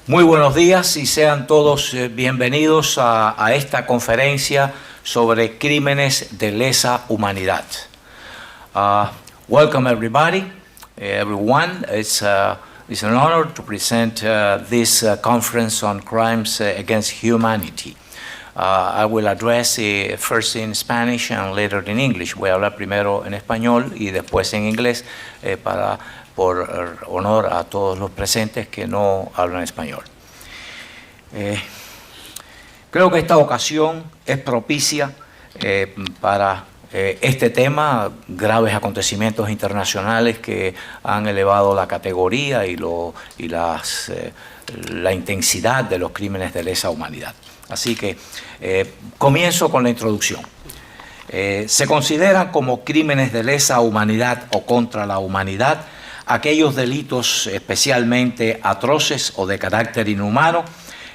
Muy buenos días y sean todos bienvenidos a esta conferencia sobre crímenes de lesa humanidad. Welcome everybody, everyone. It's an honor to present this conference on crimes against humanity. I will address first in Spanish and later in English. Voy a hablar primero en español y después en inglés por honor a todos los presentes que no hablan español. Creo que esta ocasión es propicia para este tema, graves acontecimientos internacionales que han elevado la categoría y la intensidad de los crímenes de lesa humanidad. Así que comienzo con la introducción. Se consideran como crímenes de lesa humanidad o contra la humanidad aquellos delitos especialmente atroces o de carácter inhumano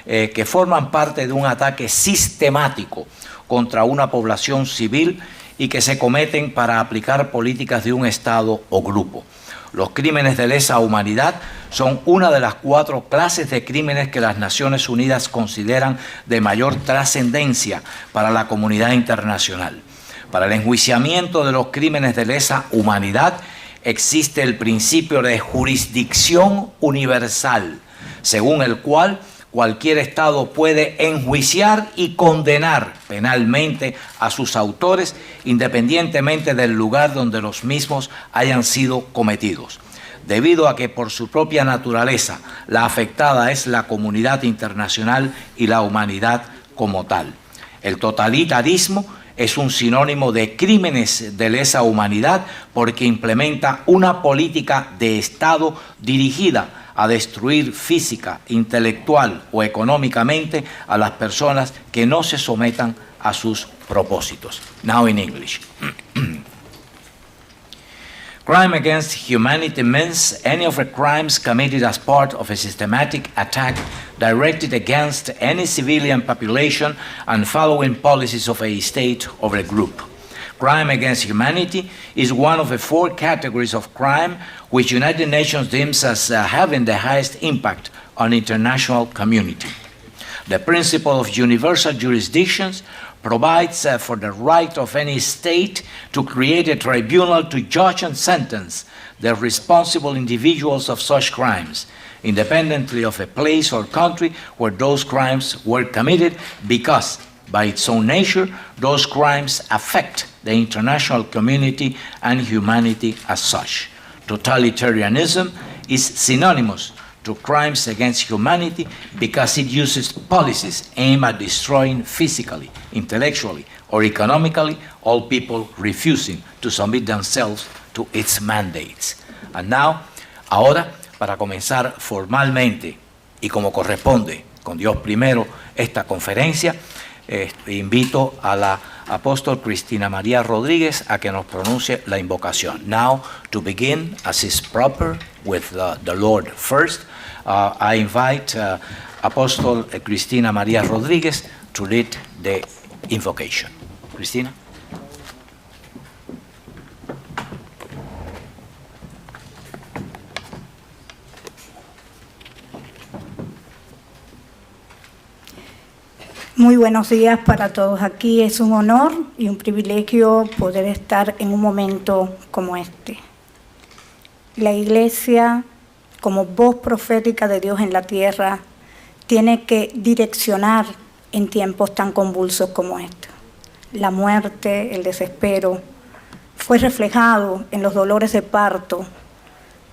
que forman parte de un ataque sistemático contra una población civil y que se cometen para aplicar políticas de un Estado o grupo. Los crímenes de lesa humanidad son una de las 4 clases de crímenes que las Naciones Unidas consideran de mayor trascendencia para la comunidad internacional. Para el enjuiciamiento de los crímenes de lesa humanidad existe el principio de jurisdicción universal, según el cual cualquier Estado puede enjuiciar y condenar penalmente a sus autores independientemente del lugar donde los mismos hayan sido cometidos. Debido a que por su propia naturaleza la afectada es la comunidad internacional y la humanidad como tal. El totalitarismo es un sinónimo de crímenes de lesa humanidad porque implementa una política de Estado dirigida a destruir física, intelectual o económicamente a las personas que no se sometan a sus propósitos. Now in English. Crime against humanity means any of the crimes committed as part of a systematic attack directed against any civilian population and following policies of a state or a group. Crime against humanity is one of the 4 categories of crime which United Nations deems as having the highest impact on the international community. The principle of universal jurisdictions provides for the right of any state to create a tribunal to judge and sentence the responsible individuals of such crimes, independently of a place or country where those crimes were committed, because by its own nature, those crimes affect the international community and humanity as such. Totalitarianism is synonymous to crimes against humanity because it uses policies aimed at destroying physically, intellectually, or economically all people refusing to submit themselves to its mandates. And now, ahora, para comenzar formalmente y como corresponde, con Dios primero, esta conferencia, invito a la apóstol Cristina María Rodríguez a que nos pronuncie la invocación. Now, to begin, as is proper, with the Lord first, I invite Apostle Cristina María Rodríguez to lead the invocation. Cristina. Muy buenos días para todos aquí. Es un honor y un privilegio poder estar en un momento como este. La Iglesia, como voz profética de Dios en la tierra, tiene que direccionar en tiempos tan convulsos como estos. La muerte, el desespero, fue reflejado en los dolores de parto,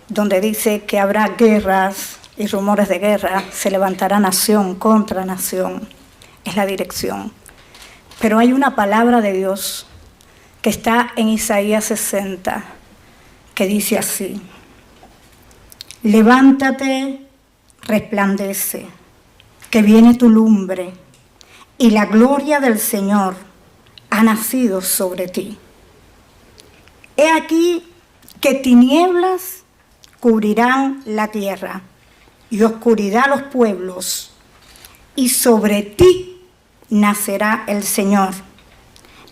donde dice que habrá guerras y rumores de guerra, se levantará nación contra nación. Es la dirección. Pero hay una palabra de Dios que está en Isaías 60, que dice así: levántate, resplandece, que viene tu lumbre, y la gloria del Señor ha nacido sobre ti. He aquí que tinieblas cubrirán la tierra, y oscuridad los pueblos, y sobre ti nacerá el Señor,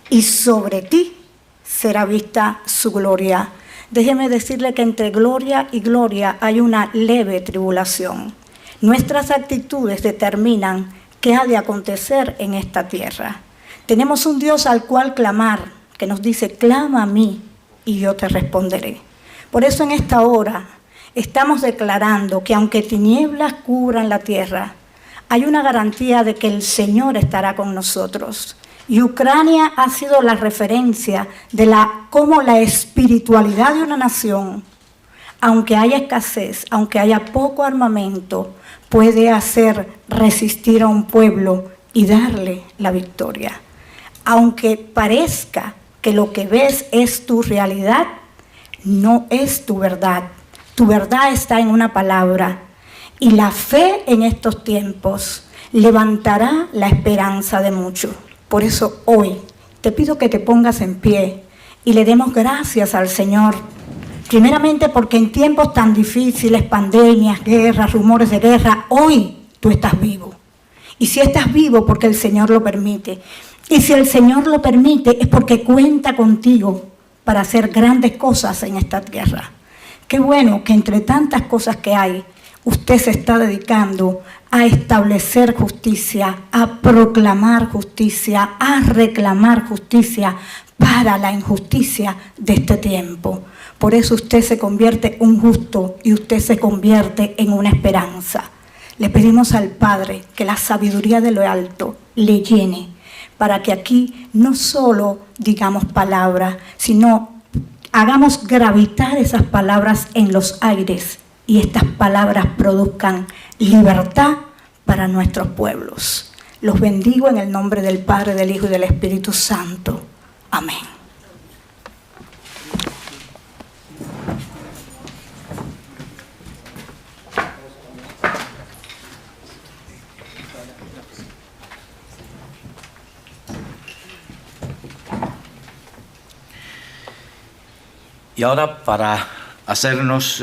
y sobre ti será vista su gloria. Déjeme decirle que entre gloria y gloria hay una leve tribulación. Nuestras actitudes determinan qué ha de acontecer en esta tierra. Tenemos un Dios al cual clamar, que nos dice, clama a mí y yo te responderé. Por eso en esta hora estamos declarando que aunque tinieblas cubran la tierra, hay una garantía de que el Señor estará con nosotros. Y Ucrania ha sido la referencia de cómo la espiritualidad de una nación, aunque haya escasez, aunque haya poco armamento, puede hacer resistir a un pueblo y darle la victoria. Aunque parezca que lo que ves es tu realidad, no es tu verdad. Tu verdad está en una palabra. Y la fe en estos tiempos levantará la esperanza de muchos. Por eso hoy te pido que te pongas en pie y le demos gracias al Señor. Primeramente porque en tiempos tan difíciles, pandemias, guerras, rumores de guerra, hoy tú estás vivo. Y si estás vivo porque el Señor lo permite. Y si el Señor lo permite es porque cuenta contigo para hacer grandes cosas en esta tierra. Qué bueno que entre tantas cosas que hay, usted se está dedicando a establecer justicia, a proclamar justicia, a reclamar justicia para la injusticia de este tiempo. Por eso usted se convierte en un justo y usted se convierte en una esperanza. Le pedimos al Padre que la sabiduría de lo alto le llene para que aquí no solo digamos palabras, sino hagamos gravitar esas palabras en los aires y estas palabras produzcan libertad para nuestros pueblos. Los bendigo en el nombre del Padre, del Hijo y del Espíritu Santo. Amén. Y ahora para hacernos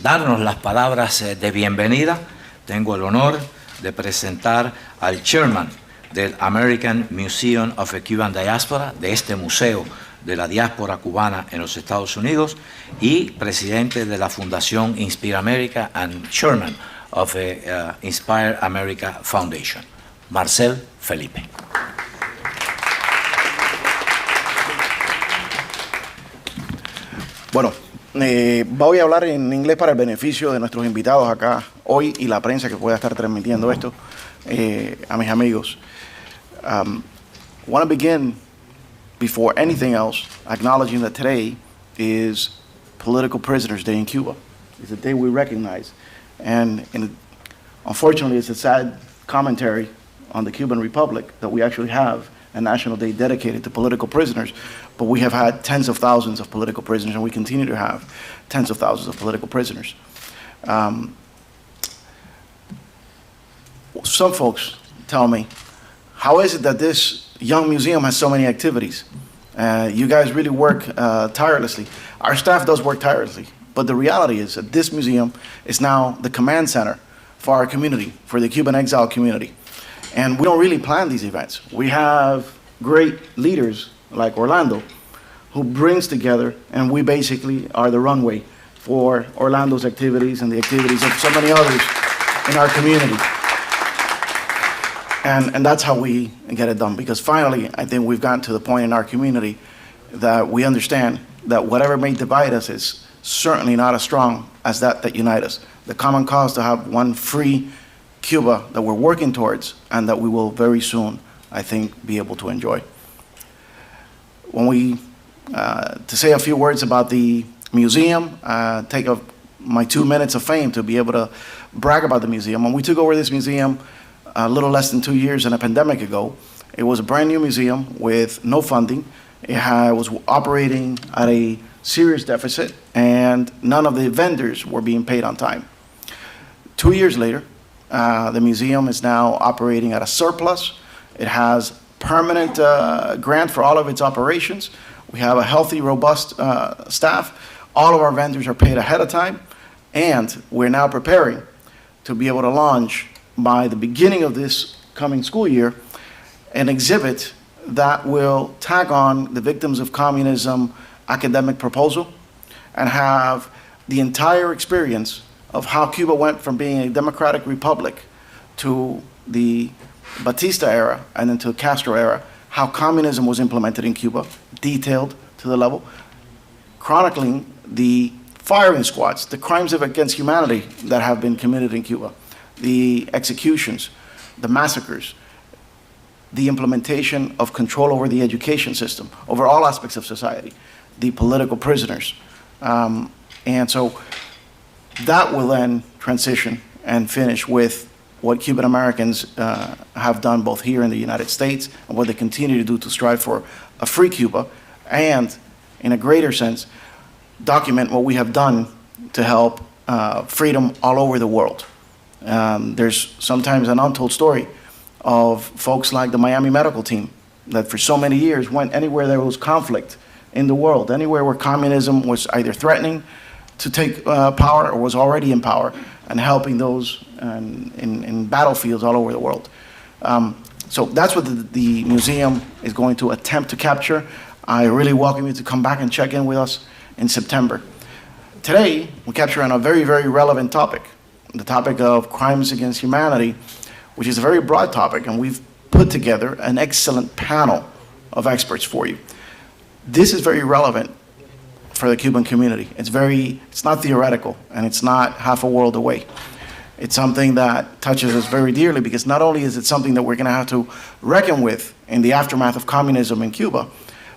darnos las palabras de bienvenida, tengo el honor de presentar al chairman del American Museum of the Cuban Diaspora, de este museo de la diáspora cubana en los Estados Unidos, y presidente de la Fundación Inspire America and chairman of the Inspire America Foundation, Marcel Felipe. Bueno, voy a hablar en inglés para el beneficio de nuestros invitados acá hoy y la prensa que pueda estar transmitiendo esto, a mis amigos. Want to begin, before anything else, acknowledging that today is Political Prisoners Day in Cuba. It's a day we recognize. And unfortunately, it's a sad commentary on the Cuban Republic that we actually have a national day dedicated to political prisoners, but we have had tens of thousands of political prisoners, and we continue to have tens of thousands of political prisoners. Some folks tell me, how is it that this young museum has so many activities? You guys really work tirelessly. Our staff does work tirelessly, but the reality is that this museum is now the command center for our community, for the Cuban exile community. And we don't really plan these events. We have great leaders like Orlando who brings together, and we basically are the runway for Orlando's activities and the activities of so many others in our community. And that's how we get it done, because finally, I think we've gotten to the point in our community that we understand that whatever may divide us is certainly not as strong as that unite us. The common cause to have one free Cuba that we're working towards, and that we will very soon, I think, be able to enjoy. When we, to say a few words about the museum, take my 2 minutes of fame to be able to brag about the museum. When we took over this museum a little less than 2 years and a pandemic ago, it was a brand new museum with no funding. It was operating at a serious deficit, and none of the vendors were being paid on time. 2 years later, the museum is now operating at a surplus. It has permanent grant for all of its operations. We have a healthy, robust staff. All of our vendors are paid ahead of time. And we're now preparing to be able to launch, by the beginning of this coming school year, an exhibit that will tag on the victims of communism academic proposal and have the entire experience of how Cuba went from being a democratic republic to the Batista era and then to the Castro era, how communism was implemented in Cuba, detailed to the level, chronicling the firing squads, the crimes against humanity that have been committed in Cuba, the executions, the massacres, the implementation of control over the education system, over all aspects of society, the political prisoners. And so that will then transition and finish with what Cuban Americans have done both here in the United States and what they continue to do to strive for a free Cuba, and in a greater sense, document what we have done to help freedom all over the world. There's sometimes an untold story of folks like the Miami medical team that for so many years went anywhere there was conflict in the world, anywhere where communism was either threatening to take power or was already in power, and helping those in battlefields all over the world. So that's what the museum is going to attempt to capture. I really welcome you to come back and check in with us in September. Today, we capture on a very, very relevant topic, the topic of crimes against humanity, which is a very broad topic, and we've put together an excellent panel of experts for you. This is very relevant for the Cuban community. It's not theoretical, and it's not half a world away. It's something that touches us very dearly, because not only is it something that we're going to have to reckon with in the aftermath of communism in Cuba,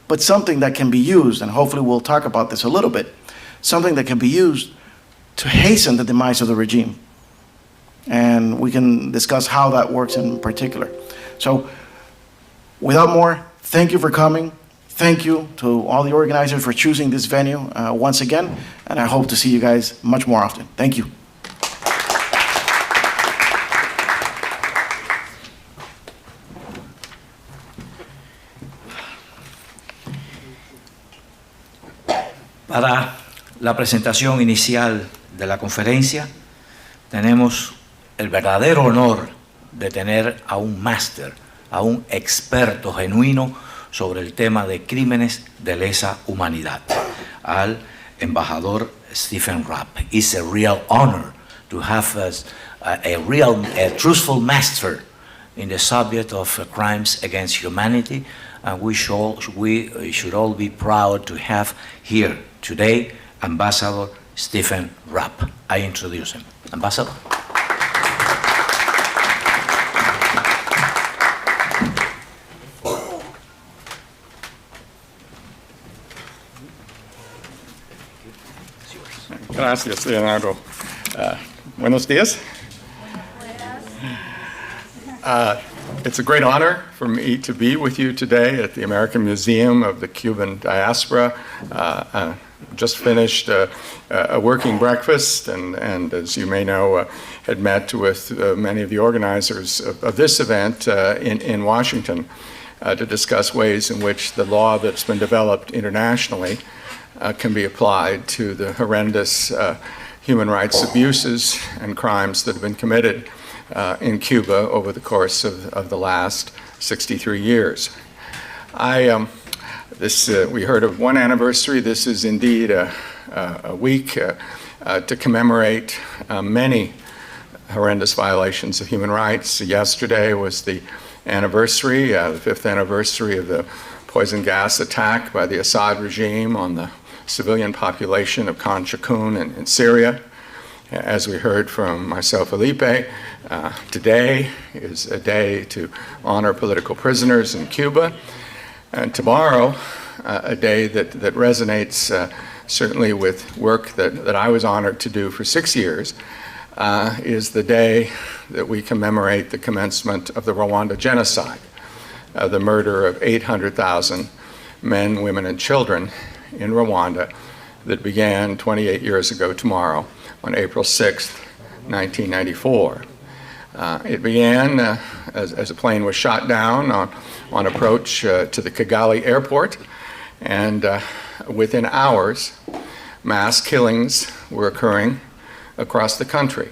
but something that can be used, and hopefully we'll talk about this a little bit, something that can be used to hasten the demise of the regime. And we can discuss how that works in particular. So without more, thank you for coming. Thank you to all the organizers for choosing this venue once again, and I hope to see you guys much more often. Thank you. Para la presentación inicial de la conferencia, tenemos el verdadero honor de tener a un máster, a un experto genuino sobre el tema de crímenes de lesa humanidad, al embajador Stephen Rapp. It's a real honor to have a truthful master in the subject of crimes against humanity, and we should all be proud to have here today Ambassador Stephen Rapp. I introduce him. Ambassador. Gracias, Leonardo. Buenos días. It's a great honor for me to be with you today at the American Museum of the Cuban Diaspora. Just finished a working breakfast, and as you may know, had met with many of the organizers of this event in Washington to discuss ways in which the law that's been developed internationally can be applied to the horrendous human rights abuses and crimes that have been committed in Cuba over the course of the last 63 years. We heard of one anniversary. This is indeed a week to commemorate many horrendous violations of human rights. Yesterday was the anniversary, the 5th anniversary of the poison gas attack by the Assad regime on the civilian population of Khan Shaykhun in Syria. As we heard from Marcel Felipe, today is a day to honor political prisoners in Cuba, and tomorrow, a day that resonates certainly with work that I was honored to do for 6 years, is the day that we commemorate the commencement of the Rwanda genocide, the murder of 800,000 men, women, and children in Rwanda that began 28 years ago tomorrow on April 6th, 1994. It began as a plane was shot down on approach to the Kigali airport, and within hours, mass killings were occurring across the country.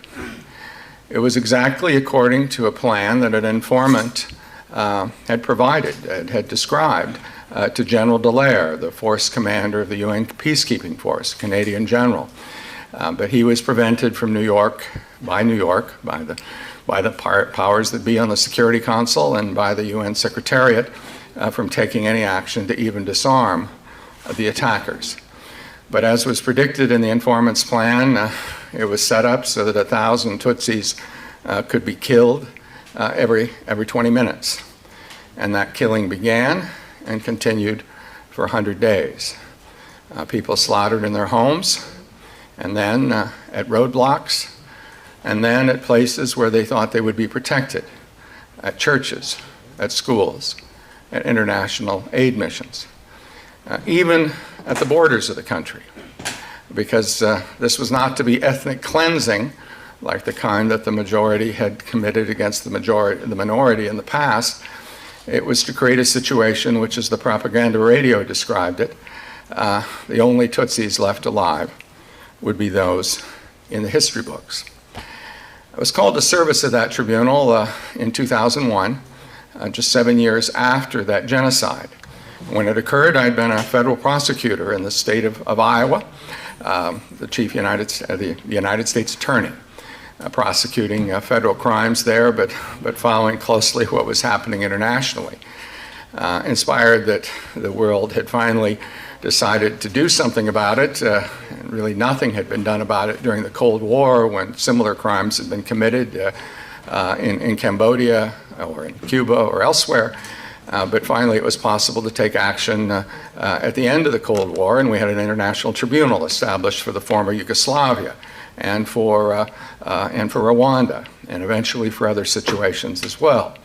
It was exactly according to a plan that an informant had provided, had described to General Dallaire, the force commander of the UN peacekeeping force, Canadian general. But he was prevented from New York by the powers that be on the Security Council and by the UN Secretariat from taking any action to even disarm the attackers. But as was predicted in the informant's plan, it was set up so that 1,000 Tutsis could be killed every 20 minutes. And that killing began and continued for 100 days. People slaughtered in their homes, and then at roadblocks, and then at places where they thought they would be protected, at churches, at schools, at international aid missions, even at the borders of the country, because this was not to be ethnic cleansing like the kind that the majority had committed against the minority in the past. It was to create a situation which, as the propaganda radio described it, the only Tutsis left alive would be those in the history books. I was called to service at that tribunal in 2001, just 7 years after that genocide. When it occurred, I'd been a federal prosecutor in the state of Iowa, the United States attorney, prosecuting federal crimes there, but following closely what was happening internationally. Inspired that the world had finally decided to do something about it. And really nothing had been done about it during the Cold War when similar crimes had been committed in Cambodia or in Cuba or elsewhere. But finally it was possible to take action at the end of the Cold War, and we had an international tribunal established for the former Yugoslavia and for Rwanda, and eventually for other situations as well.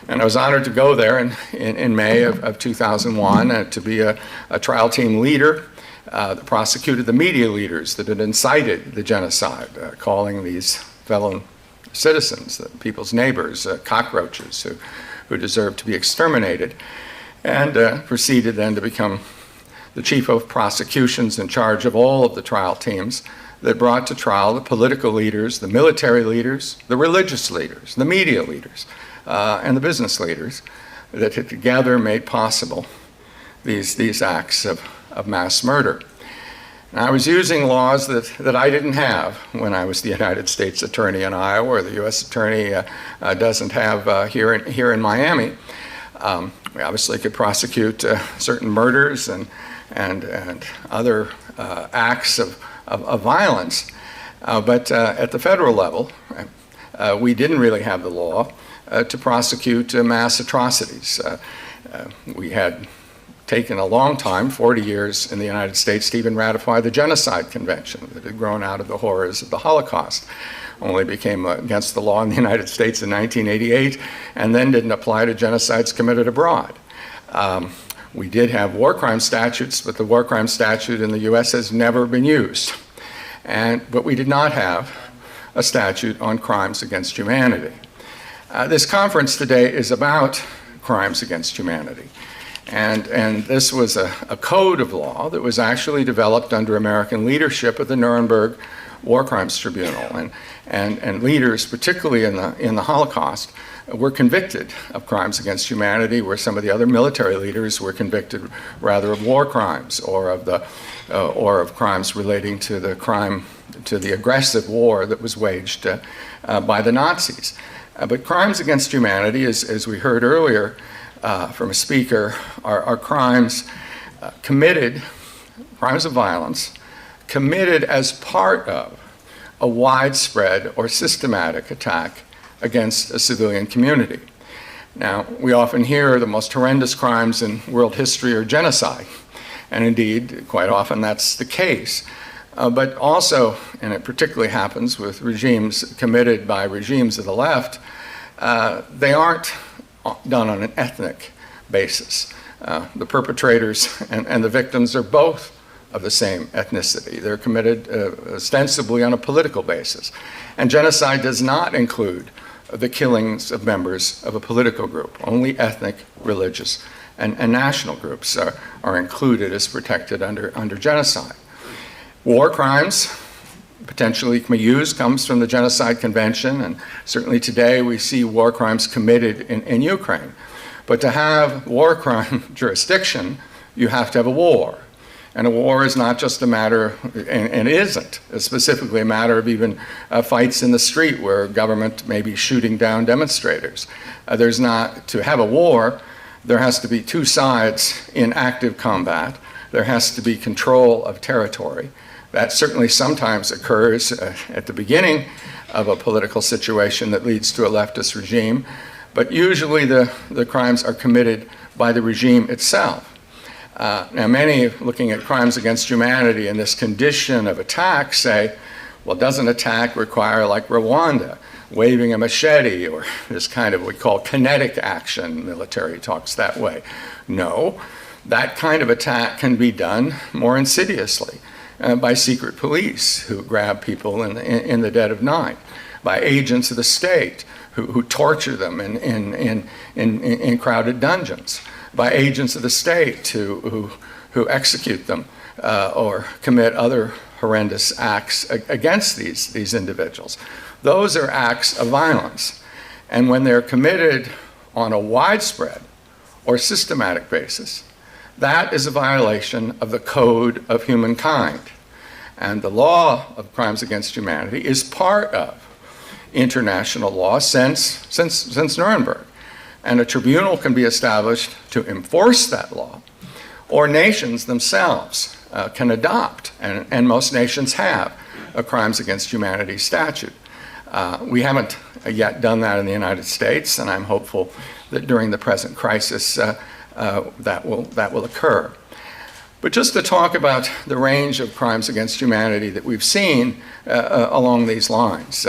And I was honored to go there in May of 2001 to be a trial team leader that prosecuted the media leaders that had incited the genocide, calling these fellow citizens, people's neighbors, cockroaches who deserved to be exterminated, and proceeded then to become the chief of prosecutions in charge of all of the trial teams that brought to trial the political leaders, the military leaders, the religious leaders, the media leaders, and the business leaders that had together made possible these acts of mass murder. And I was using laws that I didn't have when I was the United States Attorney in Iowa, or the U.S. Attorney doesn't have here in Miami. We obviously could prosecute certain murders and other acts of violence, but at the federal level, we didn't really have the law to prosecute mass atrocities. We had taken a long time, 40 years in the United States, to even ratify the Genocide Convention that had grown out of the horrors of the Holocaust. Only became against the law in the United States in 1988, and then didn't apply to genocides committed abroad. We did have war crime statutes, but the war crime statute in the US has never been used. But we did not have a statute on crimes against humanity. This conference today is about crimes against humanity. And this was a code of law that was actually developed under American leadership at the Nuremberg War Crimes Tribunal. And leaders, particularly in the Holocaust, were convicted of crimes against humanity, where some of the other military leaders were convicted rather of war crimes or of crimes relating to the aggressive war that was waged by the Nazis. But crimes against humanity, as we heard earlier from a speaker, are crimes committed, crimes of violence, committed as part of a widespread or systematic attack against a civilian community. Now, we often hear the most horrendous crimes in world history are genocide, and indeed, quite often that's the case. But also, and it particularly happens with regimes committed by regimes of the left, they aren't done on an ethnic basis. The perpetrators and the victims are both of the same ethnicity. They're committed ostensibly on a political basis. And genocide does not include the killings of members of a political group. Only ethnic, religious, and national groups are included as protected under genocide. War crimes, potentially can be used, comes from the Genocide Convention, and certainly today we see war crimes committed in Ukraine. But to have war crime jurisdiction, you have to have a war. And a war is not just a matter, and isn't specifically a matter of even fights in the street where government may be shooting down demonstrators. There's not, to have a war, there has to be two sides in active combat. There has to be control of territory. That certainly sometimes occurs at the beginning of a political situation that leads to a leftist regime, but usually the crimes are committed by the regime itself. Now, many looking at crimes against humanity in this condition of attack say, well, doesn't attack require, like Rwanda, waving a machete or this kind of what we call kinetic action? Military talks that way. No, that kind of attack can be done more insidiously by secret police who grab people in the dead of night, by agents of the state who torture them in crowded dungeons, by agents of the state who execute them or commit other horrendous acts against these individuals. Those are acts of violence. And when they're committed on a widespread or systematic basis, that is a violation of the code of humankind. And the law of crimes against humanity is part of international law since Nuremberg. And a tribunal can be established to enforce that law, or nations themselves can adopt, and most nations have, a crimes against humanity statute. We haven't yet done that in the United States, and I'm hopeful that during the present crisis that will occur. But just to talk about the range of crimes against humanity that we've seen along these lines.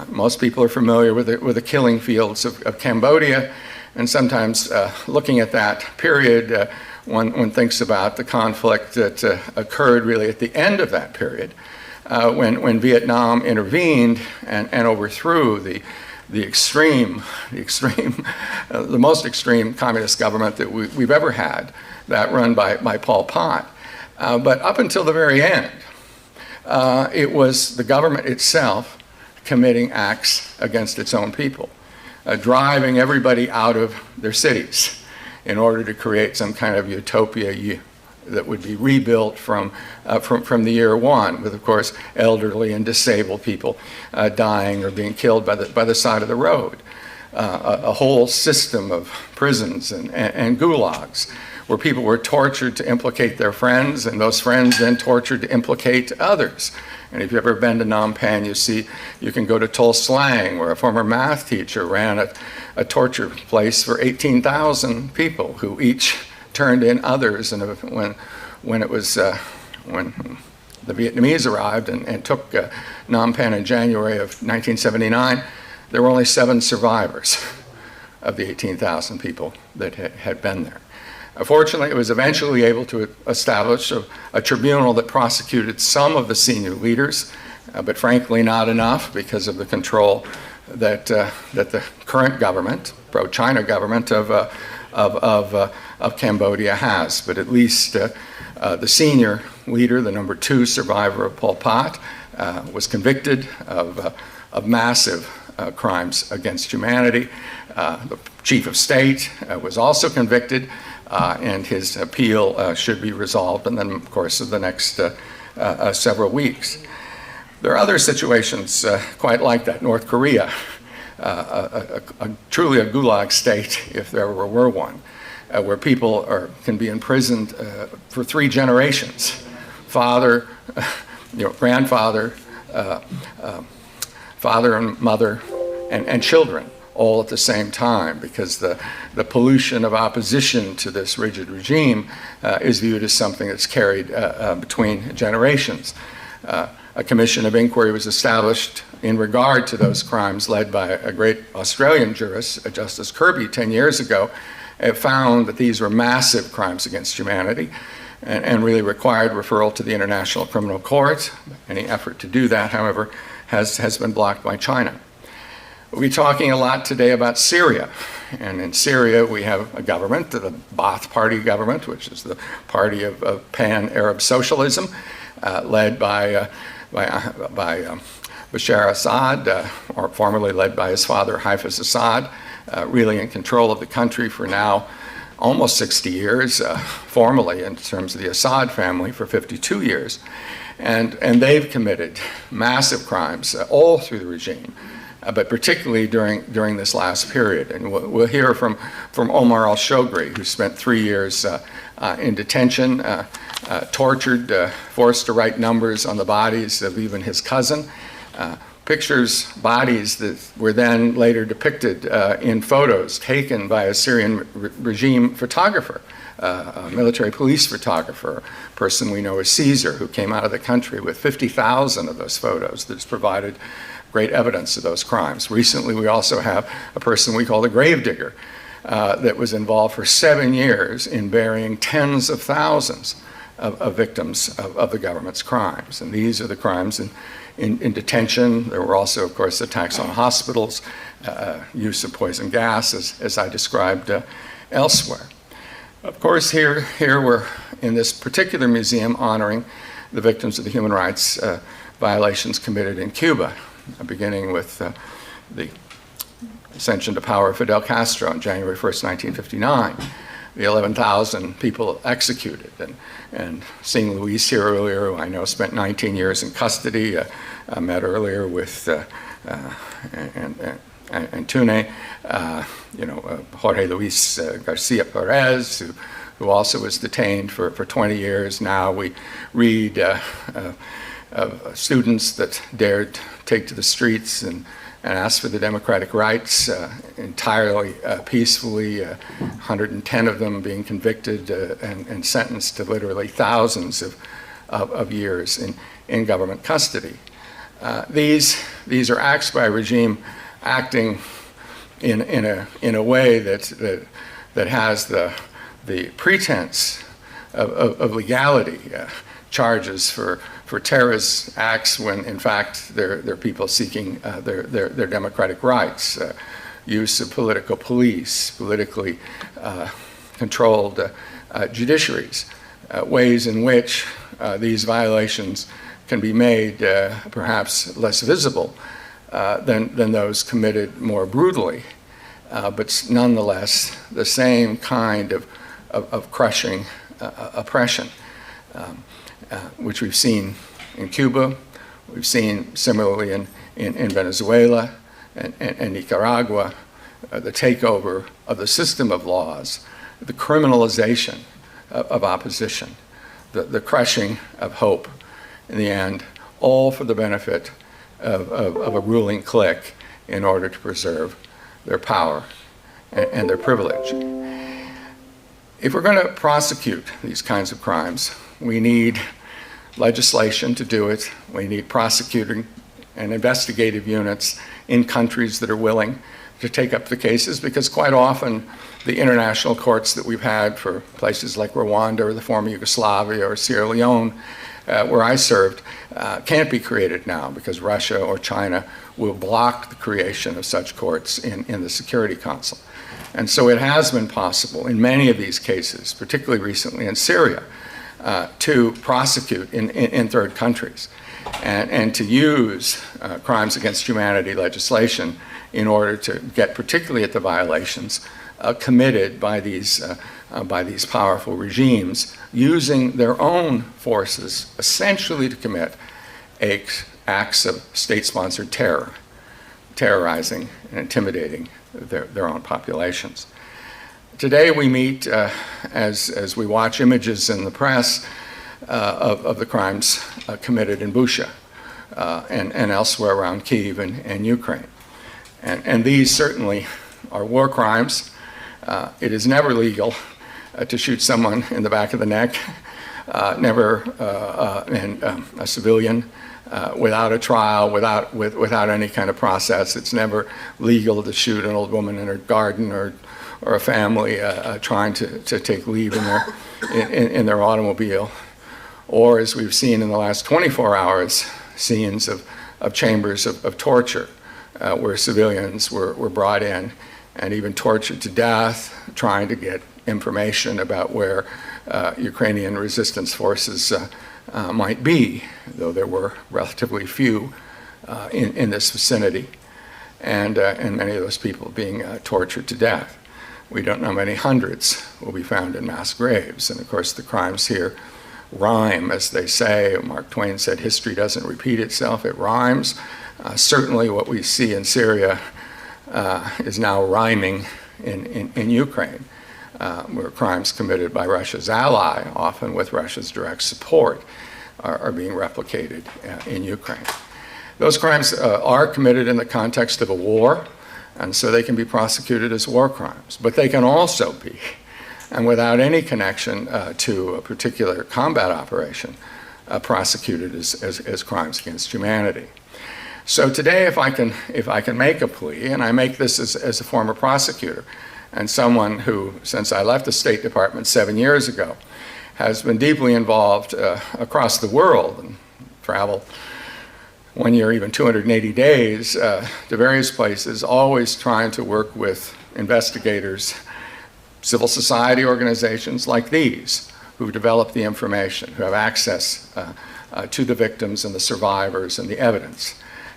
Most people are familiar with the killing fields of Cambodia, and sometimes looking at that period, one thinks about the conflict that occurred really at the end of that period, when Vietnam intervened and overthrew the most extreme communist government that we've ever had, that run by Pol Pot. But up until the very end, it was the government itself committing acts against its own people, driving everybody out of their cities in order to create some kind of utopia that would be rebuilt from the year one, with, of course, elderly and disabled people dying or being killed by the side of the road. A whole system of prisons and gulags where people were tortured to implicate their friends, and those friends then tortured to implicate others. And if you've ever been to Phnom Penh, you can go to Tol Slang, where a former math teacher ran a torture place for 18,000 people who each turned in others. And when the Vietnamese arrived and took Phnom Penh in January of 1979, there were only 7 survivors of the 18,000 people that had been there. Fortunately, it was eventually able to establish a tribunal that prosecuted some of the senior leaders, but frankly not enough because of the control that the current government, pro-China government of Cambodia has. But at least the senior leader, the number 2 survivor of Pol Pot, was convicted of massive crimes against humanity. The chief of state was also convicted, and his appeal should be resolved in the course of the next several weeks. There are other situations quite like that. North Korea, truly a gulag state, if there ever were one, where people can be imprisoned for 3 generations. Father, grandfather, father and mother, and children, all at the same time, because the pollution of opposition to this rigid regime is viewed as something that's carried between generations. A commission of inquiry was established in regard to those crimes, led by a great Australian jurist, Justice Kirby, 10 years ago. It found that these were massive crimes against humanity and really required referral to the International Criminal Court. Any effort to do that, however, has been blocked by China. We'll be talking a lot today about Syria. And in Syria, we have a government, the Ba'ath Party government, which is the party of pan-Arab socialism, led by Bashar Assad, or formerly led by his father, Hafez Assad, really in control of the country for now almost 60 years, formally in terms of the Assad family for 52 years. And they've committed massive crimes all through the regime, but particularly during this last period. And we'll hear from Omar al-Shogri, who spent 3 years in detention, tortured, forced to write numbers on the bodies of even his cousin. Bodies that were then later depicted in photos taken by a Syrian regime photographer, a military police photographer, a person we know as Caesar, who came out of the country with 50,000 of those photos that's provided great evidence of those crimes. Recently, we also have a person we call the gravedigger that was involved for 7 years in burying tens of thousands of victims of the government's crimes. And these are the crimes in detention. There were also, of course, attacks on hospitals, use of poison gas, as I described elsewhere. Of course, here we're in this particular museum honoring the victims of the human rights violations committed in Cuba, beginning with the ascension to power of Fidel Castro on January 1st, 1959. The 11,000 people executed. And seeing Luis here earlier, who I know spent 19 years in custody, I met earlier with Antune, Jorge Luis Garcia Perez, who also was detained for 20 years. Now we read of students that dared take to the streets and ask for the democratic rights entirely peacefully, 110 of them being convicted and sentenced to literally thousands of years in government custody. These are acts by a regime acting in a way that has the pretense of legality, charges for terrorist acts when in fact they're people seeking their democratic rights, use of political police, politically controlled judiciaries, ways in which these violations can be made perhaps less visible than those committed more brutally, but nonetheless the same kind of crushing oppression, which we've seen in Cuba, we've seen similarly in Venezuela and Nicaragua, the takeover of the system of laws, the criminalization of opposition, the crushing of hope in the end, all for the benefit of a ruling clique in order to preserve their power and their privilege. If we're going to prosecute these kinds of crimes, we need legislation to do it. We need prosecuting and investigative units in countries that are willing to take up the cases, because quite often the international courts that we've had for places like Rwanda or the former Yugoslavia or Sierra Leone, where I served, can't be created now because Russia or China will block the creation of such courts in the Security Council. And so it has been possible in many of these cases, particularly recently in Syria, to prosecute in third countries and to use crimes against humanity legislation in order to get particularly at the violations committed by these powerful regimes, using their own forces essentially to commit acts of state-sponsored terror, terrorizing and intimidating their own populations. Today we meet, as we watch images in the press of the crimes committed in Bucha and elsewhere around Kyiv and Ukraine. And these certainly are war crimes. It is never legal to shoot someone in the back of the neck, a civilian, without a trial, without any kind of process. It's never legal to shoot an old woman in her garden or a family trying to take leave in their automobile. Or, as we've seen in the last 24 hours, scenes of chambers of torture where civilians were brought in and even tortured to death, trying to get information about where Ukrainian resistance forces might be, though there were relatively few in this vicinity, and many of those people being tortured to death. We don't know many hundreds will be found in mass graves. And of course, the crimes here rhyme, as they say. Mark Twain said, history doesn't repeat itself, it rhymes. Certainly what we see in Syria is now rhyming in Ukraine, where crimes committed by Russia's ally, often with Russia's direct support, are being replicated in Ukraine. Those crimes are committed in the context of a war, and so they can be prosecuted as war crimes. But they can also be, and without any connection to a particular combat operation, prosecuted as crimes against humanity. So today, if I can make a plea, and I make this as a former prosecutor, and someone who, since I left the State Department 7 years ago, has been deeply involved across the world and traveled 1 year, even 280 days to various places, always trying to work with investigators, civil society organizations like these, who've developed the information, who have access to the victims and the survivors and the evidence,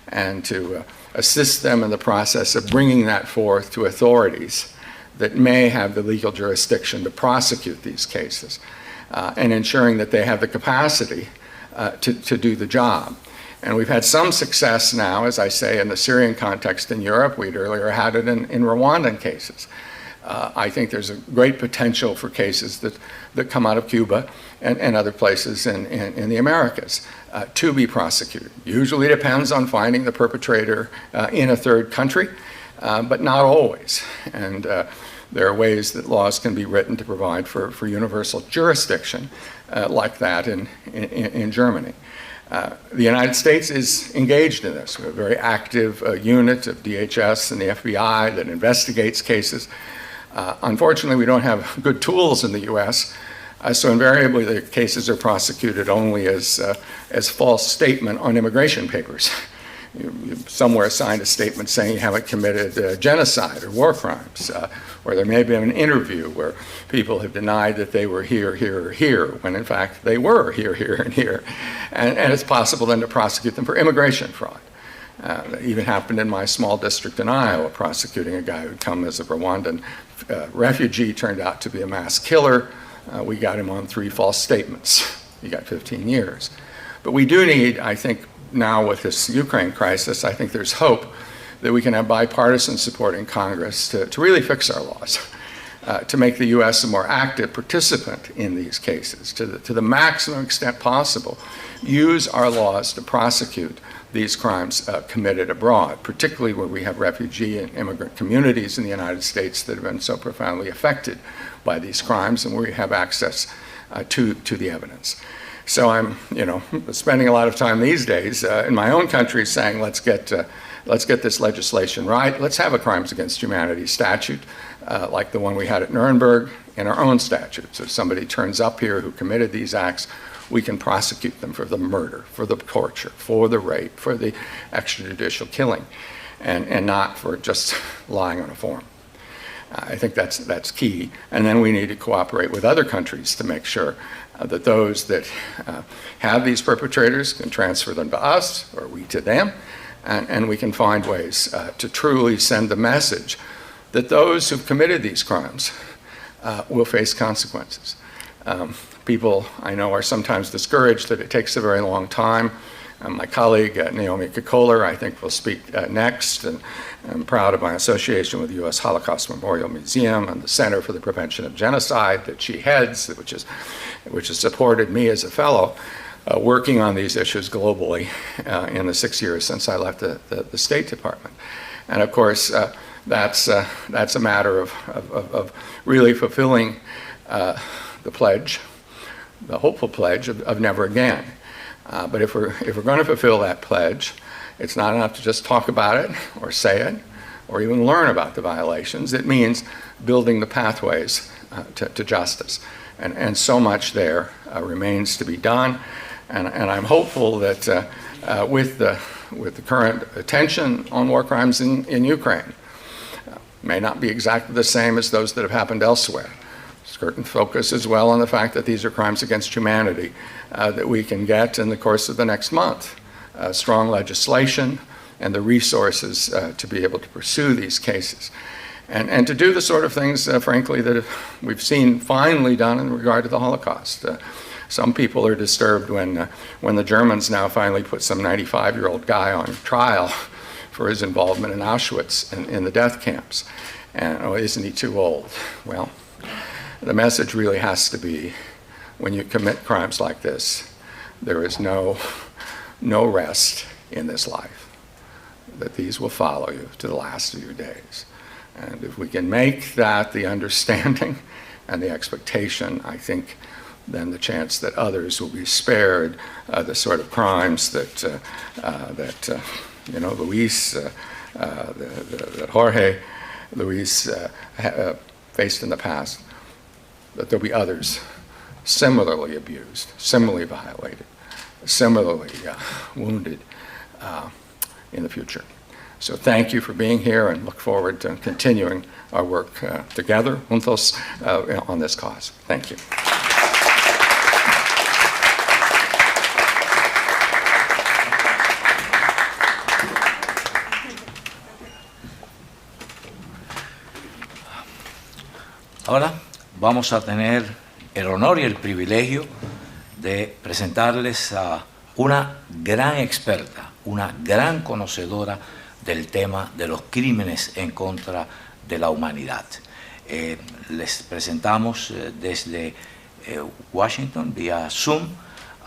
and to assist them in the process of bringing that forth to authorities that may have the legal jurisdiction to prosecute these cases, and ensuring that they have the capacity to do the job. And we've had some success now, as I say, in the Syrian context in Europe. We'd earlier had it in Rwandan cases. I think there's a great potential for cases that come out of Cuba and other places in the Americas to be prosecuted. Usually depends on finding the perpetrator in a third country, but not always. And there are ways that laws can be written to provide for universal jurisdiction like that in Germany. The United States is engaged in this. We have a very active unit of DHS and the FBI that investigates cases. Unfortunately, we don't have good tools in the U.S., so invariably the cases are prosecuted only as false statement on immigration papers. You somewhere signed a statement saying you haven't committed genocide or war crimes, or there may be an interview where people have denied that they were here, here, or here, when in fact they were here, here, and here. And it's possible then to prosecute them for immigration fraud. That even happened in my small district in Iowa, prosecuting a guy who'd come as a Rwandan refugee, turned out to be a mass killer. We got him on 3 false statements. He got 15 years. But we do need, I think, now with this Ukraine crisis, I think there's hope that we can have bipartisan support in Congress to really fix our laws, to make the U.S. a more active participant in these cases, to the maximum extent possible, use our laws to prosecute these crimes committed abroad, particularly where we have refugee and immigrant communities in the United States that have been so profoundly affected by these crimes, and where we have access to the evidence. So I'm, spending a lot of time these days in my own country saying, let's get this legislation right. Let's have a crimes against humanity statute like the one we had at Nuremberg in our own statute. So if somebody turns up here who committed these acts, we can prosecute them for the murder, for the torture, for the rape, for the extrajudicial killing, and not for just lying on a form. I think that's key. And then we need to cooperate with other countries to make sure that those that have these perpetrators can transfer them to us, or we to them, and we can find ways to truly send the message that those who've committed these crimes will face consequences. People I know are sometimes discouraged that it takes a very long time. My colleague, Naomi Kekoler, I think will speak next, and I'm proud of my association with the U.S. Holocaust Memorial Museum and the Center for the Prevention of Genocide that she heads, which has supported me as a fellow working on these issues globally in the 6 years since I left the State Department. And of course, that's a matter of really fulfilling the pledge, the hopeful pledge of never again. But if we're going to fulfill that pledge, it's not enough to just talk about it or say it or even learn about the violations. It means building the pathways to justice. And so much there remains to be done. And I'm hopeful that with the current attention on war crimes in Ukraine, may not be exactly the same as those that have happened elsewhere. Certain focus as well on the fact that these are crimes against humanity that we can get in the course of the next month strong legislation and the resources to be able to pursue these cases. And to do the sort of things, frankly, that we've seen finally done in regard to the Holocaust. Some people are disturbed when the Germans now finally put some 95-year-old guy on trial for his involvement in Auschwitz in the death camps. And, oh, isn't he too old? Well, the message really has to be, when you commit crimes like this, there is no rest in this life, that these will follow you to the last of your days. And if we can make that the understanding and the expectation, I think then the chance that others will be spared the sort of crimes that Luis, that Jorge Luis faced in the past, that there'll be others similarly abused, similarly violated, similarly wounded in the future. So thank you for being here, and look forward to continuing our work together, juntos, on this cause. Thank you. Ahora vamos a tener el honor y el privilegio de presentarles a una gran experta, una gran conocedora del tema de los crímenes en contra de la humanidad. Les presentamos desde Washington, vía Zoom,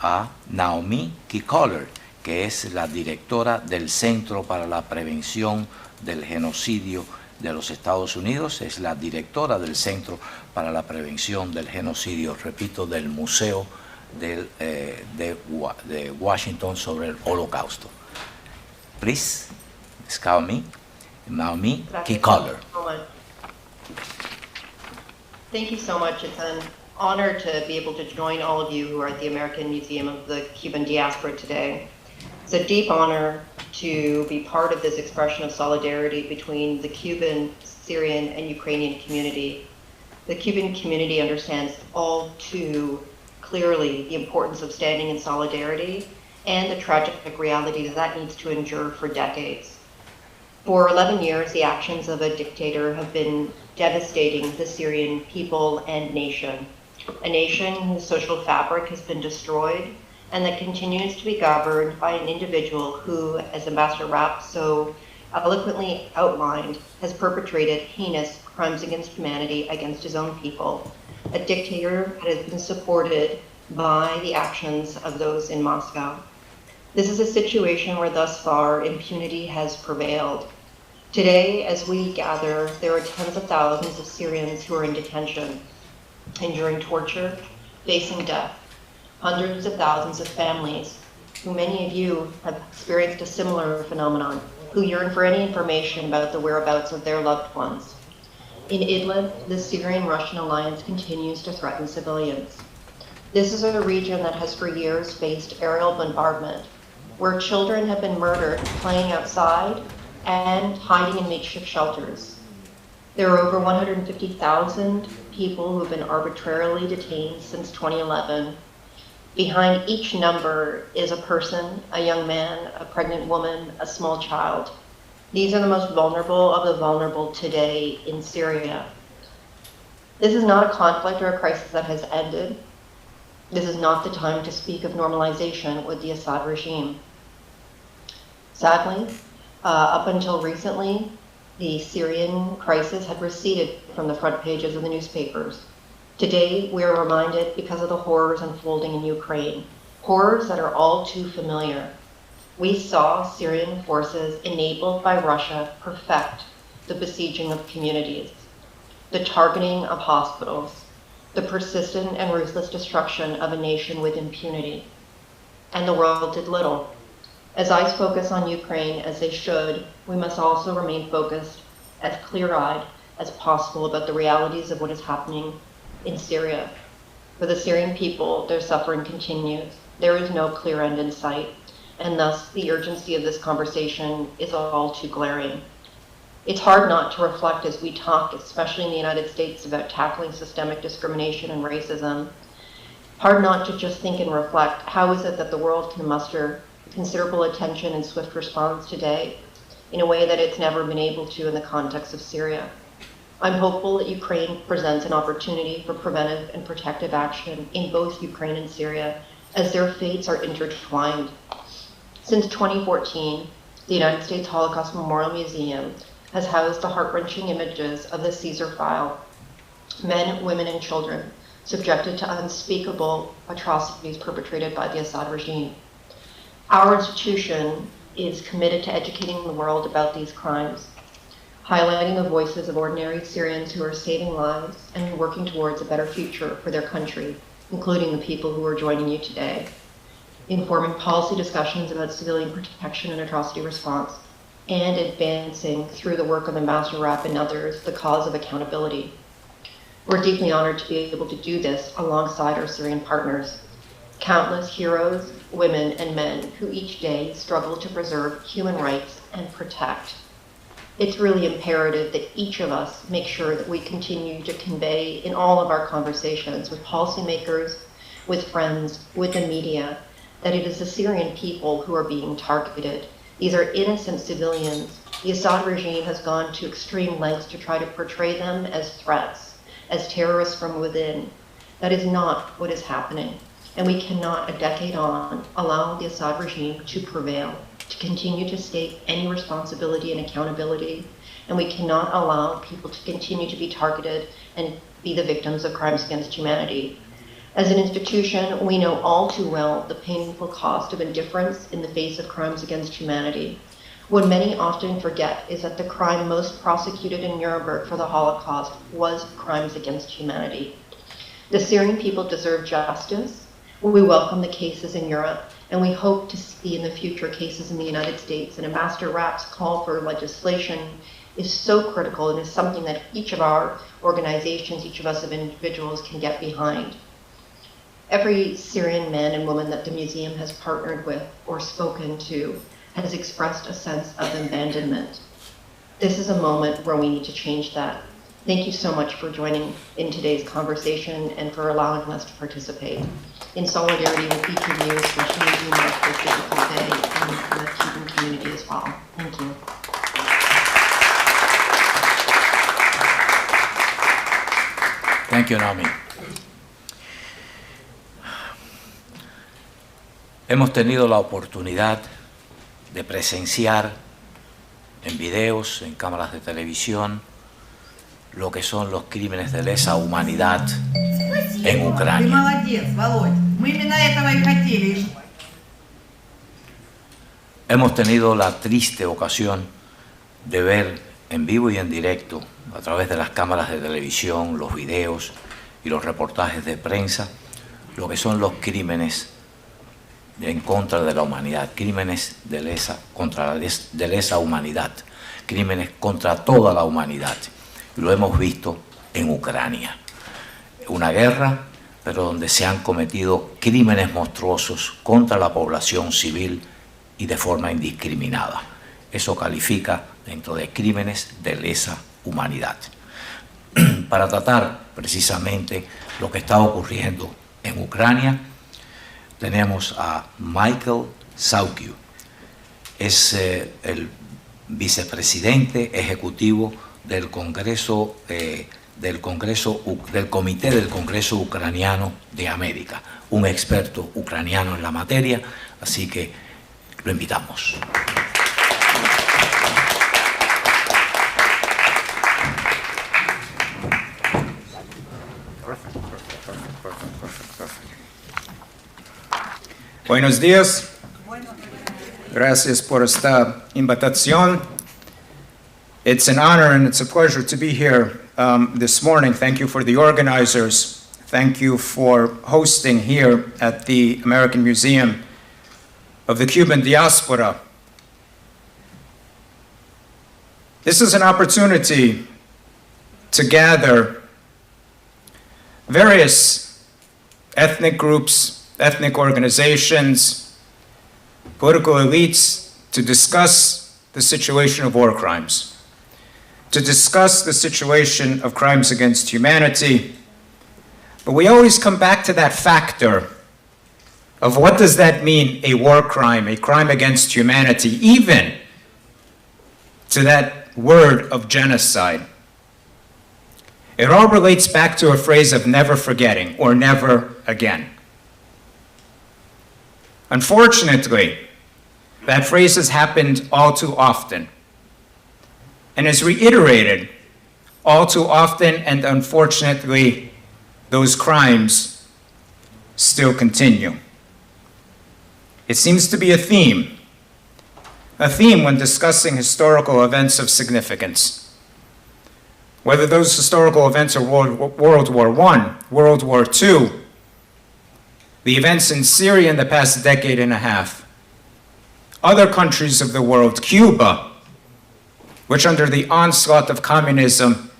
a Naomi Kikoller, que es la directora del Centro para la Prevención del Genocidio de los Estados Unidos, es la directora del Centro para la Prevención del Genocidio, repito, del Museo de Washington sobre el Holocausto. Please, Naomi Kikoller. Thank you so much. It's an honor to be able to join all of you who are at the American Museum of the Cuban Diaspora today. It's a deep honor to be part of this expression of solidarity between the Cuban, Syrian, and Ukrainian community. The Cuban community understands all too clearly the importance of standing in solidarity and the tragic reality that needs to endure for decades. For 11 years, the actions of a dictator have been devastating the Syrian people and nation, a nation whose social fabric has been destroyed and that continues to be governed by an individual who, as Ambassador Rapp so eloquently outlined, has perpetrated heinous crimes against humanity against his own people, a dictator that has been supported by the actions of those in Moscow. This is a situation where thus far impunity has prevailed. Today, as we gather, there are tens of thousands of Syrians who are in detention, enduring torture, facing death. Hundreds of thousands of families, who many of you have experienced a similar phenomenon, who yearn for any information about the whereabouts of their loved ones. In Idlib, the Syrian-Russian alliance continues to threaten civilians. This is a region that has for years faced aerial bombardment, where children have been murdered playing outside and hiding in makeshift shelters. There are over 150,000 people who have been arbitrarily detained since 2011. Behind each number is a person, a young man, a pregnant woman, a small child. These are the most vulnerable of the vulnerable today in Syria. This is not a conflict or a crisis that has ended. This is not the time to speak of normalization with the Assad regime. Sadly, up until recently, the Syrian crisis had receded from the front pages of the newspapers. Today, we are reminded because of the horrors unfolding in Ukraine, horrors that are all too familiar. We saw Syrian forces enabled by Russia perfect the besieging of communities, the targeting of hospitals, the persistent and ruthless destruction of a nation with impunity. And the world did little. As eyes focus on Ukraine, as they should, we must also remain focused, as clear-eyed as possible about the realities of what is happening in Syria. For the Syrian people, their suffering continues. There is no clear end in sight, and thus the urgency of this conversation is all too glaring. It's hard not to reflect as we talk, especially in the United States, about tackling systemic discrimination and racism. Hard not to just think and reflect, how is it that the world can muster considerable attention and swift response today in a way that it's never been able to in the context of Syria. I'm hopeful that Ukraine presents an opportunity for preventive and protective action in both Ukraine and Syria as their fates are intertwined. Since 2014, the United States Holocaust Memorial Museum has housed the heart-wrenching images of the Caesar file, men, women, and children subjected to unspeakable atrocities perpetrated by the Assad regime. Our institution is committed to educating the world about these crimes, highlighting the voices of ordinary Syrians who are saving lives and working towards a better future for their country, including the people who are joining you today, informing policy discussions about civilian protection and atrocity response, and advancing through the work of Ambassador Rapp and others the cause of accountability. We're deeply honored to be able to do this alongside our Syrian partners, countless heroes, women, and men who each day struggle to preserve human rights and protect. It's really imperative that each of us make sure that we continue to convey in all of our conversations with policymakers, with friends, with the media, that it is the Syrian people who are being targeted. These are innocent civilians. The Assad regime has gone to extreme lengths to try to portray them as threats, as terrorists from within. That is not what is happening. And we cannot, a decade on, allow the Assad regime to prevail, to continue to state any responsibility and accountability. And we cannot allow people to continue to be targeted and be the victims of crimes against humanity. As an institution, we know all too well the painful cost of indifference in the face of crimes against humanity. What many often forget is that the crime most prosecuted in Nuremberg for the Holocaust was crimes against humanity. The Syrian people deserve justice. We welcome the cases in Europe, and we hope to see in the future cases in the United States. And Ambassador Rapp's call for legislation is so critical and is something that each of our organizations, each of us as individuals can get behind. Every Syrian man and woman that the museum has partnered with or spoken to has expressed a sense of abandonment. This is a moment where we need to change that. Thank you so much for joining in today's conversation and for allowing us to participate. In solidarity with each of you, especially as you mark this difficult day in the Cuban community as well. Thank you. Thank you, Naomi. Hemos tenido la oportunidad de presenciar en videos, en cámaras de televisión, lo que son los crímenes de lesa humanidad en Ucrania. Hemos tenido la triste ocasión de ver en vivo y en directo, a través de las cámaras de televisión, los videos y los reportajes de prensa, lo que son los crímenes en contra de la humanidad, crímenes de lesa humanidad, crímenes contra toda la humanidad. Y lo hemos visto en Ucrania. Una guerra, pero donde se han cometido crímenes monstruosos contra la población civil y de forma indiscriminada. Eso califica dentro de crímenes de lesa humanidad. Para tratar precisamente lo que está ocurriendo en Ucrania, tenemos a Michael Sawkiw. Es el vicepresidente ejecutivo del Congreso, del Comité del Congreso Ucraniano de América, un experto ucraniano en la materia, así que lo invitamos. Buenos días. Gracias por esta invitación. It's an honor and it's a pleasure to be here this morning. Thank you for the organizers. Thank you for hosting here at the American Museum of the Cuban Diaspora. This is an opportunity to gather various ethnic groups, ethnic organizations, political elites to discuss the situation of war crimes, to discuss the situation of crimes against humanity. But we always come back to that factor of what does that mean, a war crime, a crime against humanity, even to that word of genocide. It all relates back to a phrase of never forgetting or never again. Unfortunately, that phrase has happened all too often and is reiterated all too often, and unfortunately, those crimes still continue. It seems to be a theme when discussing historical events of significance. Whether those historical events are World War I, World War II, the events in Syria in the past decade and a half, other countries of the world, Cuba, which under the onslaught of communism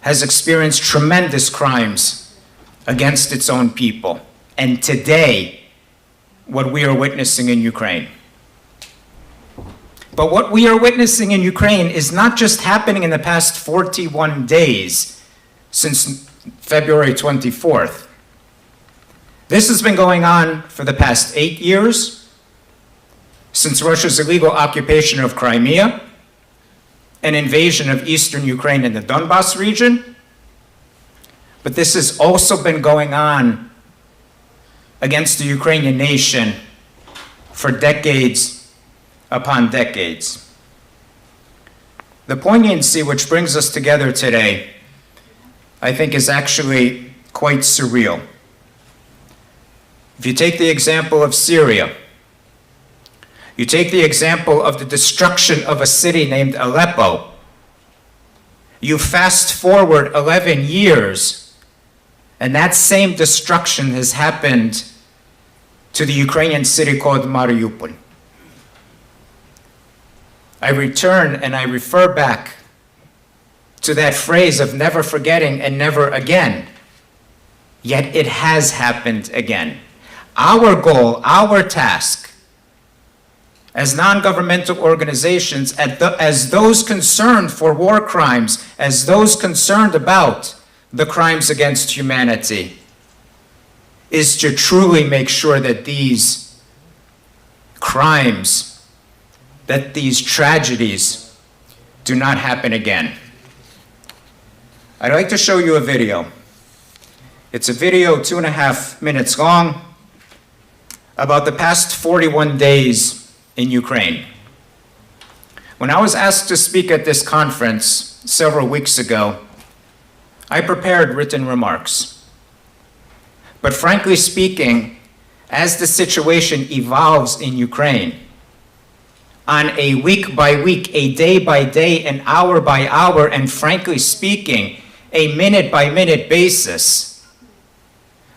has experienced tremendous crimes against its own people, and today, what we are witnessing in Ukraine. But what we are witnessing in Ukraine is not just happening in the past 41 days since February 24th. This has been going on for the past 8 years, since Russia's illegal occupation of Crimea, an invasion of eastern Ukraine in the Donbas region. But this has also been going on against the Ukrainian nation for decades upon decades. The poignancy which brings us together today, I think, is actually quite surreal. If you take the example of Syria, you take the example of the destruction of a city named Aleppo, you fast forward 11 years, and that same destruction has happened to the Ukrainian city called Mariupol. I return and I refer back to that phrase of never forgetting and never again. Yet it has happened again. Our goal, our task, as non-governmental organizations, as those concerned for war crimes, as those concerned about the crimes against humanity, is to truly make sure that these crimes, that these tragedies do not happen again. I'd like to show you a video. It's a video 2.5 minutes long about the past 41 days in Ukraine. When I was asked to speak at this conference several weeks ago, I prepared written remarks. But frankly speaking, as the situation evolves in Ukraine, on a week by week, a day by day, an hour by hour, and frankly speaking, a minute by minute basis,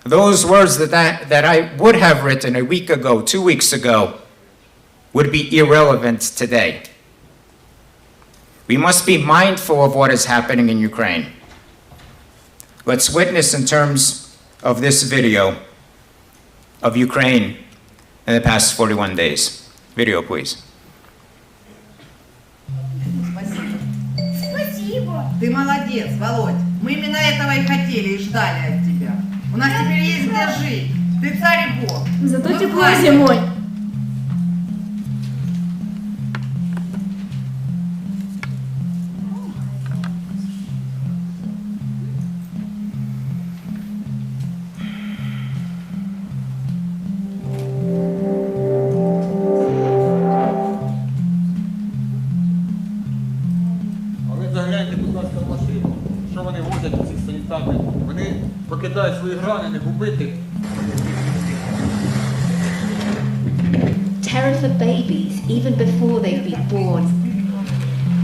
those words that I would have written a week ago, 2 weeks ago, would be irrelevant today. We must be mindful of what is happening in Ukraine. Let's witness in terms of this video of Ukraine in the past 41 days. Video, please. Спасибо. Ты молодец, Володь. Мы именно этого и хотели, и ждали от тебя. У нас теперь есть где жить. Ты царь и бог. Зато тепло зимой. Terror for babies, even before they've been born.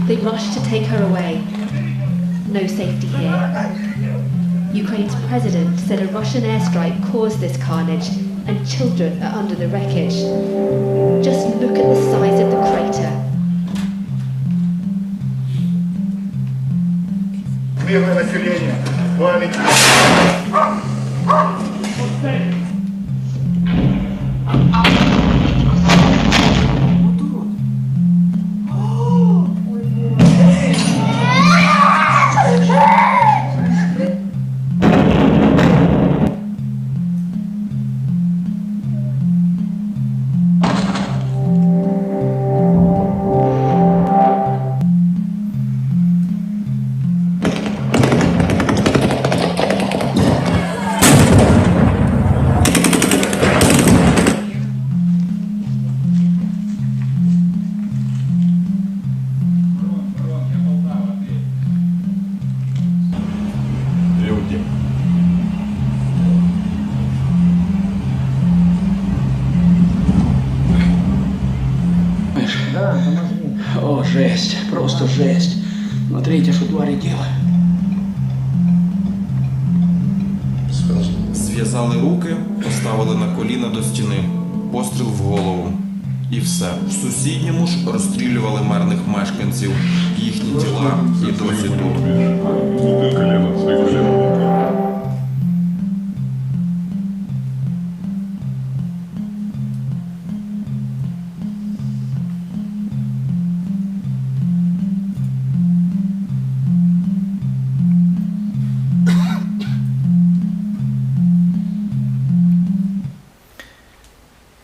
They rush to take her away. No safety here. Ukraine's president said a Russian airstrike caused this carnage and children are under the wreckage. Just look at the size of the crater. Мирное население, память. жесть, просто жесть. Смотрите, что творит дело. Зв'язали руки, поставили на коліна до стіни, постріл в голову. І все. В сусідньому ж розстрілювали мирних мешканців. Їхні тіла і досі тут.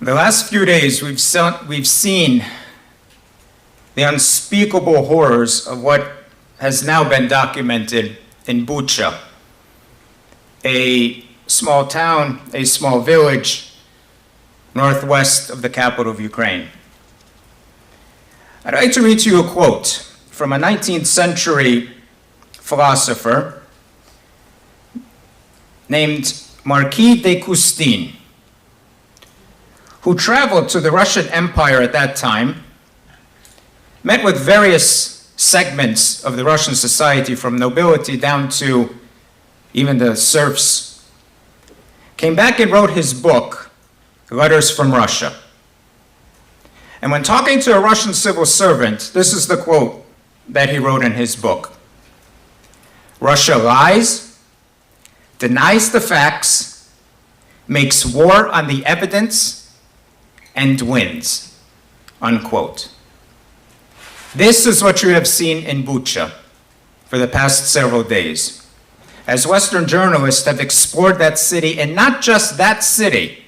The last few days, we've seen the unspeakable horrors of what has now been documented in Bucha, a small town, a small village northwest of the capital of Ukraine. I'd like to read to you a quote from a 19th century philosopher named Marquis de Custine, who traveled to the Russian Empire at that time, met with various segments of the Russian society, from nobility down to even the serfs, came back and wrote his book, Letters from Russia. And when talking to a Russian civil servant, this is the quote that he wrote in his book. Russia lies, denies the facts, makes war on the evidence, and wins, unquote. This is what you have seen in Bucha for the past several days, as Western journalists have explored that city, and not just that city,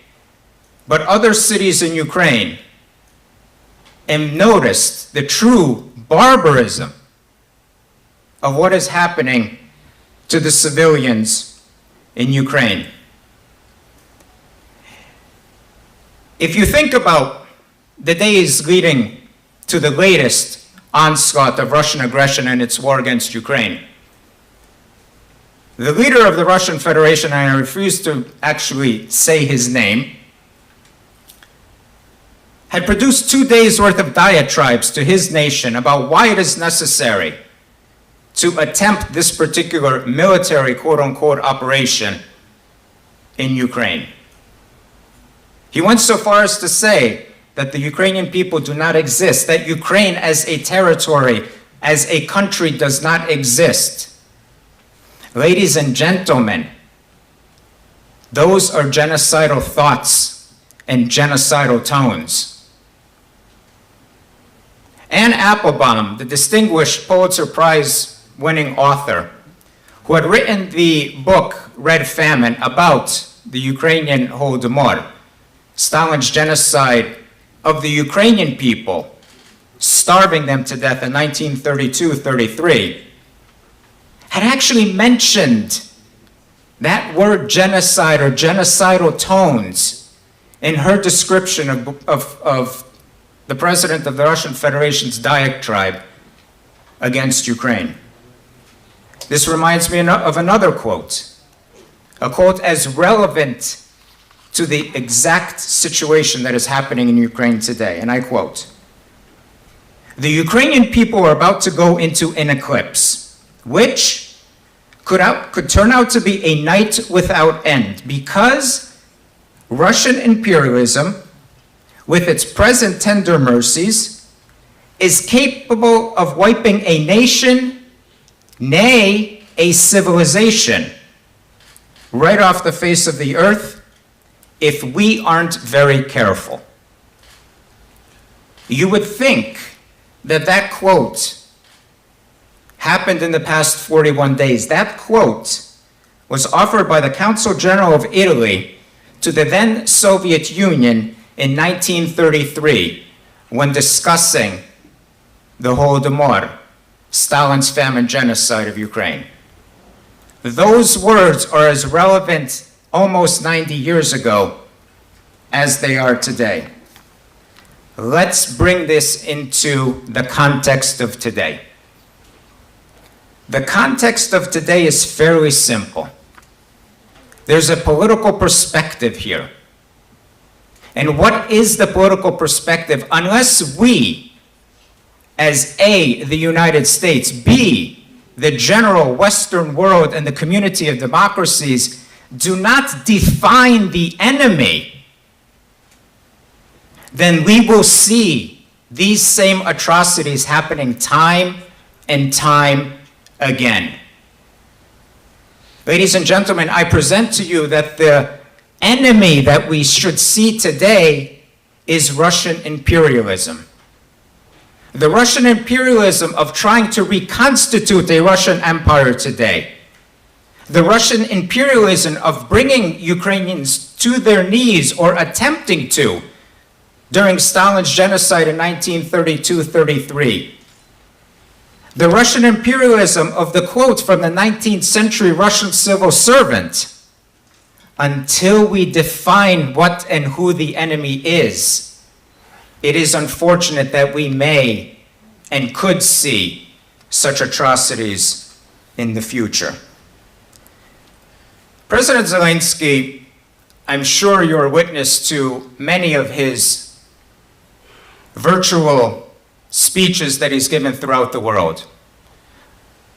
but other cities in Ukraine, and noticed the true barbarism of what is happening to the civilians in Ukraine. If you think about the days leading to the latest onslaught of Russian aggression and its war against Ukraine, the leader of the Russian Federation, and I refuse to actually say his name, had produced 2 days' worth of diatribes to his nation about why it is necessary to attempt this particular military, quote-unquote, operation in Ukraine. He went so far as to say that the Ukrainian people do not exist, that Ukraine as a territory, as a country, does not exist. Ladies and gentlemen, those are genocidal thoughts and genocidal tones. Anne Applebaum, the distinguished Pulitzer Prize-winning author, who had written the book Red Famine about the Ukrainian Holodomor, Stalin's genocide of the Ukrainian people, starving them to death in 1932-33, had actually mentioned that word genocide or genocidal tones in her description of the president of the Russian Federation's diatribe against Ukraine. This reminds me of another quote, a quote as relevant to the exact situation that is happening in Ukraine today, and I quote, "The Ukrainian people are about to go into an eclipse, which could turn out to be a night without end, because Russian imperialism, with its present tender mercies, is capable of wiping a nation, nay, a civilization, right off the face of the earth, if we aren't very careful." You would think that that quote happened in the past 41 days. That quote was offered by the Consul General of Italy to the then Soviet Union in 1933 when discussing the Holodomor, Stalin's famine genocide of Ukraine. Those words are as relevant almost 90 years ago as they are today. Let's bring this into the context of today. The context of today is fairly simple. There's a political perspective here. And what is the political perspective? Unless we, as A, the United States, B, the general Western world and the community of democracies do not define the enemy, then we will see these same atrocities happening time and time again. Ladies and gentlemen, I present to you that the enemy that we should see today is Russian imperialism. The Russian imperialism of trying to reconstitute a Russian empire today. The Russian imperialism of bringing Ukrainians to their knees or attempting to during Stalin's genocide in 1932-33. The Russian imperialism of the quote from the 19th century Russian civil servant. Until we define what and who the enemy is, it is unfortunate that we may and could see such atrocities in the future. President Zelensky, I'm sure you're witness to many of his virtual speeches that he's given throughout the world.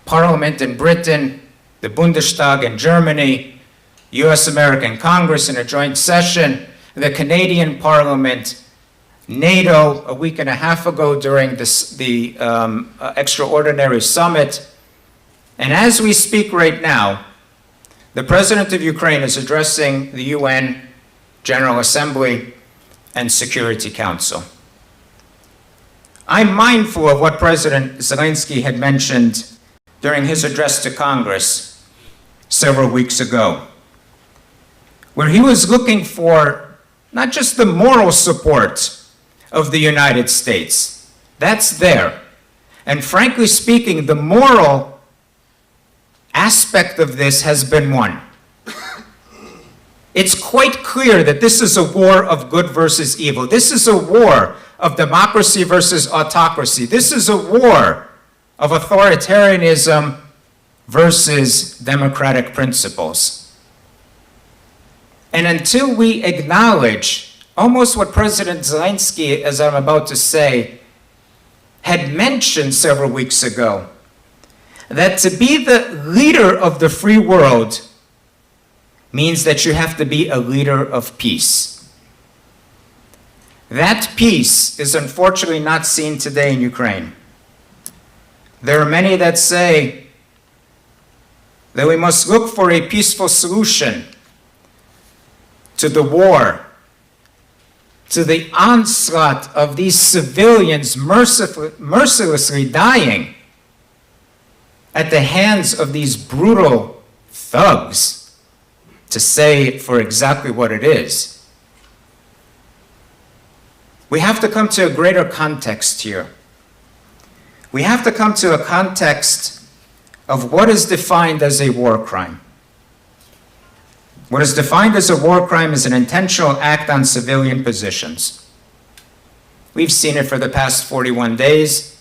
Parliament in Britain, the Bundestag in Germany, US-American Congress in a joint session, the Canadian Parliament, NATO a week and a half ago during the extraordinary summit. And as we speak right now, the President of Ukraine is addressing the UN General Assembly and Security Council. I'm mindful of what President Zelensky had mentioned during his address to Congress several weeks ago, where he was looking for not just the moral support of the United States. That's there. And frankly speaking, the moral aspect of this has been won. It's quite clear that this is a war of good versus evil. This is a war of democracy versus autocracy. This is a war of authoritarianism versus democratic principles. And until we acknowledge almost what President Zelensky, as I'm about to say, had mentioned several weeks ago, that to be the leader of the free world means that you have to be a leader of peace. That peace is unfortunately not seen today in Ukraine. There are many that say that we must look for a peaceful solution to the war, to the onslaught of these civilians mercilessly dying at the hands of these brutal thugs, to say it for exactly what it is. We have to come to a greater context here. We have to come to a context of what is defined as a war crime. What is defined as a war crime is an intentional act on civilian positions. We've seen it for the past 41 days.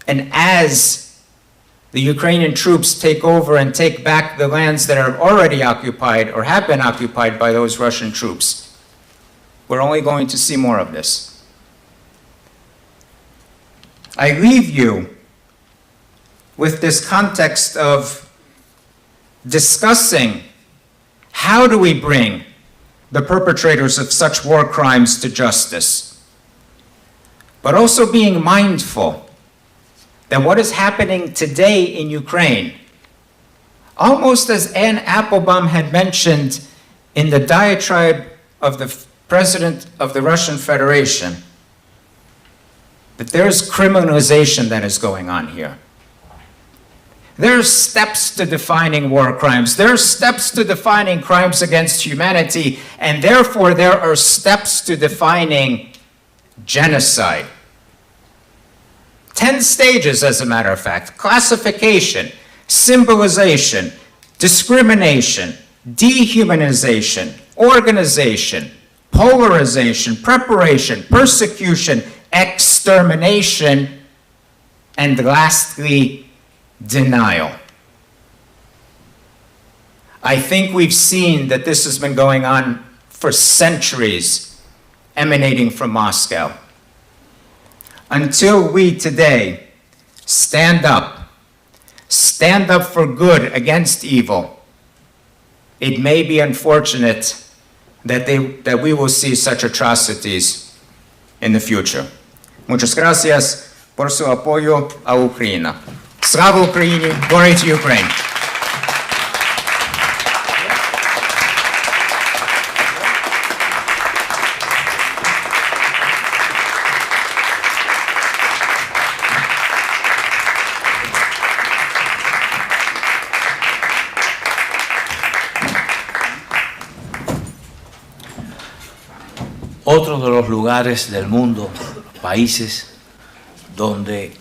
And as the Ukrainian troops take over and take back the lands that are already occupied or have been occupied by those Russian troops, we're only going to see more of this. I leave you with this context of discussing how do we bring the perpetrators of such war crimes to justice, but also being mindful that what is happening today in Ukraine, almost as Anne Applebaum had mentioned in the diatribe of the President of the Russian Federation, that there's criminalization that is going on here. There are steps to defining war crimes. There are steps to defining crimes against humanity, and therefore there are steps to defining genocide. 10 stages, as a matter of fact: classification, symbolization, discrimination, dehumanization, organization, polarization, preparation, persecution, extermination, and lastly, denial. I think we've seen that this has been going on for centuries, emanating from Moscow. Until we today stand up for good against evil, it may be unfortunate that we will see such atrocities in the future. Muchas gracias por su apoyo a Ucrania. Slava Ukraini, glory to Ukraine. Otro de los lugares del mundo, países donde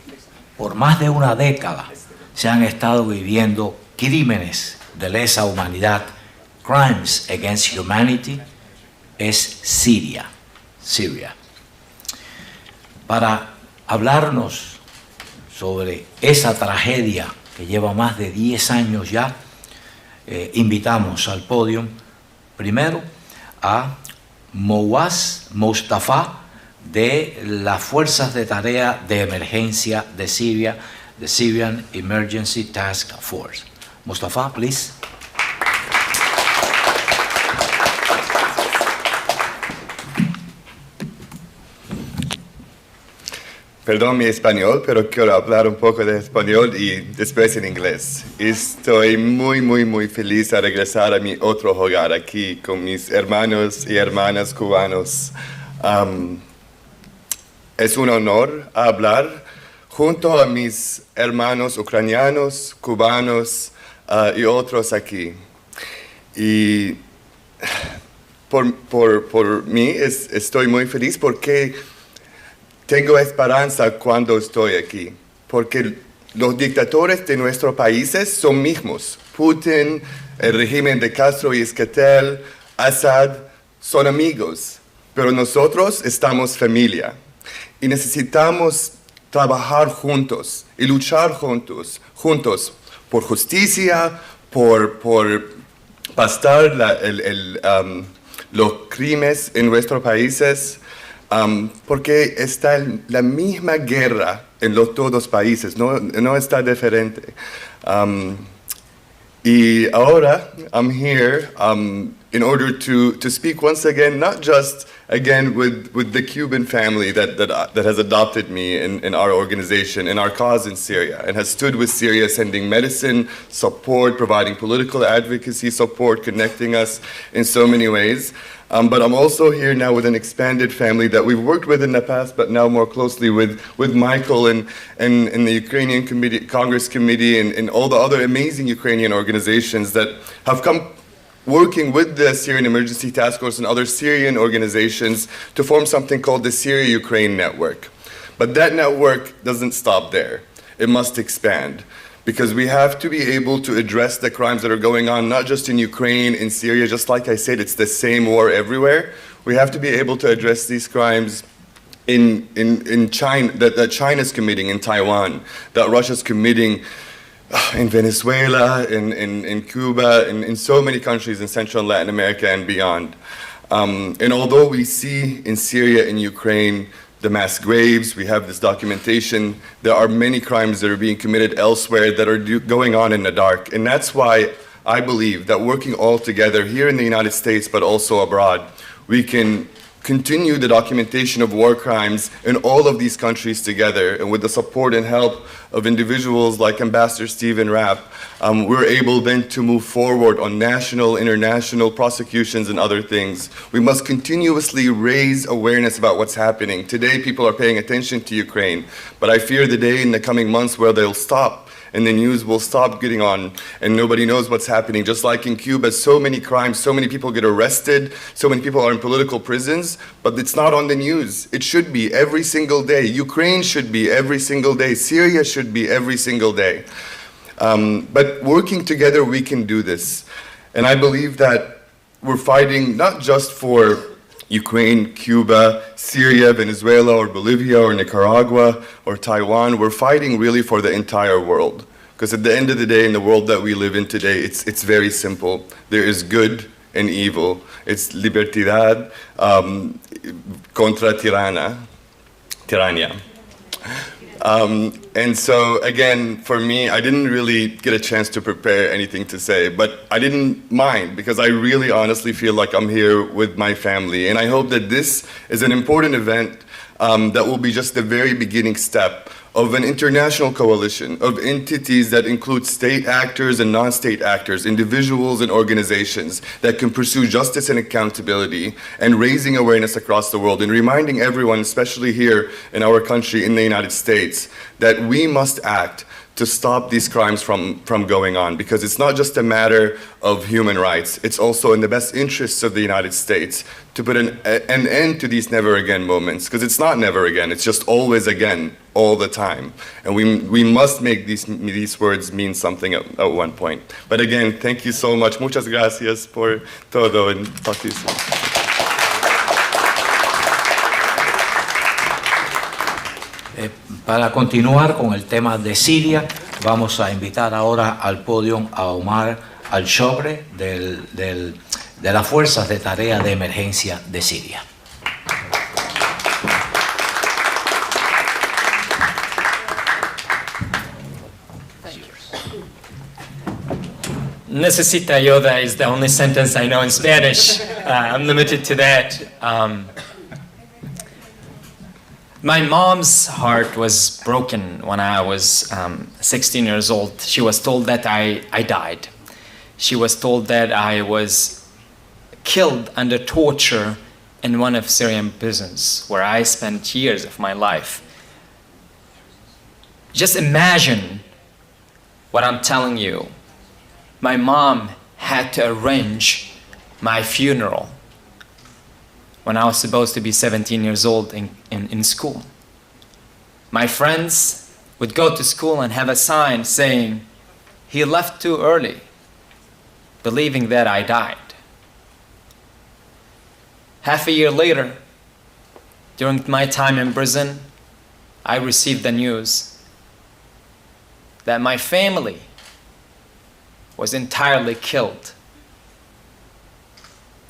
por más de una década se han estado viviendo crímenes de lesa humanidad, crimes against humanity, es Siria. Para hablarnos sobre esa tragedia que lleva más de 10 años ya, invitamos al podio primero a Mouaz Mustafa de las Fuerzas de Tarea de Emergencia de Siria, the Syrian Emergency Task Force. Mustafa, please. Perdón mi español, pero quiero hablar un poco de español y después en inglés. Estoy muy feliz a regresar a mi otro hogar aquí con mis hermanos y hermanas cubanos. Es un honor hablar junto a mis hermanos ucranianos, cubanos y otros aquí. Y por mí estoy muy feliz porque tengo esperanza cuando estoy aquí, porque los dictadores de nuestros países son mismos. Putin, el régimen de Castro y Esquetel, Assad, son amigos, pero nosotros estamos familia y necesitamos trabajar juntos y luchar juntos por justicia, por pasar los crímenes en nuestros países. Porque está la misma guerra en todos los países, no está diferente. Y ahora, I'm here in order to speak once again, not just again with the Cuban family that has adopted me in our organization, in our cause in Syria, and has stood with Syria, sending medicine, support, providing political advocacy support, connecting us in so many ways. But I'm also here now with an expanded family that we've worked with in the past, but now more closely with Michael and the Ukrainian Congress Committee and all the other amazing Ukrainian organizations that have come working with the Syrian Emergency Task Force and other Syrian organizations to form something called the Syria-Ukraine Network. But that network doesn't stop there. It must expand, because we have to be able to address the crimes that are going on, not just in Ukraine, in Syria. Just like I said, it's the same war everywhere. We have to be able to address these crimes in China, that China's committing in Taiwan, that Russia's committing in Venezuela, in Cuba, in so many countries in Central and Latin America and beyond. And although we see in Syria and Ukraine the mass graves, we have this documentation, there are many crimes that are being committed elsewhere that are going on in the dark. And that's why I believe that working all together here in the United States, but also abroad, we can continue the documentation of war crimes in all of these countries together. And with the support and help of individuals like Ambassador Stephen Rapp, we're able then to move forward on national, international prosecutions and other things. We must continuously raise awareness about what's happening. Today, people are paying attention to Ukraine, but I fear the day in the coming months where they'll stop and the news will stop getting on and nobody knows what's happening. Just like in Cuba, so many crimes, so many people get arrested, so many people are in political prisons, but it's not on the news. It should be every single day. Ukraine should be every single day. Syria should be every single day. But working together, we can do this. And I believe that we're fighting not just for Ukraine, Cuba, Syria, Venezuela, or Bolivia, or Nicaragua, or Taiwan. We're fighting really for the entire world. Because at the end of the day, in the world that we live in today, it's very simple. There is good and evil. It's libertad contra tirania. And so, again, for me, I didn't really get a chance to prepare anything to say, but I didn't mind because I really honestly feel like I'm here with my family. And I hope that this is an important event that will be just the very beginning step of an international coalition of entities that include state actors and non-state actors, individuals and organizations that can pursue justice and accountability and raising awareness across the world and reminding everyone, especially here in our country, in the United States, that we must act to stop these crimes from going on, because it's not just a matter of human rights, it's also in the best interests of the United States to put an end to these never again moments, because it's not never again, it's just always again, all the time. And we must make these words mean something at one point. But again, thank you so much. Muchas gracias por todo, and talk to you soon. Para continuar con el tema de Siria, vamos a invitar ahora al podio a Omar Al-Shobre de las Fuerzas de Tarea de Emergencia de Siria. Necesita ayuda is the only sentence I know in Spanish. I'm limited to that. My mom's heart was broken when I was 16 years old. She was told that I died. She was told that I was killed under torture in one of Syrian prisons where I spent years of my life. Just imagine what I'm telling you. My mom had to arrange my funeral when I was supposed to be 17 years old in school. My friends would go to school and have a sign saying, "He left too early," believing that I died. Half a year later, during my time in prison, I received the news that my family was entirely killed.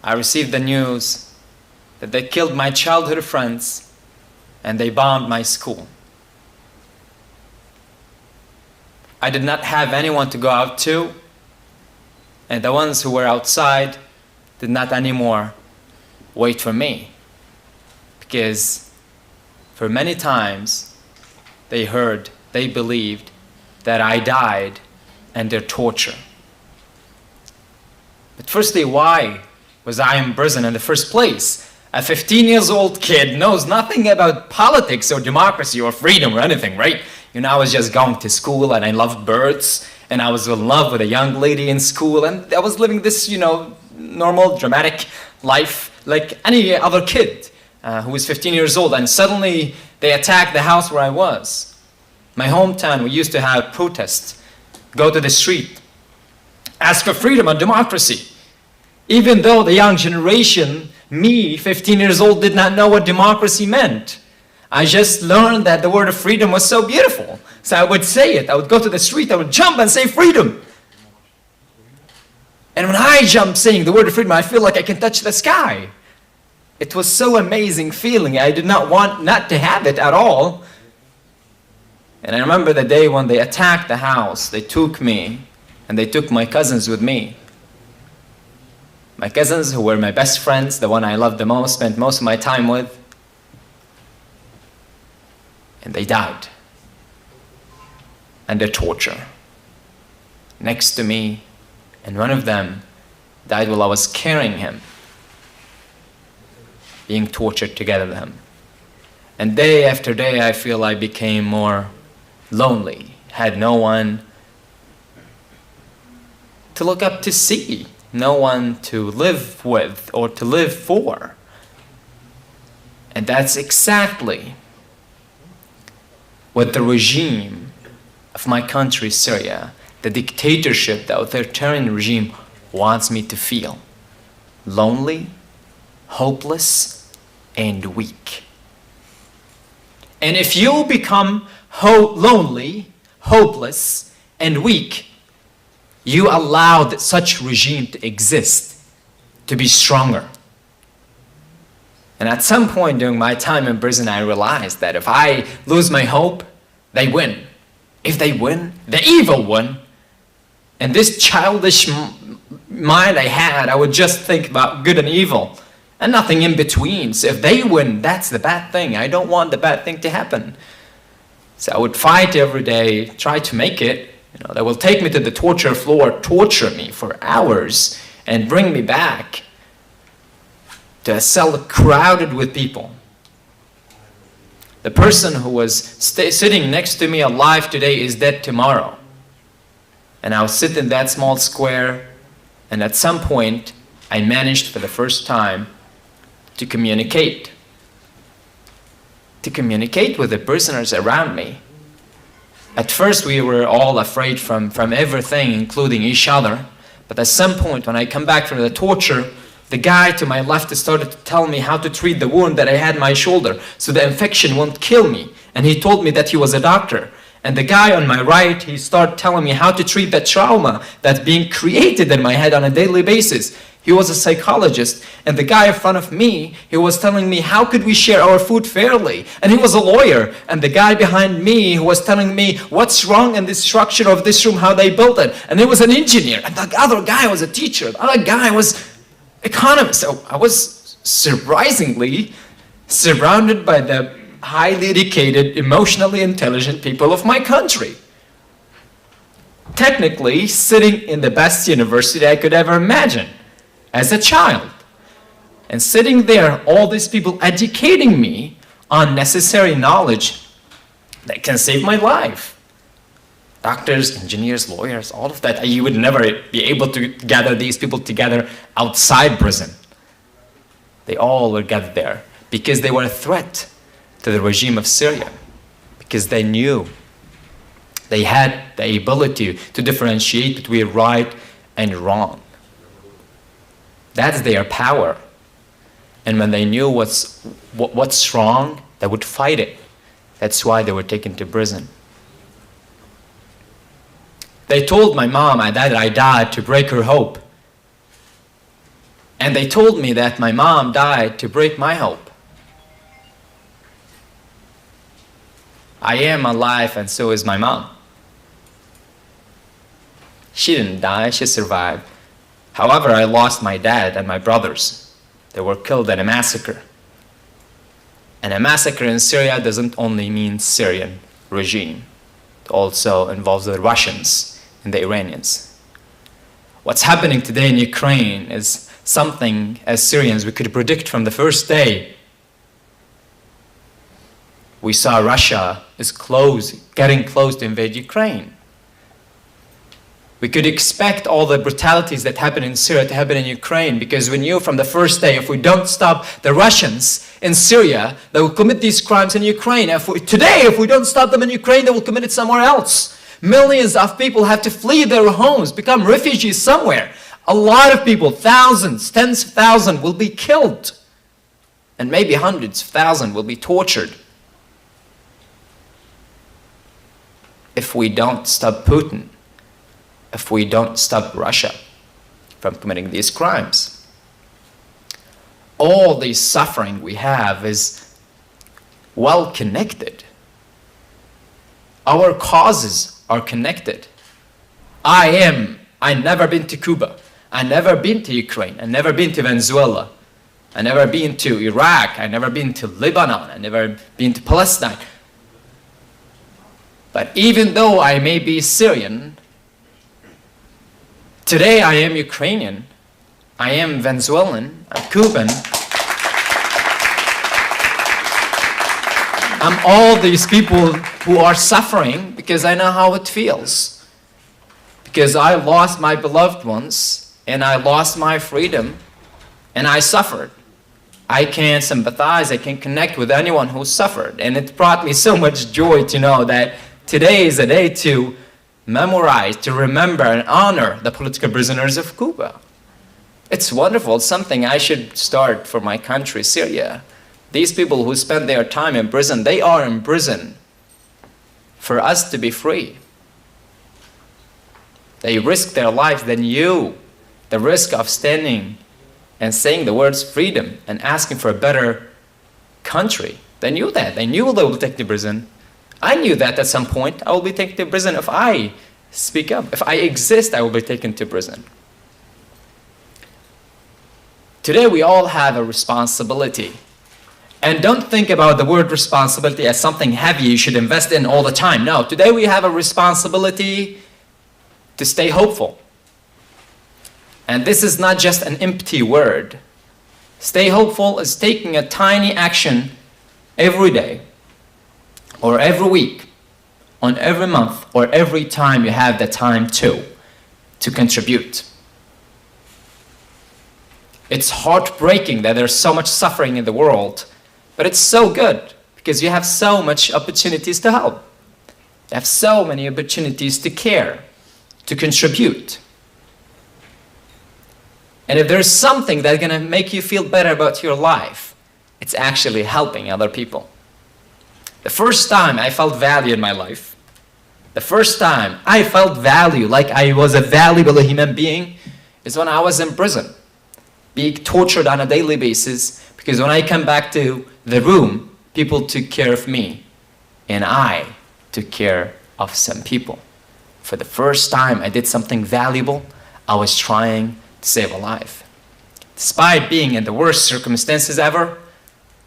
I received the news that they killed my childhood friends and they bombed my school. I did not have anyone to go out to, and the ones who were outside did not anymore wait for me, because for many times they believed that I died under torture. But firstly, why was I in prison in the first place? A 15-year-old kid knows nothing about politics or democracy or freedom or anything, right? You know, I was just going to school and I loved birds and I was in love with a young lady in school and I was living this, normal, dramatic life like any other kid who was 15 years old, and suddenly they attacked the house where I was. My hometown, we used to have protests, go to the street, ask for freedom and democracy. Even though the young generation, me, 15 years old, did not know what democracy meant. I just learned that the word of freedom was so beautiful. So I would say it. I would go to the street, I would jump and say freedom. And when I jump saying the word of freedom, I feel like I can touch the sky. It was so amazing feeling. I did not want not to have it at all. And I remember the day when they attacked the house. They took me and they took my cousins with me. My cousins, who were my best friends, the one I loved the most, spent most of my time with. And they died under torture next to me, and one of them died while I was carrying him, being tortured together with him. And day after day, I feel I became more lonely, had no one to look up to see, no one to live with or to live for. And that's exactly what the regime of my country, Syria, the dictatorship, the authoritarian regime, wants me to feel. Lonely, hopeless, and weak. And if you become lonely, hopeless, and weak, you allowed such regime to exist, to be stronger. And at some point during my time in prison, I realized that if I lose my hope, they win. If they win, the evil win. And this childish mind I had, I would just think about good and evil and nothing in between. So if they win, that's the bad thing. I don't want the bad thing to happen. So I would fight every day, try to make it. They will take me to the torture floor, torture me for hours, and bring me back to a cell crowded with people. The person who was sitting next to me alive today is dead tomorrow. And I was sitting in that small square, and at some point, I managed for the first time to communicate with the prisoners around me. At first, we were all afraid from everything, including each other. But at some point, when I come back from the torture, the guy to my left started to tell me how to treat the wound that I had in my shoulder so the infection won't kill me. And he told me that he was a doctor. And the guy on my right, he started telling me how to treat the trauma that's being created in my head on a daily basis. He was a psychologist. And the guy in front of me, he was telling me how could we share our food fairly. And he was a lawyer. And the guy behind me, who was telling me what's wrong in the structure of this room, how they built it. And he was an engineer. And the other guy was a teacher. The other guy was economist. So I was surprisingly surrounded by the highly educated, emotionally intelligent people of my country. Technically, sitting in the best university I could ever imagine as a child. And sitting there, all these people educating me on necessary knowledge that can save my life. Doctors, engineers, lawyers, all of that. You would never be able to gather these people together outside prison. They all were gathered there because they were a threat to the regime of Syria, because they knew they had the ability to differentiate between right and wrong. That's their power. And when they knew what's wrong, they would fight it. That's why they were taken to prison. They told my mom that I died to break her hope. And they told me that my mom died to break my hope. I am alive, and so is my mom. She didn't die, she survived. However, I lost my dad and my brothers. They were killed in a massacre. And a massacre in Syria doesn't only mean Syrian regime. It also involves the Russians and the Iranians. What's happening today in Ukraine is something, as Syrians, we could predict from the first day. We saw Russia is getting close to invade Ukraine. We could expect all the brutalities that happen in Syria to happen in Ukraine, because we knew from the first day, if we don't stop the Russians in Syria, they will commit these crimes in Ukraine. If we don't stop them in Ukraine, they will commit it somewhere else. Millions of people have to flee their homes, become refugees somewhere. A lot of people, thousands, tens of thousands will be killed. And maybe hundreds of thousands will be tortured. If we don't stop Putin, if we don't stop Russia from committing these crimes. All the suffering we have is well connected. Our causes are connected. I never been to Cuba. I never been to Ukraine. I never been to Venezuela. I never been to Iraq. I never been to Lebanon. I never been to Palestine. But even though I may be Syrian, today I am Ukrainian, I am Venezuelan, I'm Cuban. I'm all these people who are suffering because I know how it feels. Because I lost my beloved ones, and I lost my freedom, and I suffered. I can sympathize, I can connect with anyone who suffered. And it brought me so much joy to know that today is a day to memorize, to remember and honor the political prisoners of Cuba. It's wonderful. It's something I should start for my country, Syria. These people who spend their time in prison, they are in prison for us to be free. They risk their lives, then the risk of standing and saying the words freedom and asking for a better country. They knew that. They knew they will take to prison. I knew that at some point I will be taken to prison if I speak up. If I exist, I will be taken to prison. Today we all have a responsibility. And don't think about the word responsibility as something heavy you should invest in all the time. No, today we have a responsibility to stay hopeful. And this is not just an empty word. Stay hopeful is taking a tiny action every day, or every week, on every month, or every time you have the time to contribute. It's heartbreaking that there's so much suffering in the world, but it's so good because you have so much opportunities to help. You have so many opportunities to care, to contribute. And if there's something that's going to make you feel better about your life, it's actually helping other people. The first time I felt value in my life, the first time I felt value, like I was a valuable human being, is when I was in prison, being tortured on a daily basis, because when I come back to the room, people took care of me, and I took care of some people. For the first time I did something valuable, I was trying to save a life. Despite being in the worst circumstances ever,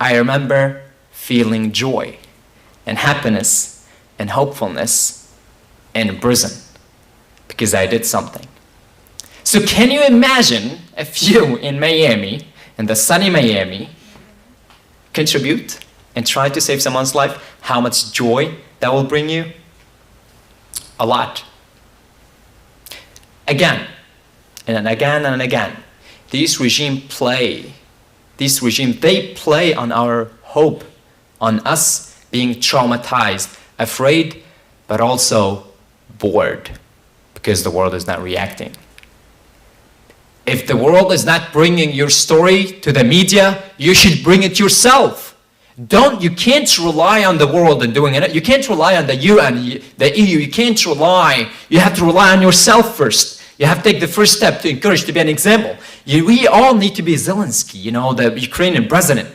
I remember feeling joy and happiness and hopefulness in prison because I did something. So can you imagine if you in Miami, in the sunny Miami, contribute and try to save someone's life, how much joy that will bring you? A lot. Again, and again and again, these regimes play on our hope, on us being traumatized, afraid, but also bored because the world is not reacting. If the world is not bringing your story to the media, you should bring it yourself. You can't rely on the world and doing it. You can't rely on the UN, the EU. You have to rely on yourself first. You have to take the first step to encourage, to be an example. We all need to be Zelensky, the Ukrainian president,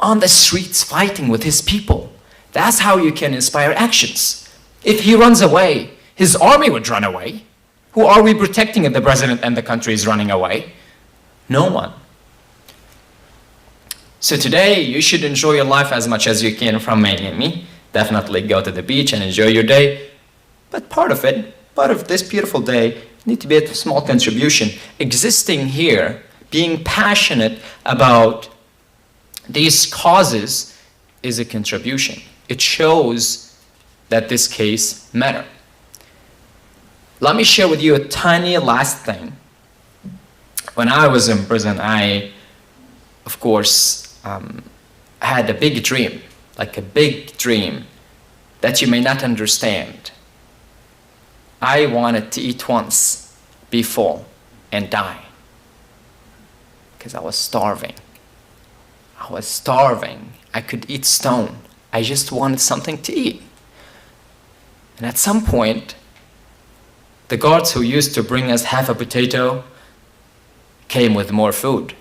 on the streets fighting with his people. That's how you can inspire actions. If he runs away, his army would run away. Who are we protecting if the president and the country is running away? No one. So today, you should enjoy your life as much as you can from Miami. Definitely go to the beach and enjoy your day. But part of this beautiful day, need to be a small contribution. Existing here, being passionate about these causes is a contribution. It shows that this case matters. Let me share with you a tiny last thing. When I was in prison, I, of course, had a big dream, like a big dream that you may not understand. I wanted to eat once, be full, and die. Because I was starving. I could eat stone. I just wanted something to eat. And at some point, the guards who used to bring us half a potato came with more food.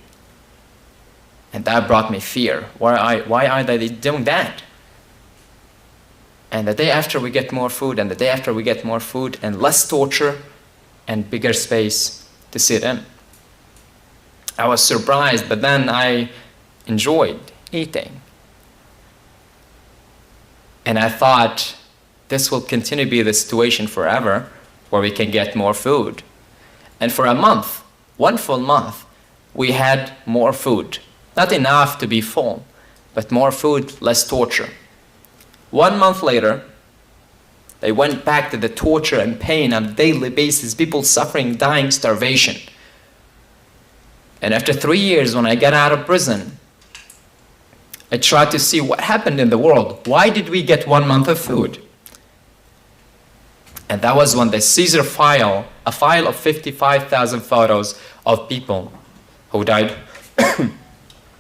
And that brought me fear. Why are they doing that? And the day after we get more food, and the day after we get more food, and less torture, and bigger space to sit in. I was surprised, but then I enjoyed eating. And I thought, this will continue to be the situation forever, where we can get more food. And for a month, one full month, we had more food. Not enough to be full, but more food, less torture. 1 month later, they went back to the torture and pain on a daily basis, people suffering, dying, starvation. And after 3 years, when I got out of prison, I tried to see what happened in the world. Why did we get 1 month of food? And that was when the Caesar file, a file of 55,000 photos of people who died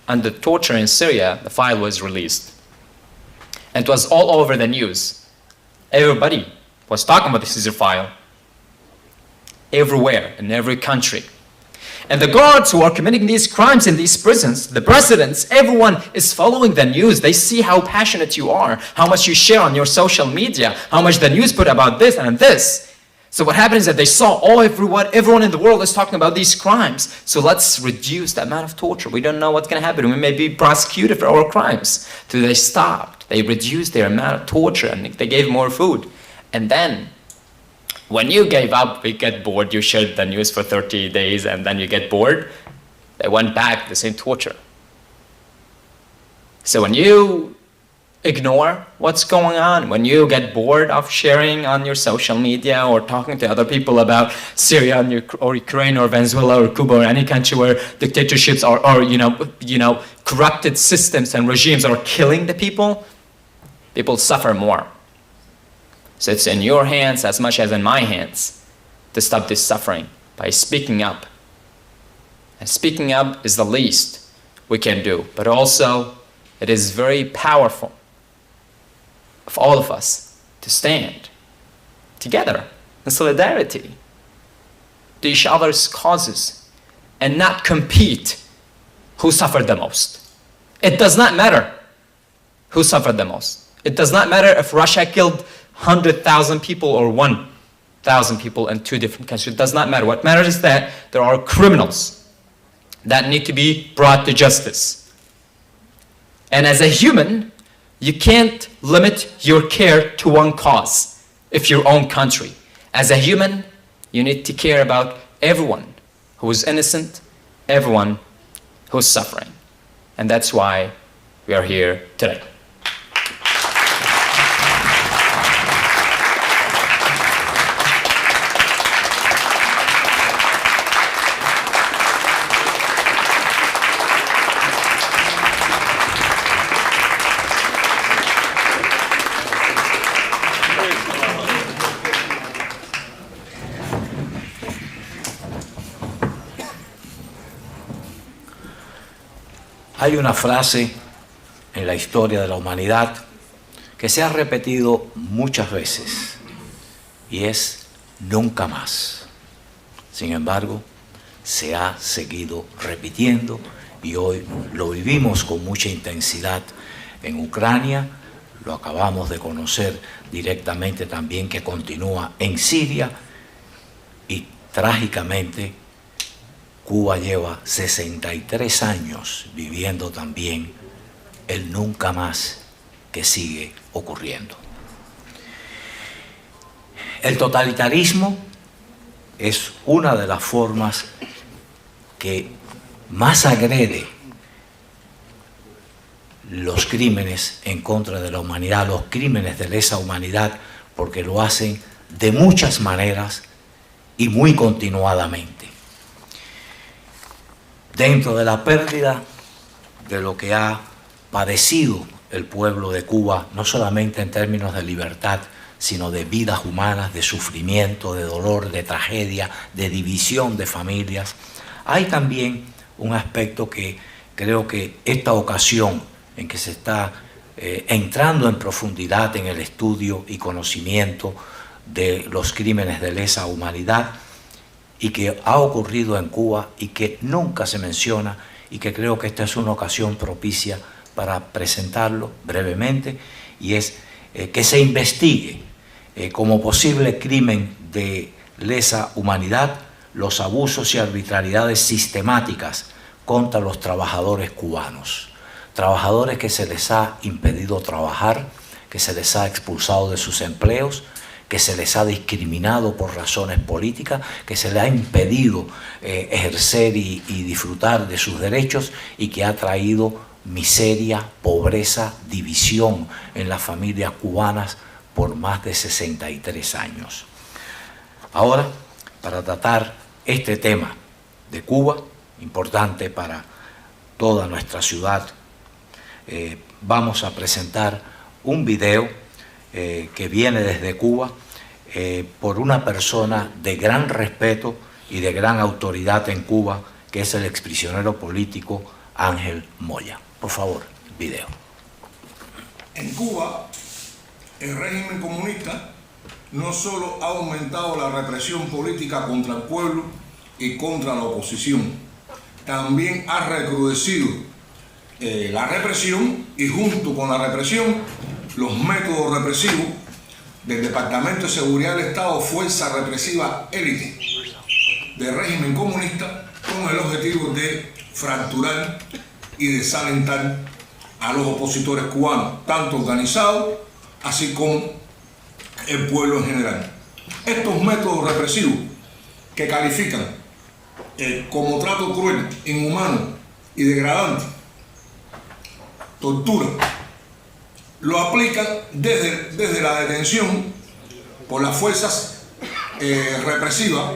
under torture in Syria, the file was released. And it was all over the news. Everybody was talking about the Caesar file. Everywhere, in every country. And the guards who are committing these crimes in these prisons, the presidents, everyone is following the news. They see how passionate you are, how much you share on your social media, how much the news put about this and this. So what happened is that they saw everyone in the world is talking about these crimes. So let's reduce the amount of torture. We don't know what's going to happen. We may be prosecuted for our crimes. So they stopped. They reduced their amount of torture and they gave more food. And then when you gave up, we get bored. You shared the news for 30 days and then you get bored. They went back to the same torture. So when you ignore what's going on, when you get bored of sharing on your social media or talking to other people about Syria or Ukraine or Venezuela or Cuba or any country where dictatorships or corrupted systems and regimes are killing the people suffer more. So it's in your hands as much as in my hands to stop this suffering by speaking up. And speaking up is the least we can do, but also it is very powerful of all of us to stand together in solidarity to each other's causes and not compete who suffered the most. It does not matter who suffered the most. It does not matter if Russia killed 100,000 people or 1,000 people in two different countries. It does not matter. What matters is that there are criminals that need to be brought to justice. And as a human, you can't limit your care to one cause, if your own country. As a human, you need to care about everyone who is innocent, everyone who is suffering. And that's why we are here today. Hay una frase en la historia de la humanidad que se ha repetido muchas veces y es nunca más. Sin embargo, se ha seguido repitiendo y hoy lo vivimos con mucha intensidad en Ucrania, lo acabamos de conocer directamente también que continúa en Siria y trágicamente Cuba lleva 63 años viviendo también el nunca más que sigue ocurriendo. El totalitarismo es una de las formas que más agrede los crímenes en contra de la humanidad, los crímenes de lesa humanidad, porque lo hacen de muchas maneras y muy continuadamente. Dentro de la pérdida de lo que ha padecido el pueblo de Cuba, no solamente en términos de libertad, sino de vidas humanas, de sufrimiento, de dolor, de tragedia, de división de familias, hay también un aspecto que creo que esta ocasión en que se está entrando en profundidad en el estudio y conocimiento de los crímenes de lesa humanidad, y que ha ocurrido en Cuba y que nunca se menciona y que creo que esta es una ocasión propicia para presentarlo brevemente, y es que se investigue como posible crimen de lesa humanidad los abusos y arbitrariedades sistemáticas contra los trabajadores cubanos, trabajadores que se les ha impedido trabajar, que se les ha expulsado de sus empleos, que se les ha discriminado por razones políticas, que se les ha impedido ejercer y disfrutar de sus derechos y que ha traído miseria, pobreza, división en las familias cubanas por más de 63 años. Ahora, para tratar este tema de Cuba, importante para toda nuestra ciudad, vamos a presentar un video que viene desde Cuba por una persona de gran respeto y de gran autoridad en Cuba, que es el exprisionero político Ángel Moya. Por favor, video. En Cuba, el régimen comunista no solo ha aumentado la represión política contra el pueblo, y contra la oposición. También ha recrudecido la represión y junto con la represión los métodos represivos del Departamento de Seguridad del Estado, fuerza represiva élite del régimen comunista, con el objetivo de fracturar y desalentar a los opositores cubanos, tanto organizados así como el pueblo en general. Estos métodos represivos que califican como trato cruel, inhumano y degradante, tortura, lo aplican desde la detención por las fuerzas represivas,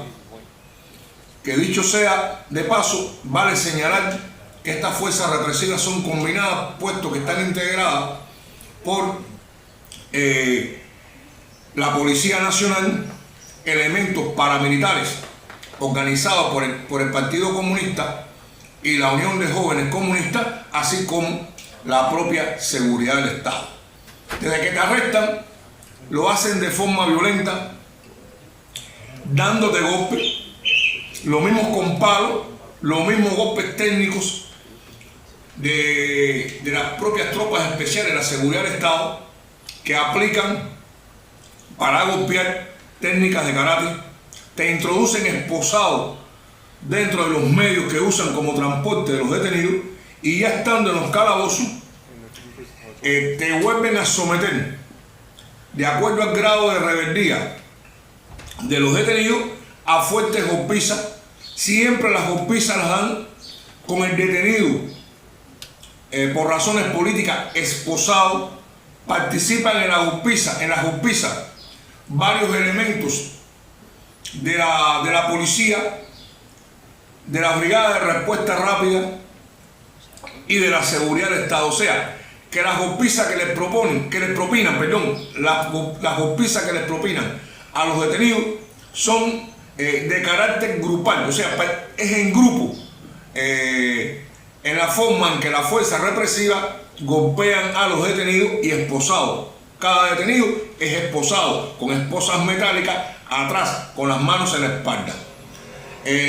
que dicho sea de paso, vale señalar que estas fuerzas represivas son combinadas, puesto que están integradas por la Policía Nacional, elementos paramilitares organizados por el Partido Comunista y la Unión de Jóvenes Comunistas, así como la propia seguridad del Estado. Desde que te arrestan, lo hacen de forma violenta, dándote golpes, lo mismo con palos, los mismos golpes técnicos de las propias tropas especiales de la seguridad del Estado, que aplican para golpear, técnicas de karate. Te introducen esposados dentro de los medios que usan como transporte de los detenidos, y ya estando en los calabozos te vuelven a someter, de acuerdo al grado de rebeldía de los detenidos, a fuertes golpizas. Siempre las golpizas las dan con el detenido por razones políticas esposado. Participan en las golpizas varios elementos de la policía, de la brigada de respuesta rápida y de la seguridad del Estado. O sea, que las golpizas que les propinan a los detenidos son de carácter grupal, o sea, es en grupo, en la forma en que las fuerzas represivas golpean a los detenidos y esposados. Cada detenido es esposado con esposas metálicas atrás, con las manos en la espalda.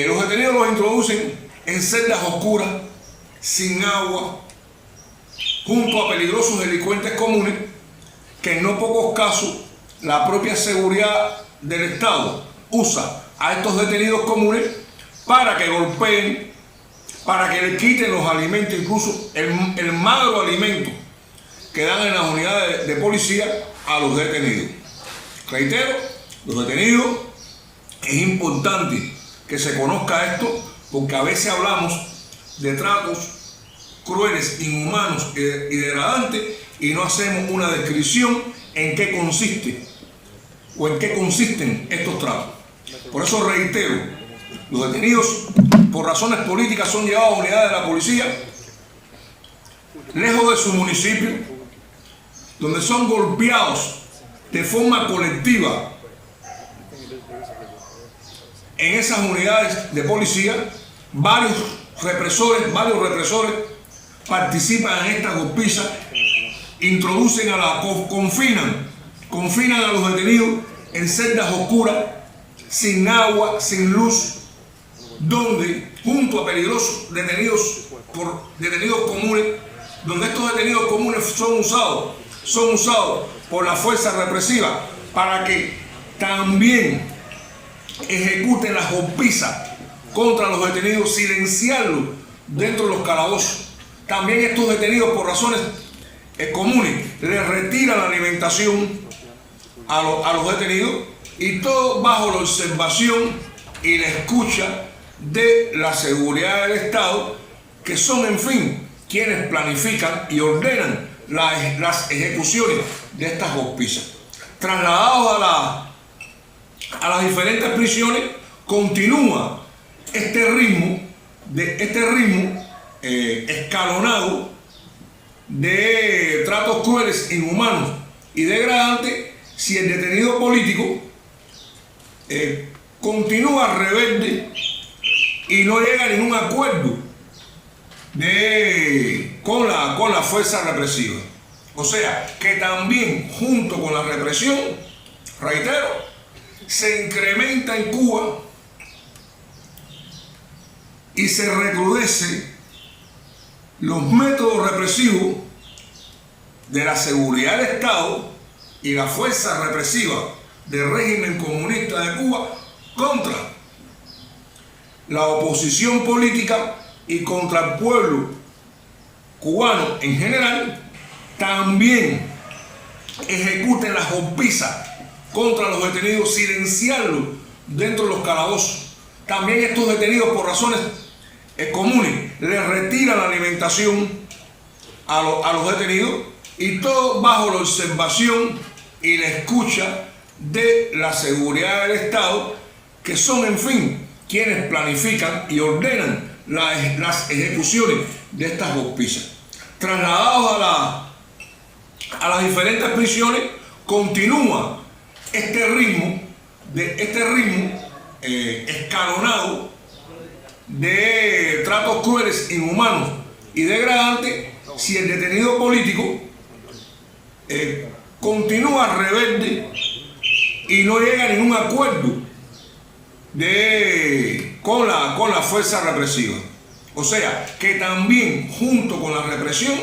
Los detenidos los introducen en celdas oscuras, sin agua, junto a peligrosos delincuentes comunes, que en no pocos casos la propia seguridad del Estado usa a estos detenidos comunes para que golpeen, para que le quiten los alimentos, incluso el magro alimento que dan en las unidades de policía a los detenidos. Reitero, los detenidos, es importante que se conozca esto, porque a veces hablamos de tratos crueles, inhumanos y degradantes, y no hacemos una descripción en qué consiste o en qué consisten estos tratos. Por eso reitero, los detenidos por razones políticas son llevados a unidades de la policía lejos de su municipio, donde son golpeados de forma colectiva en esas unidades de policía. Varios represores participan en estas golpizas, confinan a los detenidos en celdas oscuras, sin agua, sin luz, donde junto a peligrosos detenidos comunes, donde estos detenidos comunes son usados por la fuerza represiva para que también ejecuten las golpizas contra los detenidos, silenciarlos dentro de los calabozos. También estos detenidos, por razones comunes, les retiran la alimentación a los detenidos, y todo bajo la observación y la escucha de la seguridad del Estado, que son, en fin, quienes planifican y ordenan las ejecuciones de estas golpizas. Trasladados a las diferentes prisiones, continúa este ritmo escalonado de tratos crueles, inhumanos y degradantes, si el detenido político continúa rebelde y no llega a ningún acuerdo con la fuerza represiva. O sea, que también junto con la represión, reitero, se incrementa en Cuba y se recrudece los métodos represivos de la seguridad del Estado y la fuerza represiva del régimen comunista de Cuba contra la oposición política y contra el pueblo cubano en general. También ejecuten las golpizas contra los detenidos, silenciarlos dentro de los calabozos. También estos detenidos, por razones comunes, les retiran la alimentación a los detenidos, y todo bajo la observación y la escucha de la seguridad del Estado, que son, en fin, quienes planifican y ordenan las ejecuciones de estas golpizas. Trasladados a las diferentes prisiones, continúa este ritmo escalonado de tratos crueles, inhumanos y degradantes. Si el detenido político continúa rebelde y no llega a ningún acuerdo con la fuerza represiva. O sea, que también, junto con la represión,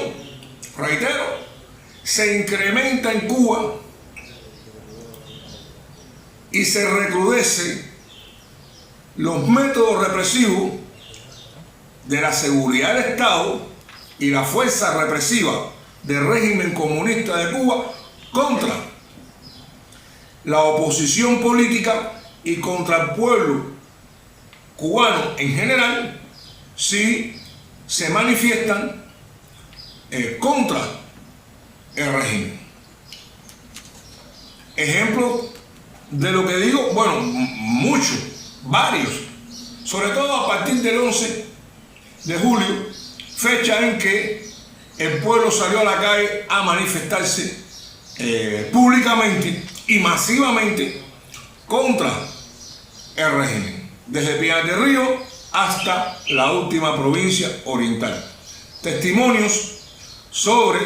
reitero, se incrementa en Cuba y se recrudece los métodos represivos de la seguridad del Estado y la fuerza represiva del régimen comunista de Cuba contra la oposición política y contra el pueblo cubano en general, si se manifiestan contra el régimen. Ejemplo de lo que digo, bueno, muchos, varios, sobre todo a partir del 11 de julio, fecha en que el pueblo salió a la calle a manifestarse públicamente y masivamente contra el régimen, desde Pinar del Río hasta la última provincia oriental. Testimonios sobre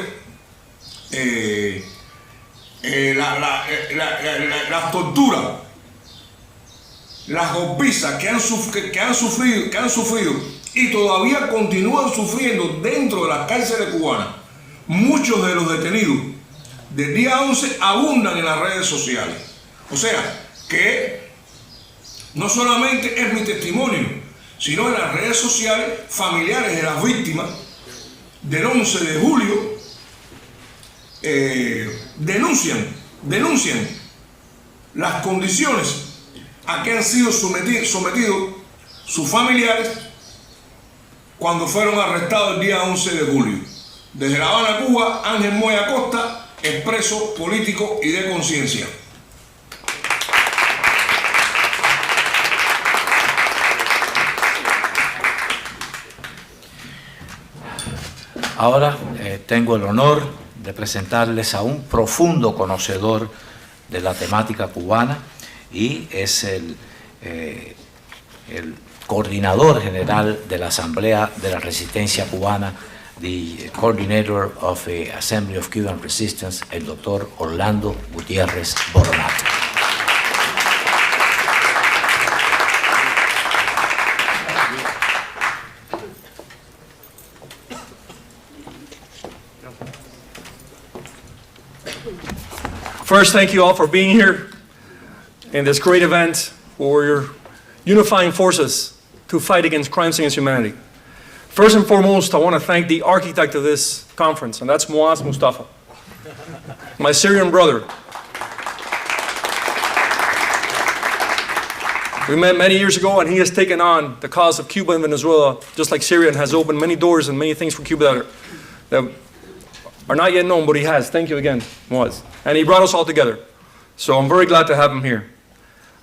las torturas, las golpizas que han sufrido y todavía continúan sufriendo dentro de las cárceles cubanas. Muchos de los detenidos del día 11 abundan en las redes sociales. O sea, que no solamente es mi testimonio, sino en las redes sociales, familiares de las víctimas del 11 de julio denuncian las condiciones a que han sido sometidos sus familiares cuando fueron arrestados el día 11 de julio. Desde La Habana, Cuba, Ángel Moya Costa, expreso político y de conciencia. Ahora tengo el honor de presentarles a un profundo conocedor de la temática cubana y es el coordinador general de la Asamblea de la Resistencia Cubana, the coordinator of the Assembly of Cuban Resistance, el doctor Orlando Gutiérrez Boronato. First, thank you all for being here in this great event for your unifying forces to fight against crimes against humanity. First and foremost, I want to thank the architect of this conference, and that's Muaz Mustafa, my Syrian brother. We met many years ago, and he has taken on the cause of Cuba and Venezuela, just like Syria, and has opened many doors and many things for Cuba that are not yet known, but he has. Thank you again, Muaz. And he brought us all together. So I'm very glad to have him here.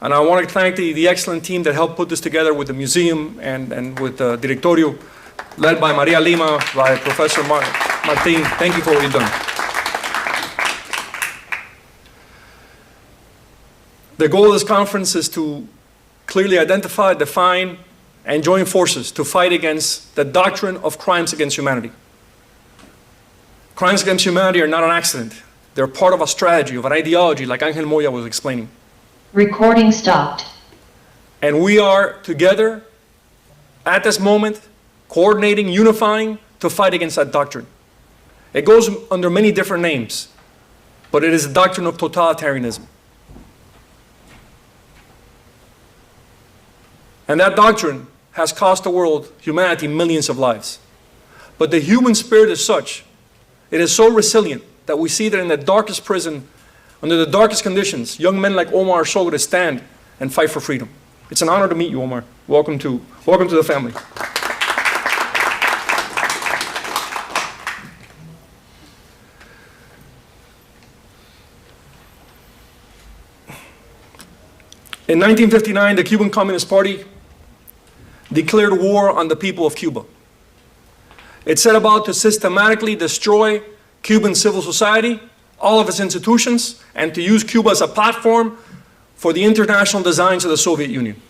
And I want to thank the excellent team that helped put this together with the museum and with the Directorio, led by Maria Lima, by Professor Martin. Thank you for what you've done. The goal of this conference is to clearly identify, define, and join forces to fight against the doctrine of crimes against humanity. Crimes against humanity are not an accident. They're part of a strategy, of an ideology, like Ángel Moya was explaining. Recording stopped. And we are together at this moment, coordinating, unifying to fight against that doctrine. It goes under many different names, but it is a doctrine of totalitarianism. And that doctrine has cost the world, humanity, millions of lives. But the human spirit is such, it is so resilient that we see that in the darkest prison, under the darkest conditions, young men like Omar Shogre stand and fight for freedom. It's an honor to meet you, Omar. Welcome to the family. In 1959, the Cuban Communist Party declared war on the people of Cuba. It set about to systematically destroy Cuban civil society, all of its institutions, and to use Cuba as a platform for the international designs of the Soviet Union.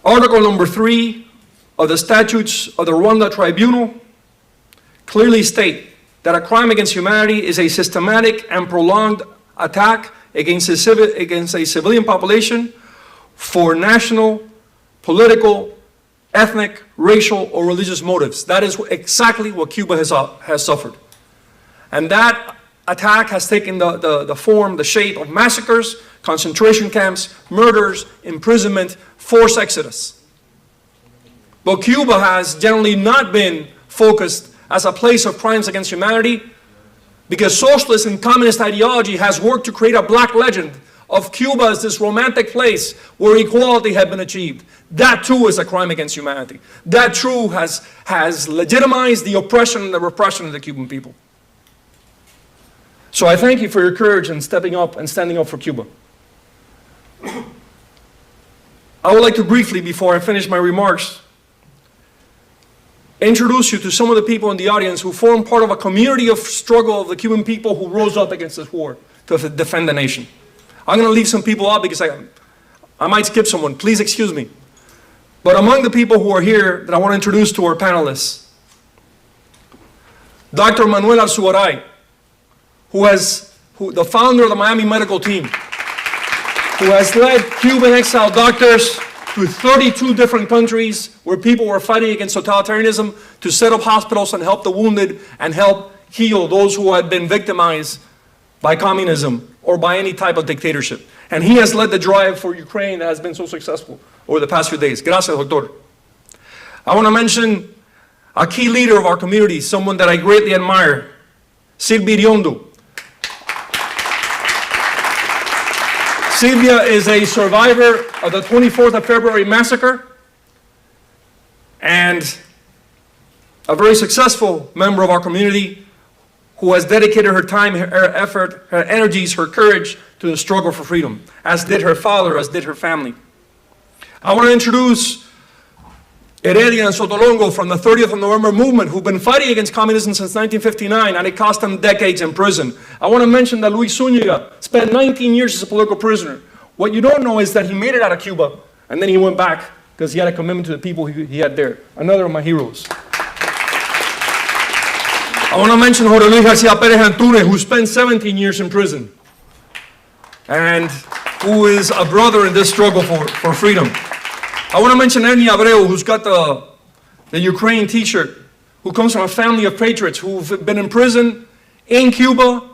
Article number 3 of the statutes of the Rwanda Tribunal clearly state that a crime against humanity is a systematic and prolonged attack against a civilian population for national, political, ethnic, racial, or religious motives. That is exactly what Cuba has suffered. And that attack has taken the form, the shape of massacres, concentration camps, murders, imprisonment, forced exodus. But Cuba has generally not been focused as a place of crimes against humanity, because socialist and communist ideology has worked to create a black legend of Cuba as this romantic place where equality had been achieved. That too is a crime against humanity. That too has legitimized the oppression and the repression of the Cuban people. So I thank you for your courage in stepping up and standing up for Cuba. I would like to briefly, before I finish my remarks, introduce you to some of the people in the audience who form part of a community of struggle of the Cuban people who rose up against this war to defend the nation. I'm going to leave some people out because I might skip someone. Please excuse me. But among the people who are here that I want to introduce to our panelists, Dr. Manuel Arzugaray, the founder of the Miami Medical Team, who has led Cuban exile doctors to 32 different countries where people were fighting against totalitarianism to set up hospitals and help the wounded and help heal those who had been victimized by communism or by any type of dictatorship. And he has led the drive for Ukraine that has been so successful over the past few days. Gracias, doctor. I want to mention a key leader of our community, someone that I greatly admire, Silvia Iriondo. Silvia is a survivor of the 24th of February massacre and a very successful member of our community who has dedicated her time, her effort, her energies, her courage to the struggle for freedom, as did her father, as did her family. I want to introduce Heredia and Sotolongo from the 30th of November movement, who've been fighting against communism since 1959, and it cost them decades in prison. I want to mention that Luis Zúñiga spent 19 years as a political prisoner. What you don't know is that he made it out of Cuba, and then he went back because he had a commitment to the people he had there. Another of my heroes. I want to mention Jorge Luis Garcia Perez Antunes, who spent 17 years in prison, and who is a brother in this struggle for freedom. I want to mention Ernie Abreu, who's got the Ukraine t-shirt, who comes from a family of patriots who've been in prison in Cuba.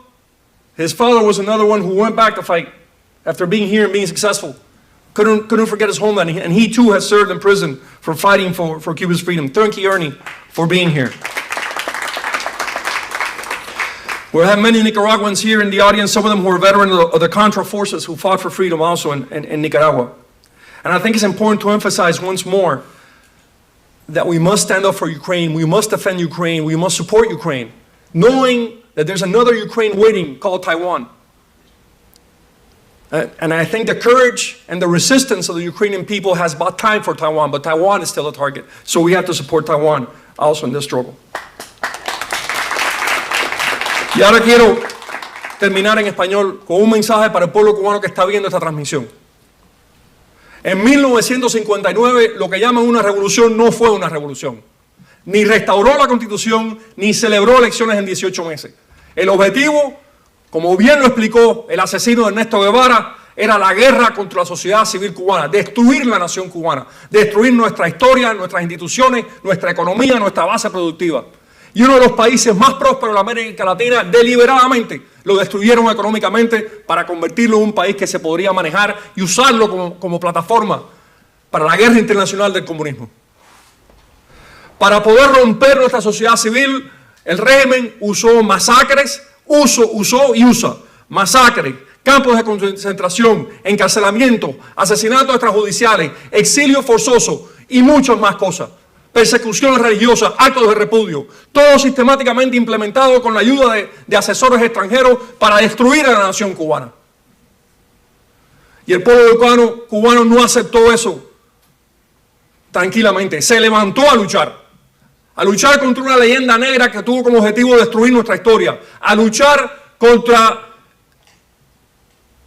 His father was another one who went back to fight after being here and being successful. Couldn't forget his homeland, and he too has served in prison for fighting for Cuba's freedom. Thank you, Ernie, for being here. We have many Nicaraguans here in the audience, some of them who are veterans of the Contra forces who fought for freedom also in Nicaragua. And I think it's important to emphasize once more that we must stand up for Ukraine, we must defend Ukraine, we must support Ukraine, knowing that there's another Ukraine waiting called Taiwan. And I think the courage and the resistance of the Ukrainian people has bought time for Taiwan, but Taiwan is still a target. So we have to support Taiwan also in this struggle. Y ahora quiero terminar en español con un mensaje para el pueblo cubano que está viendo esta transmisión. En 1959, lo que llaman una revolución no fue una revolución. Ni restauró la Constitución, ni celebró elecciones en 18 meses. El objetivo, como bien lo explicó el asesino de Ernesto Guevara, era la guerra contra la sociedad civil cubana, destruir la nación cubana, destruir nuestra historia, nuestras instituciones, nuestra economía, nuestra base productiva. Y uno de los países más prósperos de la América Latina deliberadamente lo destruyeron económicamente para convertirlo en un país que se podría manejar y usarlo como plataforma para la guerra internacional del comunismo. Para poder romper nuestra sociedad civil, el régimen usó masacres, usó y usa masacres, campos de concentración, encarcelamiento, asesinatos extrajudiciales, exilio forzoso y muchas más cosas. Persecuciones religiosas, actos de repudio, todo sistemáticamente implementado con la ayuda de asesores extranjeros para destruir a la nación cubana. Y el pueblo cubano no aceptó eso tranquilamente, se levantó a luchar contra una leyenda negra que tuvo como objetivo destruir nuestra historia, a luchar contra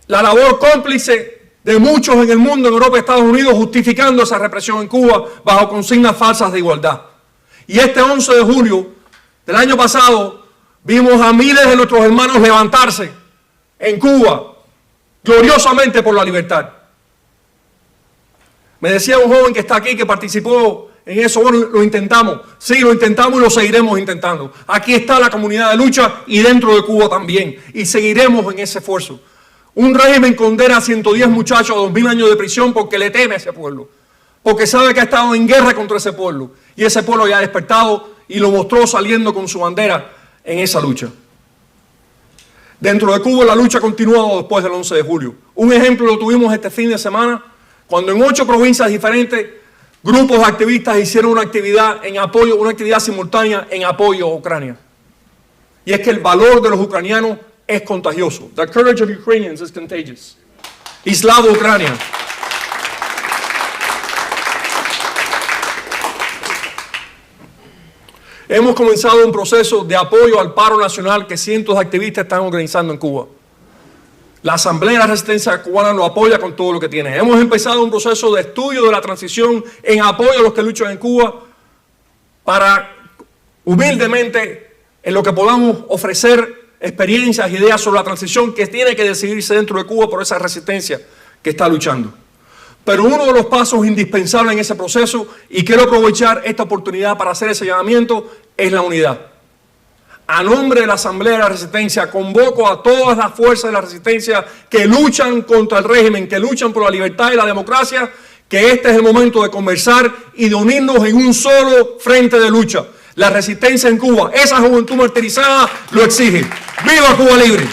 la labor cómplice de muchos en el mundo, en Europa y Estados Unidos, justificando esa represión en Cuba bajo consignas falsas de igualdad. Y este 11 de julio del año pasado vimos a miles de nuestros hermanos levantarse en Cuba, gloriosamente por la libertad. Me decía un joven que está aquí, que participó en eso, bueno, lo intentamos. Sí, lo intentamos y lo seguiremos intentando. Aquí está la comunidad de lucha y dentro de Cuba también. Y seguiremos en ese esfuerzo. Un régimen condena a 110 muchachos a 2000 años de prisión porque le teme a ese pueblo. Porque sabe que ha estado en guerra contra ese pueblo. Y ese pueblo ya ha despertado y lo mostró saliendo con su bandera en esa lucha. Dentro de Cuba la lucha ha continuado después del 11 de julio. Un ejemplo lo tuvimos este fin de semana, cuando en 8 provincias diferentes grupos de activistas hicieron una actividad simultánea en apoyo a Ucrania. Y es que el valor de los ucranianos es contagioso. The courage of Ukrainians is contagious. Islavo Ucrania. Hemos comenzado un proceso de apoyo al paro nacional que cientos de activistas están organizando en Cuba. La Asamblea de la Resistencia Cubana lo apoya con todo lo que tiene. Hemos empezado un proceso de estudio de la transición en apoyo a los que luchan en Cuba para, humildemente, en lo que podamos ofrecer experiencias, ideas sobre la transición que tiene que decidirse dentro de Cuba por esa resistencia que está luchando. Pero uno de los pasos indispensables en ese proceso, y quiero aprovechar esta oportunidad para hacer ese llamamiento, es la unidad. A nombre de la Asamblea de la Resistencia, convoco a todas las fuerzas de la resistencia que luchan contra el régimen, que luchan por la libertad y la democracia, que este es el momento de conversar y de unirnos en un solo frente de lucha. La resistencia en Cuba, esa juventud martirizada lo exige. ¡Viva Cuba Libre!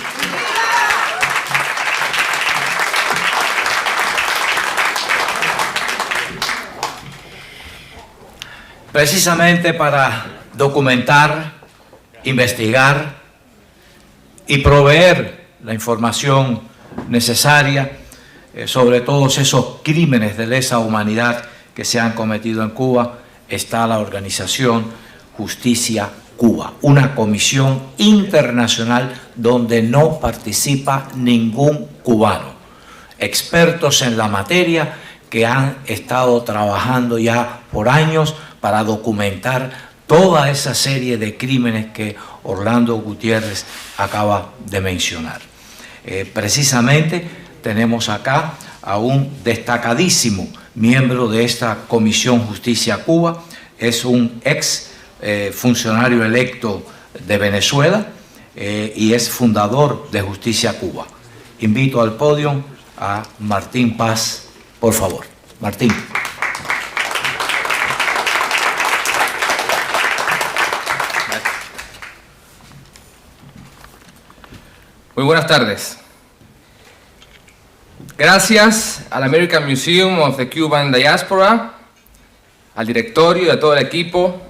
Precisamente para documentar, investigar y proveer la información necesaria sobre todos esos crímenes de lesa humanidad que se han cometido en Cuba, está la organización Justicia Cuba, una comisión internacional donde no participa ningún cubano. Expertos en la materia que han estado trabajando ya por años para documentar toda esa serie de crímenes que Orlando Gutiérrez acaba de mencionar. Precisamente tenemos acá a un destacadísimo miembro de esta Comisión Justicia Cuba, es un ex funcionario electo de Venezuela y es fundador de Justicia Cuba. Invito al podio a Martín Paz, por favor. Martín. Muy buenas tardes. Gracias al American Museum of the Cuban Diaspora, al directorio y a todo el equipo,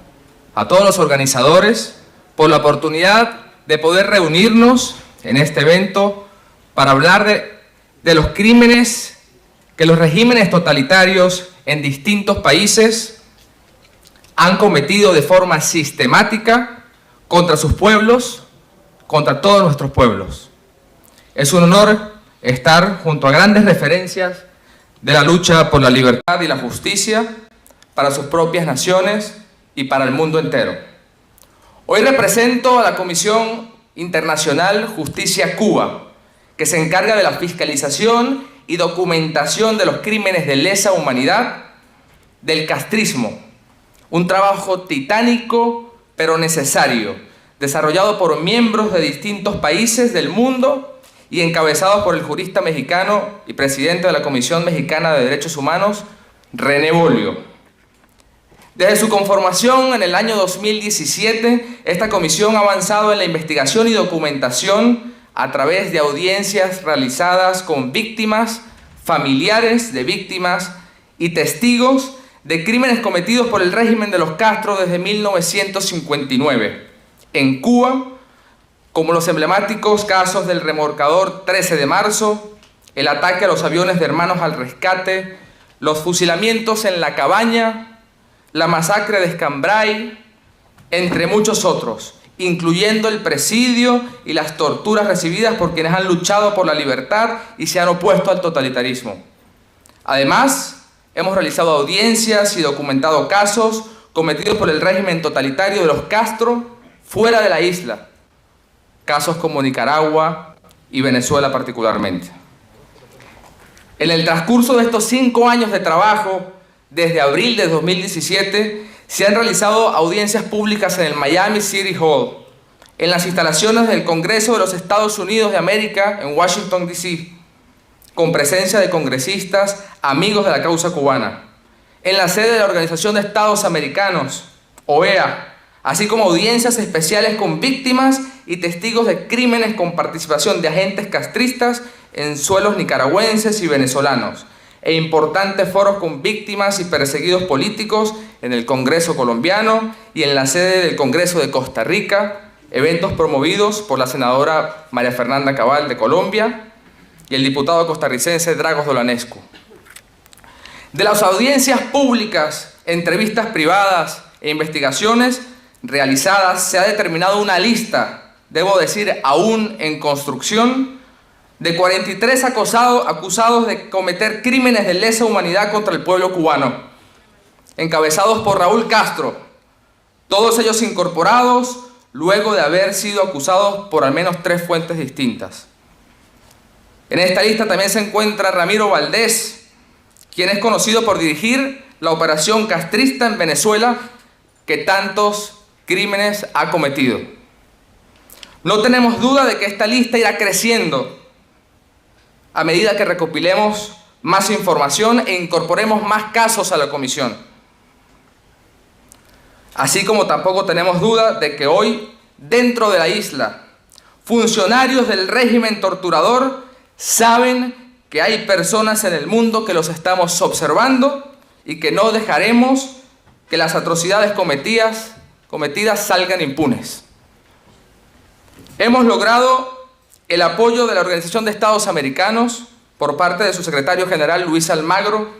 a todos los organizadores, por la oportunidad de poder reunirnos en este evento para hablar de los crímenes que los regímenes totalitarios en distintos países han cometido de forma sistemática contra sus pueblos, contra todos nuestros pueblos. Es un honor estar junto a grandes referencias de la lucha por la libertad y la justicia para sus propias naciones y para el mundo entero. Hoy represento a la Comisión Internacional Justicia Cuba, que se encarga de la fiscalización y documentación de los crímenes de lesa humanidad del castrismo. Un trabajo titánico pero necesario, desarrollado por miembros de distintos países del mundo y encabezados por el jurista mexicano y presidente de la Comisión Mexicana de Derechos Humanos, René Bolio. Desde su conformación en el año 2017, esta comisión ha avanzado en la investigación y documentación a través de audiencias realizadas con víctimas, familiares de víctimas y testigos de crímenes cometidos por el régimen de los Castro desde 1959 en Cuba, como los emblemáticos casos del remolcador 13 de marzo, el ataque a los aviones de Hermanos al Rescate, los fusilamientos en La Cabaña, la masacre de Escambray, entre muchos otros, incluyendo el presidio y las torturas recibidas por quienes han luchado por la libertad y se han opuesto al totalitarismo. Además, hemos realizado audiencias y documentado casos cometidos por el régimen totalitario de los Castro fuera de la isla, casos como Nicaragua y Venezuela particularmente. En el transcurso de estos 5 años de trabajo, desde abril de 2017, se han realizado audiencias públicas en el Miami City Hall, en las instalaciones del Congreso de los Estados Unidos de América en Washington, D.C., con presencia de congresistas amigos de la causa cubana, en la sede de la Organización de Estados Americanos, OEA, así como audiencias especiales con víctimas y testigos de crímenes con participación de agentes castristas en suelos nicaragüenses y venezolanos, e importantes foros con víctimas y perseguidos políticos en el Congreso colombiano y en la sede del Congreso de Costa Rica, eventos promovidos por la senadora María Fernanda Cabal de Colombia y el diputado costarricense Dragos Dolanescu. De las audiencias públicas, entrevistas privadas e investigaciones realizadas, se ha determinado una lista, debo decir, aún en construcción, de 43 acusados de cometer crímenes de lesa humanidad contra el pueblo cubano, encabezados por Raúl Castro, todos ellos incorporados luego de haber sido acusados por al menos 3 fuentes distintas. En esta lista también se encuentra Ramiro Valdés, quien es conocido por dirigir la operación castrista en Venezuela que tantos crímenes ha cometido. No tenemos duda de que esta lista irá creciendo a medida que recopilemos más información e incorporemos más casos a la comisión. Así como tampoco tenemos duda de que hoy, dentro de la isla, funcionarios del régimen torturador saben que hay personas en el mundo que los estamos observando y que no dejaremos que las atrocidades cometidas salgan impunes. Hemos logrado el apoyo de la Organización de Estados Americanos por parte de su secretario general Luis Almagro,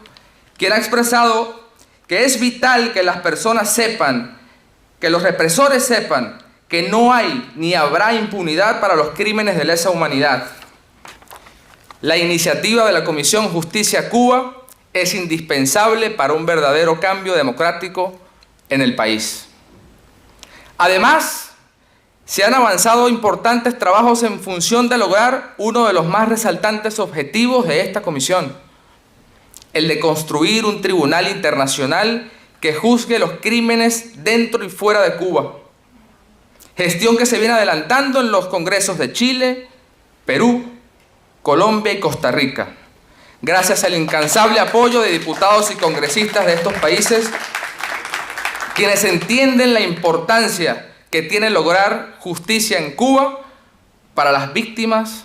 quien ha expresado que es vital que las personas sepan, que los represores sepan que no hay ni habrá impunidad para los crímenes de lesa humanidad. La iniciativa de la Comisión Justicia Cuba es indispensable para un verdadero cambio democrático en el país. Además, se han avanzado importantes trabajos en función de lograr uno de los más resaltantes objetivos de esta comisión, el de construir un tribunal internacional que juzgue los crímenes dentro y fuera de Cuba. Gestión que se viene adelantando en los congresos de Chile, Perú, Colombia y Costa Rica, gracias al incansable apoyo de diputados y congresistas de estos países, quienes entienden la importancia que tiene lograr justicia en Cuba para las víctimas,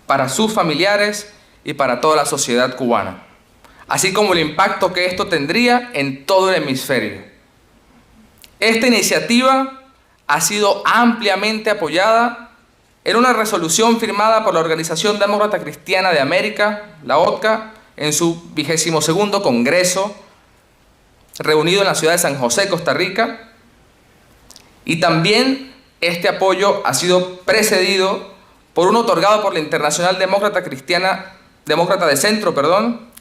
para sus familiares y para toda la sociedad cubana, así como el impacto que esto tendría en todo el hemisferio. Esta iniciativa ha sido ampliamente apoyada en una resolución firmada por la Organización Demócrata Cristiana de América, la ODCA, en su 22º Congreso, reunido en la ciudad de San José, Costa Rica. Y también este apoyo ha sido precedido por uno otorgado por la Internacional Demócrata de Centro,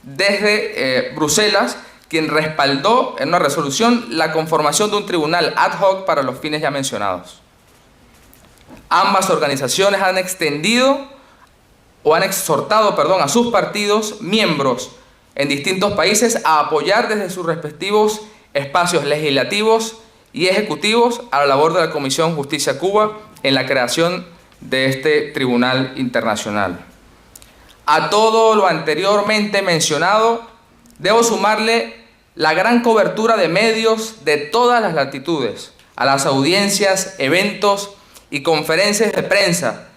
desde Bruselas, quien respaldó en una resolución la conformación de un tribunal ad hoc para los fines ya mencionados. Ambas organizaciones han extendido o han exhortado, a sus partidos, miembros en distintos países a apoyar desde sus respectivos espacios legislativos y ejecutivos a la labor de la Comisión Justicia Cuba en la creación de este Tribunal Internacional. A todo lo anteriormente mencionado, debo sumarle la gran cobertura de medios de todas las latitudes, a las audiencias, eventos y conferencias de prensa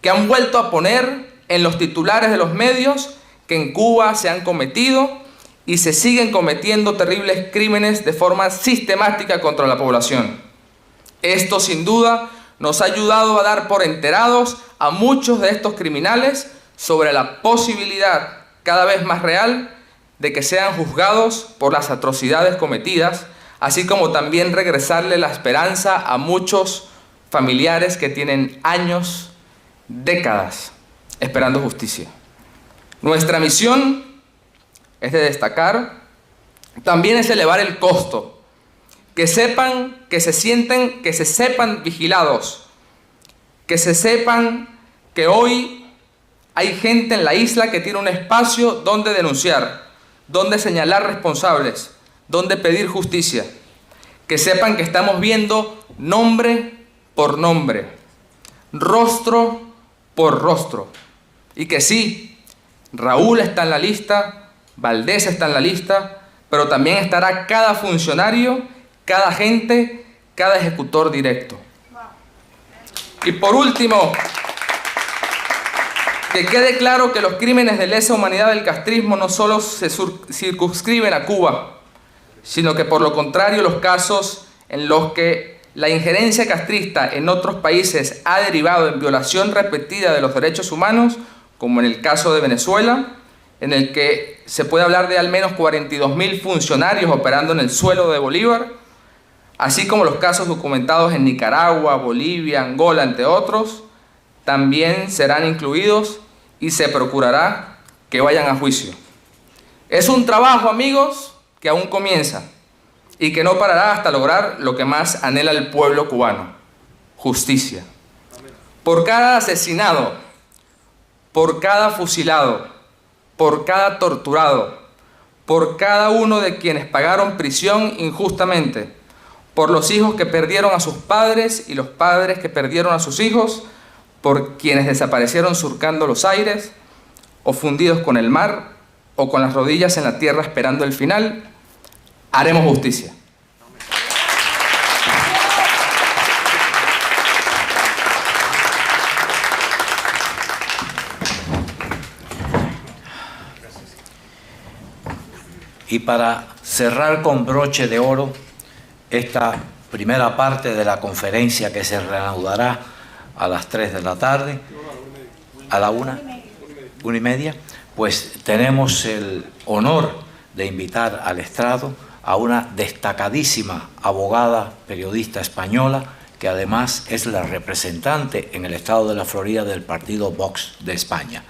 que han vuelto a poner en los titulares de los medios que en Cuba se han cometido y se siguen cometiendo terribles crímenes de forma sistemática contra la población. Esto sin duda nos ha ayudado a dar por enterados a muchos de estos criminales sobre la posibilidad cada vez más real de que sean juzgados por las atrocidades cometidas, así como también regresarle la esperanza a muchos familiares que tienen años, décadas, esperando justicia. Nuestra misión es de destacar, también es elevar el costo, que sepan, que se sienten, que se sepan vigilados, que se sepan que hoy hay gente en la isla que tiene un espacio donde denunciar, donde señalar responsables, donde pedir justicia, que sepan que estamos viendo nombre por nombre, rostro por rostro, y que sí, Raúl está en la lista, Valdés está en la lista, pero también estará cada funcionario, cada agente, cada ejecutor directo. Y por último, que quede claro que los crímenes de lesa humanidad del castrismo no solo se circunscriben a Cuba, sino que por lo contrario los casos en los que la injerencia castrista en otros países ha derivado en violación repetida de los derechos humanos, como en el caso de Venezuela, en el que se puede hablar de al menos 42.000 funcionarios operando en el suelo de Bolívar, así como los casos documentados en Nicaragua, Bolivia, Angola, entre otros, también serán incluidos y se procurará que vayan a juicio. Es un trabajo, amigos, que aún comienza y que no parará hasta lograr lo que más anhela el pueblo cubano: justicia. Por cada asesinado, por cada fusilado, por cada torturado, por cada uno de quienes pagaron prisión injustamente, por los hijos que perdieron a sus padres y los padres que perdieron a sus hijos, por quienes desaparecieron surcando los aires, o fundidos con el mar, o con las rodillas en la tierra esperando el final, haremos justicia. Y para cerrar con broche de oro esta primera parte de la conferencia que se reanudará a las 3 de la tarde, a la 1:30, pues tenemos el honor de invitar al estrado a una destacadísima abogada periodista española que además es la representante en el estado de la Florida del partido Vox de España,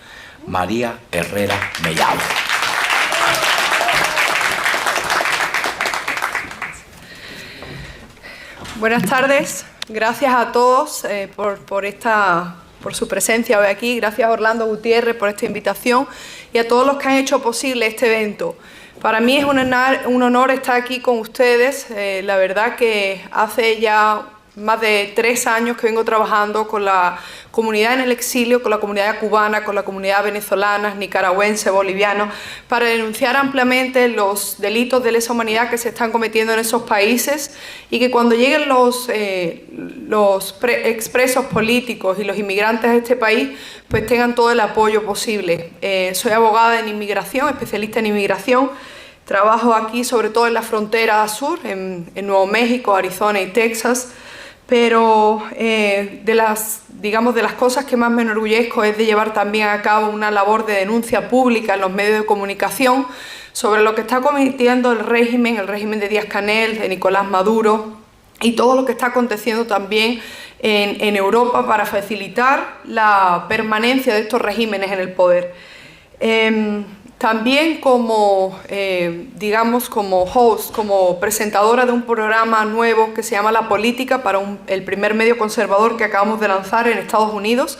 María Herrera Mellado. Buenas tardes, gracias a todos por su presencia hoy aquí, gracias a Orlando Gutiérrez por esta invitación y a todos los que han hecho posible este evento. Para mí es un honor estar aquí con ustedes, la verdad que hace ya más de 3 años que vengo trabajando con la comunidad en el exilio, con la comunidad cubana, con la comunidad venezolana, nicaragüense, boliviana, para denunciar ampliamente los delitos de lesa humanidad que se están cometiendo en esos países y que cuando lleguen los expresos políticos y los inmigrantes a este país, pues tengan todo el apoyo posible. Soy abogada en inmigración, especialista en inmigración. Trabajo aquí sobre todo en la frontera sur, en Nuevo México, Arizona y Texas. Pero de las cosas que más me enorgullezco es de llevar también a cabo una labor de denuncia pública en los medios de comunicación sobre lo que está cometiendo el régimen de Díaz-Canel, de Nicolás Maduro y todo lo que está aconteciendo también en Europa para facilitar la permanencia de estos regímenes en el poder. También como host, como presentadora de un programa nuevo que se llama La Política, para el primer medio conservador que acabamos de lanzar en Estados Unidos,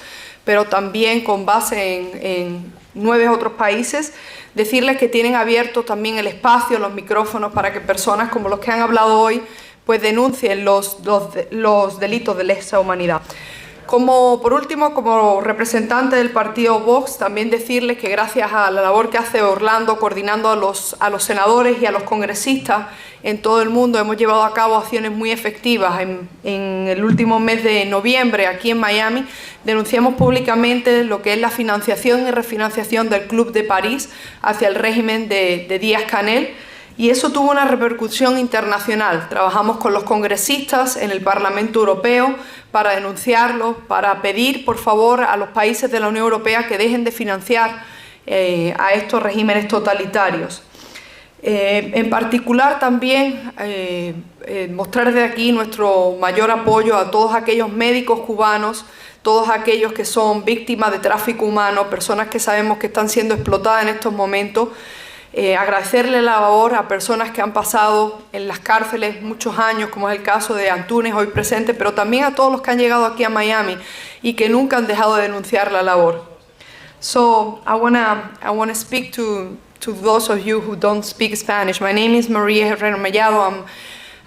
pero también con base en 9 otros países, decirles que tienen abierto también el espacio, los micrófonos, para que personas como los que han hablado hoy pues denuncien los delitos de lesa humanidad. Por último, como representante del partido Vox, también decirles que gracias a la labor que hace Orlando coordinando a los senadores y a los congresistas en todo el mundo, hemos llevado a cabo acciones muy efectivas. En el último mes de noviembre, aquí en Miami, denunciamos públicamente lo que es la financiación y refinanciación del Club de París hacia el régimen de Díaz-Canel, y eso tuvo una repercusión internacional. Trabajamos con los congresistas en el Parlamento Europeo para denunciarlo, para pedir, por favor, a los países de la Unión Europea que dejen de financiar a estos regímenes totalitarios. En particular también mostrar desde aquí nuestro mayor apoyo a todos aquellos médicos cubanos, todos aquellos que son víctimas de tráfico humano, personas que sabemos que están siendo explotadas en estos momentos. Agradecerle la labor a personas que han pasado en las cárceles muchos años, como es el caso de Antunes, hoy presente, pero también a todos los que han llegado aquí a Miami y que nunca han dejado de denunciar la labor. So I wanna speak to those of you who don't speak Spanish. My name is Maria Herrero Mellado.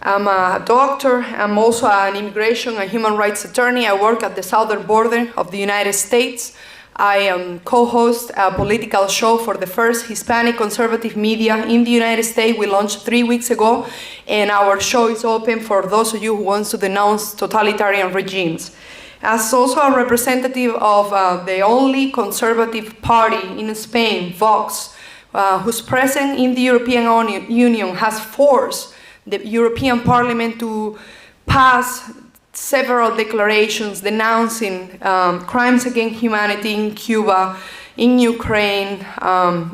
I'm a doctor. I'm also an immigration and human rights attorney. I work at the southern border of the United States. I co-host a political show for the first Hispanic conservative media in the United States. We launched 3 weeks ago, and our show is open for those of you who want to denounce totalitarian regimes. As also a representative of the only conservative party in Spain, Vox, whose presence in the European Union has forced the European Parliament to pass several declarations denouncing crimes against humanity in Cuba, in Ukraine,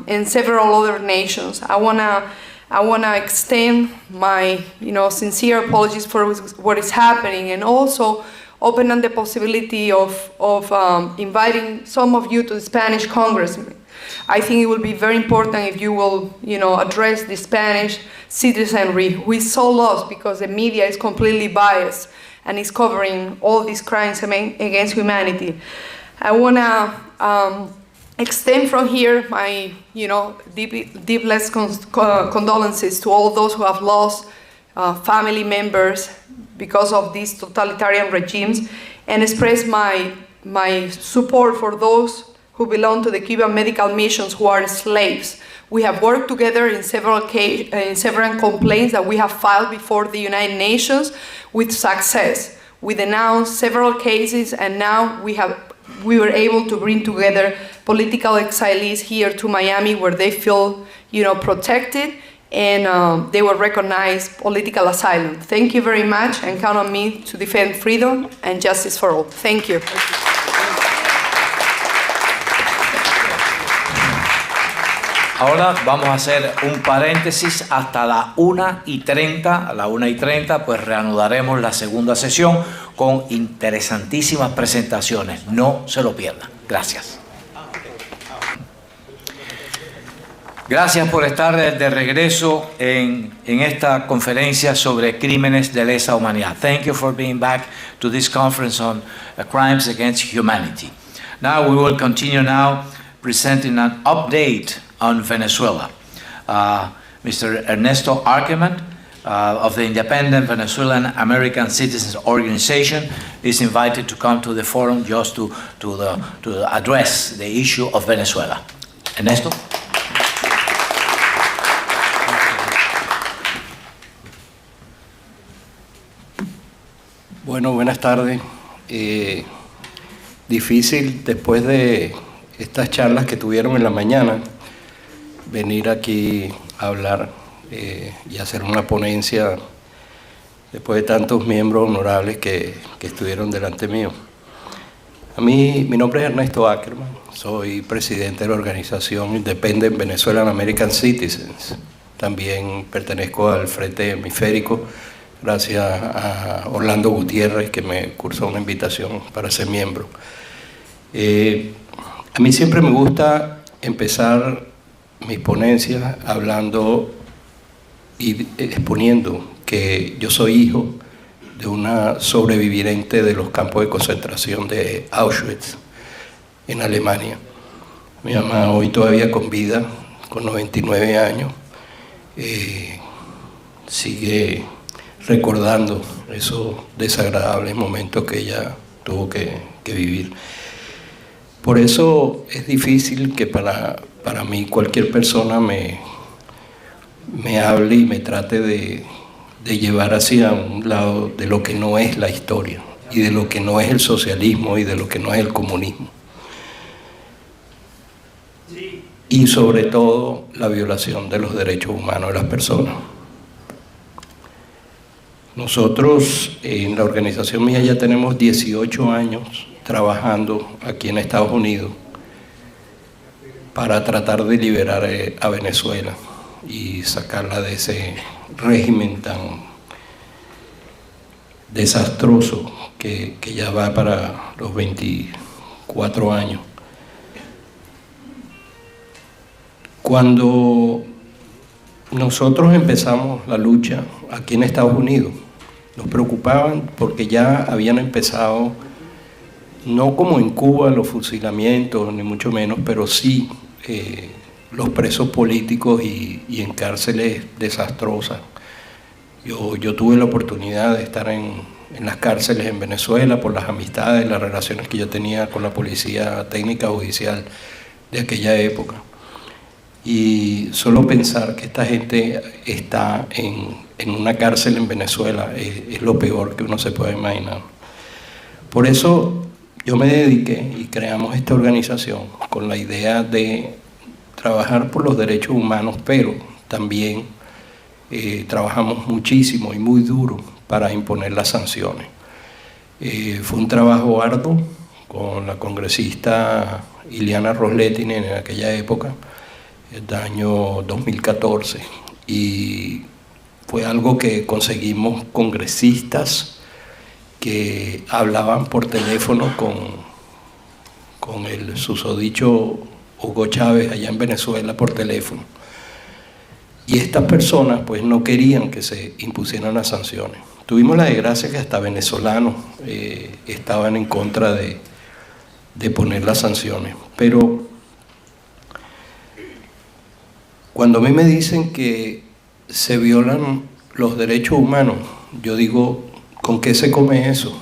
and several other nations. I wanna extend my sincere apologies for what is happening, and also open up the possibility of inviting some of you to the Spanish Congress. I think it will be very important if you will, address the Spanish citizenry who is so lost because the media is completely biased and is covering all these crimes against humanity. I want to extend from here my, deepest condolences to all those who have lost family members because of these totalitarian regimes, and express my support for those who belong to the Cuban medical missions who are slaves. We have worked together in several complaints that we have filed before the United Nations with success. We denounced several cases, and now we were able to bring together political exiles here to Miami, where they feel, protected, and they will recognize political asylum. Thank you very much, and count on me to defend freedom and justice for all. Thank you. Ahora vamos a hacer un paréntesis hasta la 1:30. A la 1:30 pues reanudaremos la segunda sesión con interesantísimas presentaciones. No se lo pierdan. Gracias. Gracias por estar de regreso en esta conferencia sobre crímenes de lesa humanidad. Thank you for being back to this conference on crimes against humanity. Now we will continue now presenting an update on Venezuela. Mr. Ernesto Arkeman of the Independent Venezuelan American Citizens Organization is invited to come to the forum just to address the issue of Venezuela. Ernesto? Bueno, buenas tardes. Difícil después de estas charlas que tuvieron en la mañana venir aquí a hablar y hacer una ponencia después de tantos miembros honorables que estuvieron delante mío. Mi nombre es Ernesto Ackerman, soy presidente de la organización Independent Venezuelan American Citizens. También pertenezco al Frente Hemisférico, gracias a Orlando Gutiérrez, que me cursó una invitación para ser miembro. A mí siempre me gusta empezar mis ponencias hablando y exponiendo que yo soy hijo de una sobreviviente de los campos de concentración de Auschwitz. en Alemania. Mi mamá hoy todavía con vida, con 99 años, sigue recordando esos desagradables momentos que ella tuvo que vivir. Por eso es difícil que para mí cualquier persona me hable y me trate de llevar hacia un lado de lo que no es la historia y de lo que no es el socialismo y de lo que no es el comunismo. Y sobre todo la violación de los derechos humanos de las personas. Nosotros en la organización mía ya tenemos 18 años trabajando aquí en Estados Unidos para tratar de liberar a Venezuela y sacarla de ese régimen tan desastroso que ya va para los 24 años. Cuando nosotros empezamos la lucha aquí en Estados Unidos, nos preocupaban porque ya habían empezado, no como en Cuba los fusilamientos, ni mucho menos, pero sí los presos políticos y en cárceles desastrosas. Yo tuve la oportunidad de estar en las cárceles en Venezuela por las amistades, las relaciones que yo tenía con la policía técnica judicial de aquella época. Y solo pensar que esta gente está en una cárcel en Venezuela es lo peor que uno se puede imaginar. Por eso yo me dediqué y creamos esta organización con la idea de trabajar por los derechos humanos, pero también trabajamos muchísimo y muy duro para imponer las sanciones. Fue un trabajo arduo con la congresista Iliana Rosletin en aquella época, el año 2014, y fue algo que conseguimos congresistas que hablaban por teléfono con el susodicho Hugo Chávez allá en Venezuela por teléfono. Y estas personas pues no querían que se impusieran las sanciones. Tuvimos la desgracia que hasta venezolanos estaban en contra de poner las sanciones. Pero cuando a mí me dicen que se violan los derechos humanos, yo digo, ¿con qué se come eso?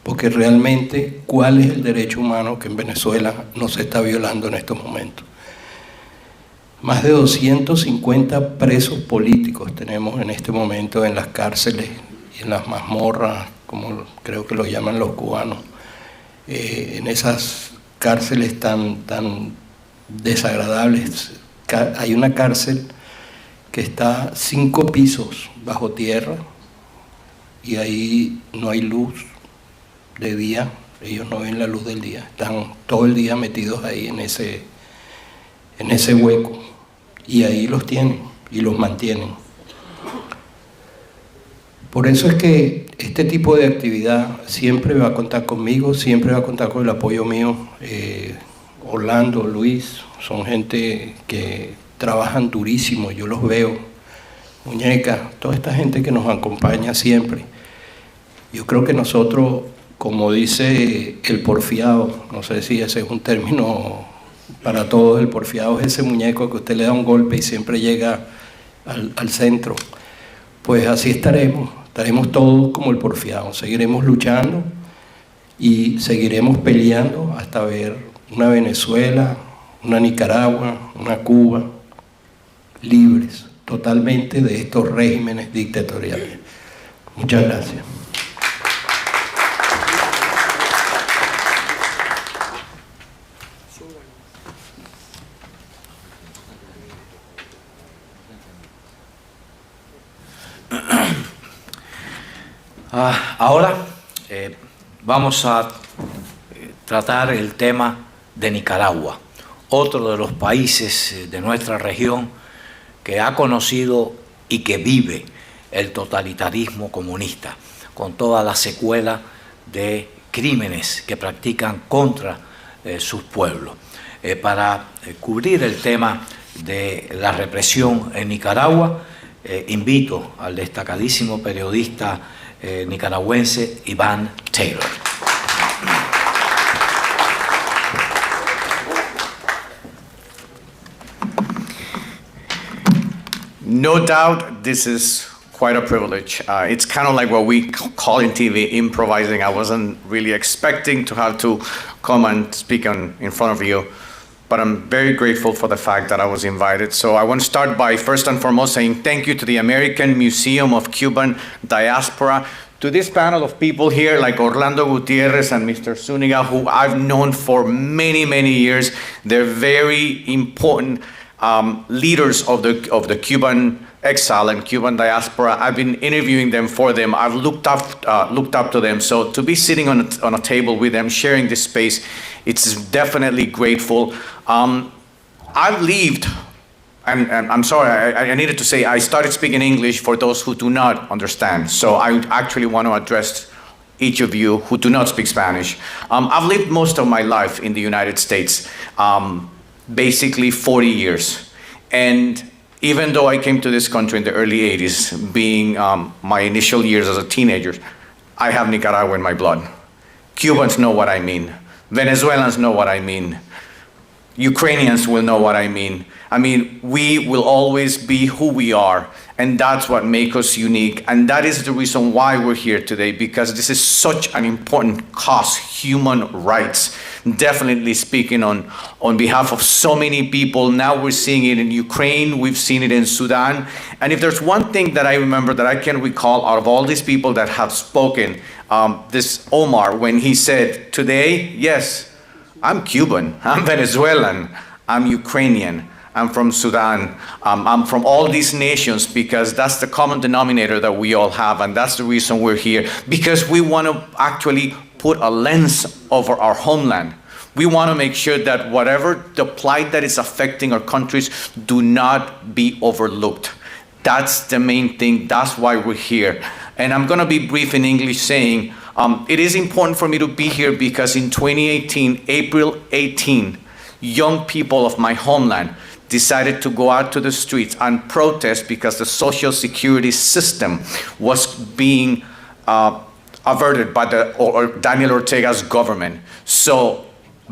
Porque realmente, ¿cuál es el derecho humano que en Venezuela no se está violando en estos momentos? Más de 250 presos políticos tenemos en este momento en las cárceles y en las mazmorras, como creo que lo llaman los cubanos, en esas cárceles tan desagradables. Hay una cárcel que está 5 pisos bajo tierra y ahí no hay luz de día, ellos no ven la luz del día, están todo el día metidos ahí en ese hueco y ahí los tienen y los mantienen. Por eso es que este tipo de actividad siempre va a contar conmigo, siempre va a contar con el apoyo mío. Orlando, Luis, son gente que trabajan durísimo, yo los veo, Muñeca, toda esta gente que nos acompaña siempre. Yo creo que nosotros, como dice el porfiado, no sé si ese es un término para todos, el porfiado es ese muñeco que usted le da un golpe y siempre llega al centro. Pues así estaremos todos como el porfiado, seguiremos luchando y seguiremos peleando hasta ver una Venezuela, una Nicaragua, una Cuba, libres totalmente de estos regímenes dictatoriales. Muchas gracias. Ahora vamos a tratar el tema de Nicaragua, otro de los países de nuestra región que ha conocido y que vive el totalitarismo comunista, con toda la secuela de crímenes que practican contra sus pueblos. Para cubrir el tema de la represión en Nicaragua, invito al destacadísimo periodista nicaragüense Iván Taylor. No doubt this is quite a privilege. It's kind of like what we call in TV improvising. I wasn't really expecting to have to come and speak in front of you, but I'm very grateful for the fact that I was invited. So I want to start by first and foremost saying thank you to the American Museum of Cuban Diaspora, to this panel of people here like Orlando Gutierrez and Mr. Zuniga, who I've known for many, many years. They're very important leaders of the Cuban exile and Cuban diaspora. I've been interviewing them for them. I've looked up to them. So to be sitting on a table with them, sharing this space, it's definitely grateful. I've lived, and I'm sorry, I needed to say, I started speaking English for those who do not understand. So I actually want to address each of you who do not speak Spanish. I've lived most of my life in the United States, basically 40 years. And even though I came to this country in the early 80s, being my initial years as a teenager, I have Nicaragua in my blood. Cubans know what I mean. Venezuelans know what I mean. Ukrainians will know what I mean. I mean, we will always be who we are, and that's what makes us unique. And that is the reason why we're here today, because this is such an important cause, human rights. Definitely speaking on behalf of so many people. Now we're seeing it in Ukraine, we've seen it in Sudan. And if there's one thing that I remember that I can recall out of all these people that have spoken, this Omar, when he said, today, yes, I'm Cuban, I'm Venezuelan, I'm Ukrainian, I'm from Sudan, I'm from all these nations, because that's the common denominator that we all have, and that's the reason we're here, because we want to actually put a lens over our homeland. We want to make sure that whatever the plight that is affecting our countries do not be overlooked. That's the main thing, that's why we're here. And I'm going to be brief in English saying, it is important for me to be here because in 2018, April 18, young people of my homeland decided to go out to the streets and protest because the social security system was being averted by Daniel Ortega's government. So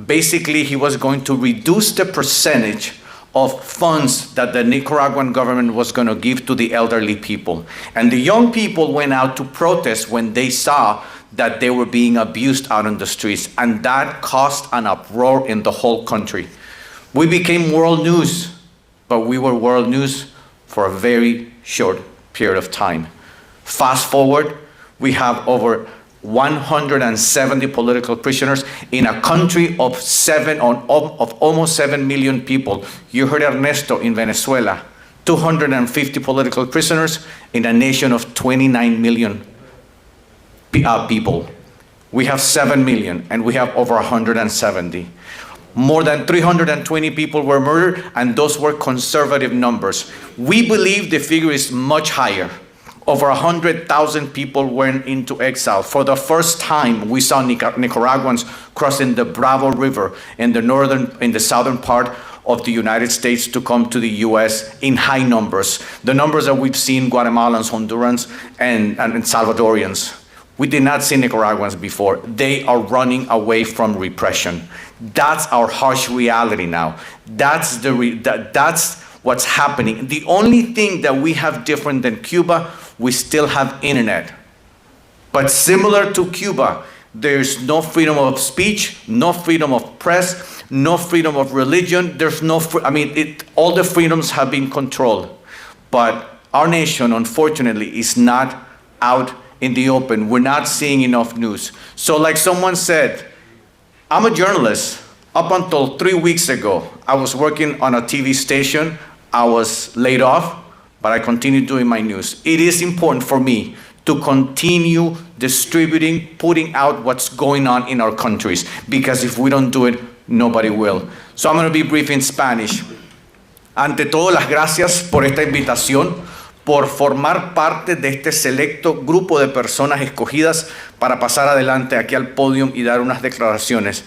basically he was going to reduce the percentage of funds that the Nicaraguan government was going to give to the elderly people. And the young people went out to protest when they saw that they were being abused out on the streets, and that caused an uproar in the whole country. We became world news, but we were world news for a very short period of time. Fast forward, we have over 170 political prisoners in a country of almost 7 million people. You heard Ernesto in Venezuela, 250 political prisoners in a nation of 29 million people. We have 7 million and we have over 170. More than 320 people were murdered, and those were conservative numbers. We believe the figure is much higher. Over 100,000 people went into exile. For the first time, we saw Nicaraguans crossing the Bravo River in the southern part of the United States to come to the US in high numbers. The numbers that we've seen Guatemalans, Hondurans, and Salvadorians. We did not see Nicaraguans before. They are running away from repression. That's our harsh reality now. That's what's happening. The only thing that we have different than Cuba, we still have internet. But similar to Cuba, there's no freedom of speech, no freedom of press, no freedom of religion. There's no, all the freedoms have been controlled. But our nation, unfortunately, is not out in the open. We're not seeing enough news. So like someone said, I'm a journalist. Up until 3 weeks ago, I was working on a TV station. I was laid off, but I continued doing my news. It is important for me to continue distributing, putting out what's going on in our countries, because if we don't do it, nobody will. So I'm going to be brief in Spanish. Ante todo, las gracias por esta invitación, por formar parte de este selecto grupo de personas escogidas para pasar adelante aquí al podio y dar unas declaraciones.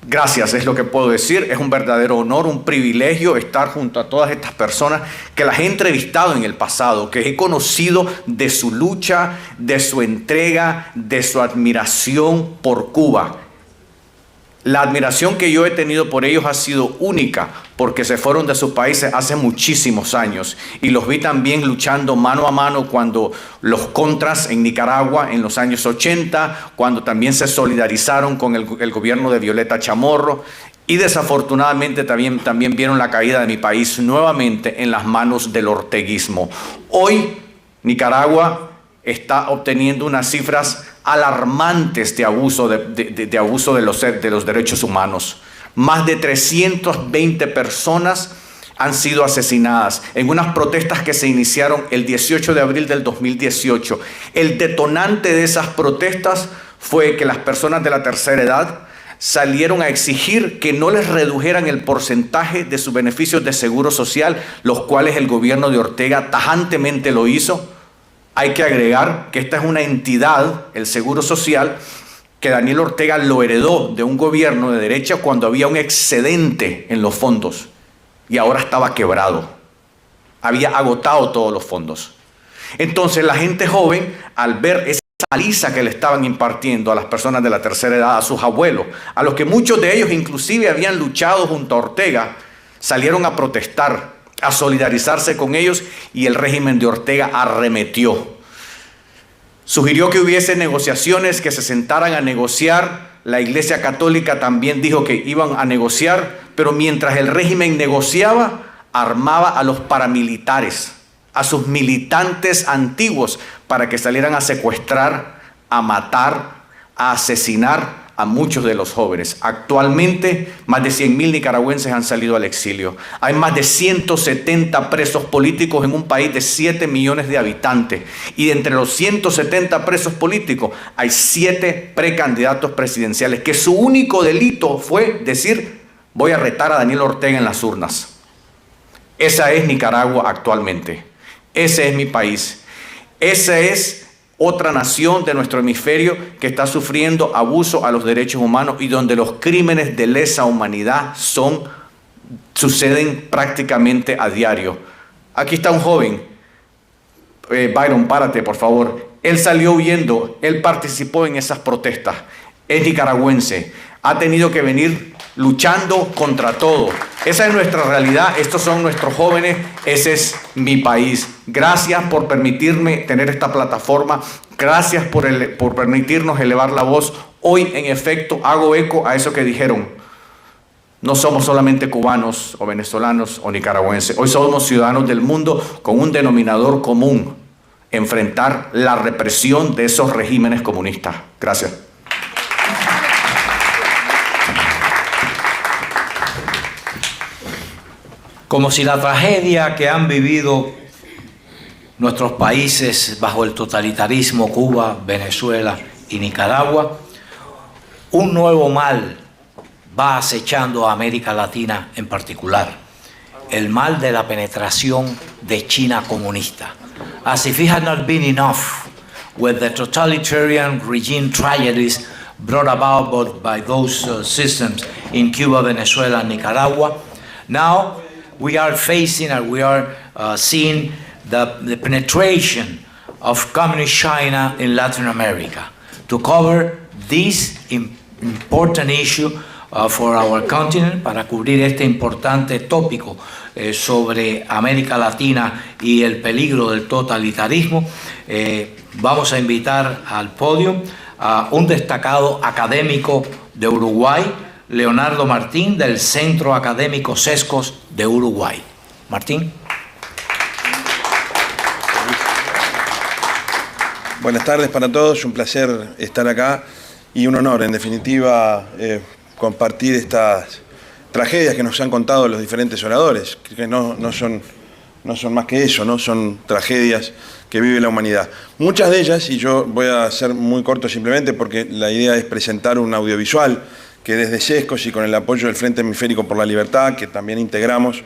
Gracias, es lo que puedo decir. Es un verdadero honor, un privilegio estar junto a todas estas personas que las he entrevistado en el pasado, que he conocido de su lucha, de su entrega, de su admiración por Cuba. La admiración que yo he tenido por ellos ha sido única, porque se fueron de sus países hace muchísimos años y los vi también luchando mano a mano cuando los contras en Nicaragua en los años 80, cuando también se solidarizaron con el gobierno de Violeta Chamorro y desafortunadamente también vieron la caída de mi país nuevamente en las manos del orteguismo. Hoy Nicaragua está obteniendo unas cifras alarmantes de abuso de los derechos humanos. Más de 320 personas han sido asesinadas en unas protestas que se iniciaron el 18 de abril del 2018. El detonante de esas protestas fue que las personas de la tercera edad salieron a exigir que no les redujeran el porcentaje de sus beneficios de seguro social, los cuales el gobierno de Ortega tajantemente lo hizo. Hay que agregar que esta es una entidad, el Seguro Social, que Daniel Ortega lo heredó de un gobierno de derecha cuando había un excedente en los fondos y ahora estaba quebrado. Había agotado todos los fondos. Entonces la gente joven, al ver esa paliza que le estaban impartiendo a las personas de la tercera edad, a sus abuelos, a los que muchos de ellos inclusive habían luchado junto a Ortega, salieron a protestar, a solidarizarse con ellos y el régimen de Ortega arremetió. Sugirió que hubiese negociaciones, que se sentaran a negociar. La Iglesia Católica también dijo que iban a negociar, pero mientras el régimen negociaba, armaba a los paramilitares, a sus militantes antiguos, para que salieran a secuestrar, a matar, a asesinar a muchos de los jóvenes. Actualmente, más de 100.000 nicaragüenses han salido al exilio. Hay más de 170 presos políticos en un país de 7 millones de habitantes. Y entre los 170 presos políticos hay 7 precandidatos presidenciales que su único delito fue decir: voy a retar a Daniel Ortega en las urnas. Esa es Nicaragua actualmente. Ese es mi país. Esa es otra nación de nuestro hemisferio que está sufriendo abuso a los derechos humanos y donde los crímenes de lesa humanidad suceden prácticamente a diario. Aquí está un joven, Byron, párate por favor. Él salió huyendo, él participó en esas protestas, es nicaragüense, ha tenido que venir luchando contra todo. Esa es nuestra realidad, estos son nuestros jóvenes, ese es mi país. Gracias por permitirme tener esta plataforma, gracias por permitirnos elevar la voz. Hoy, en efecto, hago eco a eso que dijeron. No somos solamente cubanos o venezolanos o nicaragüenses, hoy somos ciudadanos del mundo con un denominador común: enfrentar la represión de esos regímenes comunistas. Gracias. Como si la tragedia que han vivido nuestros países bajo el totalitarismo, Cuba, Venezuela y Nicaragua, un nuevo mal va acechando a América Latina en particular, el mal de la penetración de China comunista. As if it had not been enough with the totalitarian regime tragedies brought about by those systems in Cuba, Venezuela and Nicaragua, now we are facing and we are seeing the penetration of communist China in Latin America. To cover this important issue for our continent, para cubrir este importante tópico sobre América Latina y el peligro del totalitarismo, vamos a invitar al podio a un destacado académico de Uruguay, Leonardo Martín, del Centro Académico Sescos de Uruguay. Martín. Buenas tardes para todos, un placer estar acá y un honor, en definitiva, compartir estas tragedias que nos han contado los diferentes oradores, que no son más que eso, ¿no? Son tragedias que vive la humanidad. Muchas de ellas, y yo voy a ser muy corto simplemente porque la idea es presentar un audiovisual que desde Sescos y con el apoyo del Frente Hemisférico por la Libertad, que también integramos,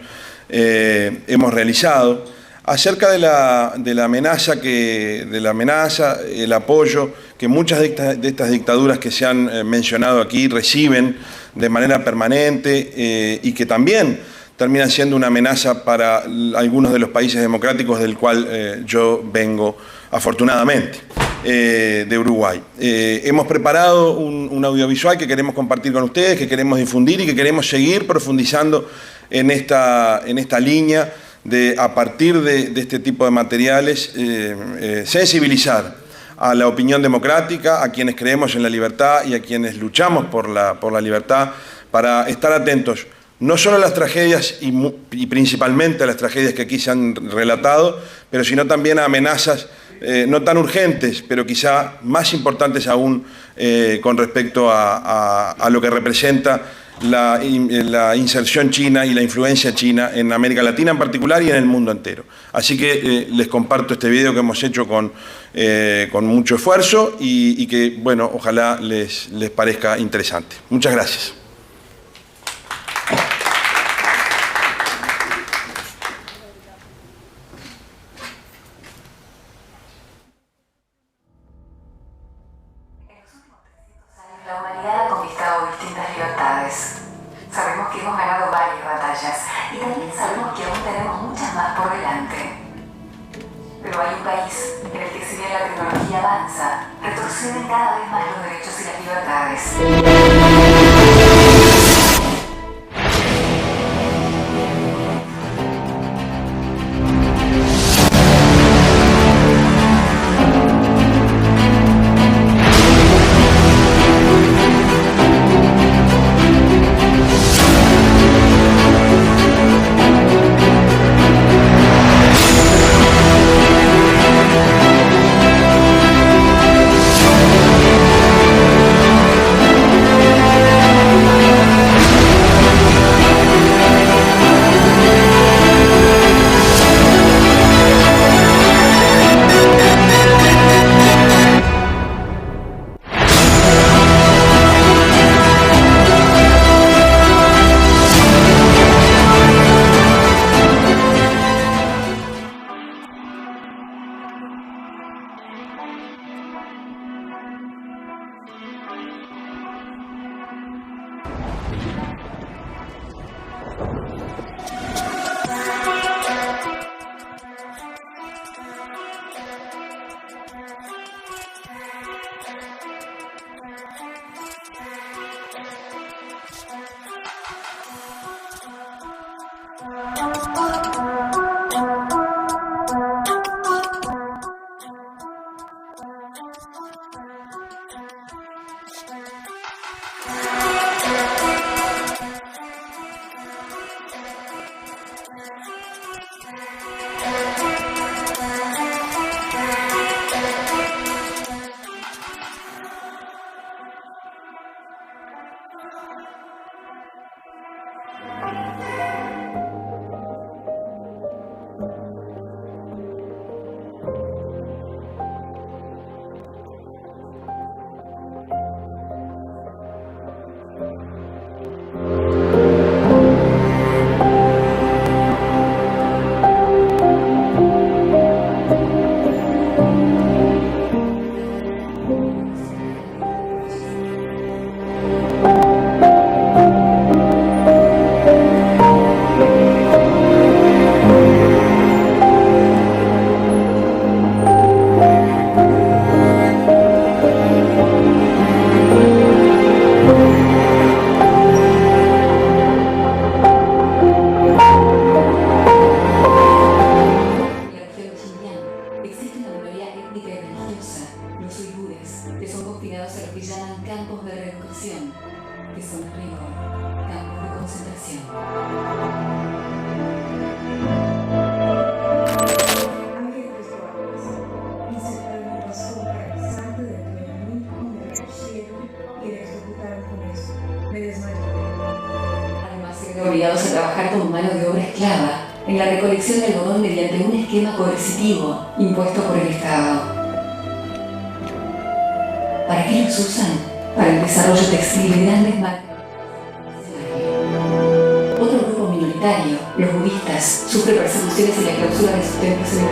hemos realizado, acerca de la amenaza, el apoyo que muchas de estas dictaduras que se han mencionado aquí reciben de manera permanente y que también terminan siendo una amenaza para algunos de los países democráticos del cual yo vengo, afortunadamente. de Uruguay. Hemos preparado un audiovisual que queremos compartir con ustedes, que queremos difundir y que queremos seguir profundizando en esta línea de, a partir de este tipo de materiales, sensibilizar a la opinión democrática, a quienes creemos en la libertad y a quienes luchamos por la libertad, para estar atentos no solo a las tragedias y principalmente a las tragedias que aquí se han relatado, pero sino también a amenazas no tan urgentes, pero quizá más importantes aún con respecto a lo que representa la inserción china y la influencia china en América Latina en particular y en el mundo entero. Así que les comparto este video que hemos hecho con mucho esfuerzo y que, bueno, ojalá les parezca interesante. Muchas gracias. La humanidad ha conquistado distintas libertades. Sabemos que hemos ganado varias batallas y también sabemos que aún tenemos muchas más por delante. Pero hay un país en el que, si bien la tecnología avanza, retroceden cada vez más los derechos y las libertades. Obligados a trabajar como mano de obra esclava en la recolección de algodón mediante un esquema coercitivo impuesto por el Estado. ¿Para qué los usan? Para el desarrollo textil de grandes marcas. Otro grupo minoritario, los budistas, sufre persecuciones y la clausura de sus templos en el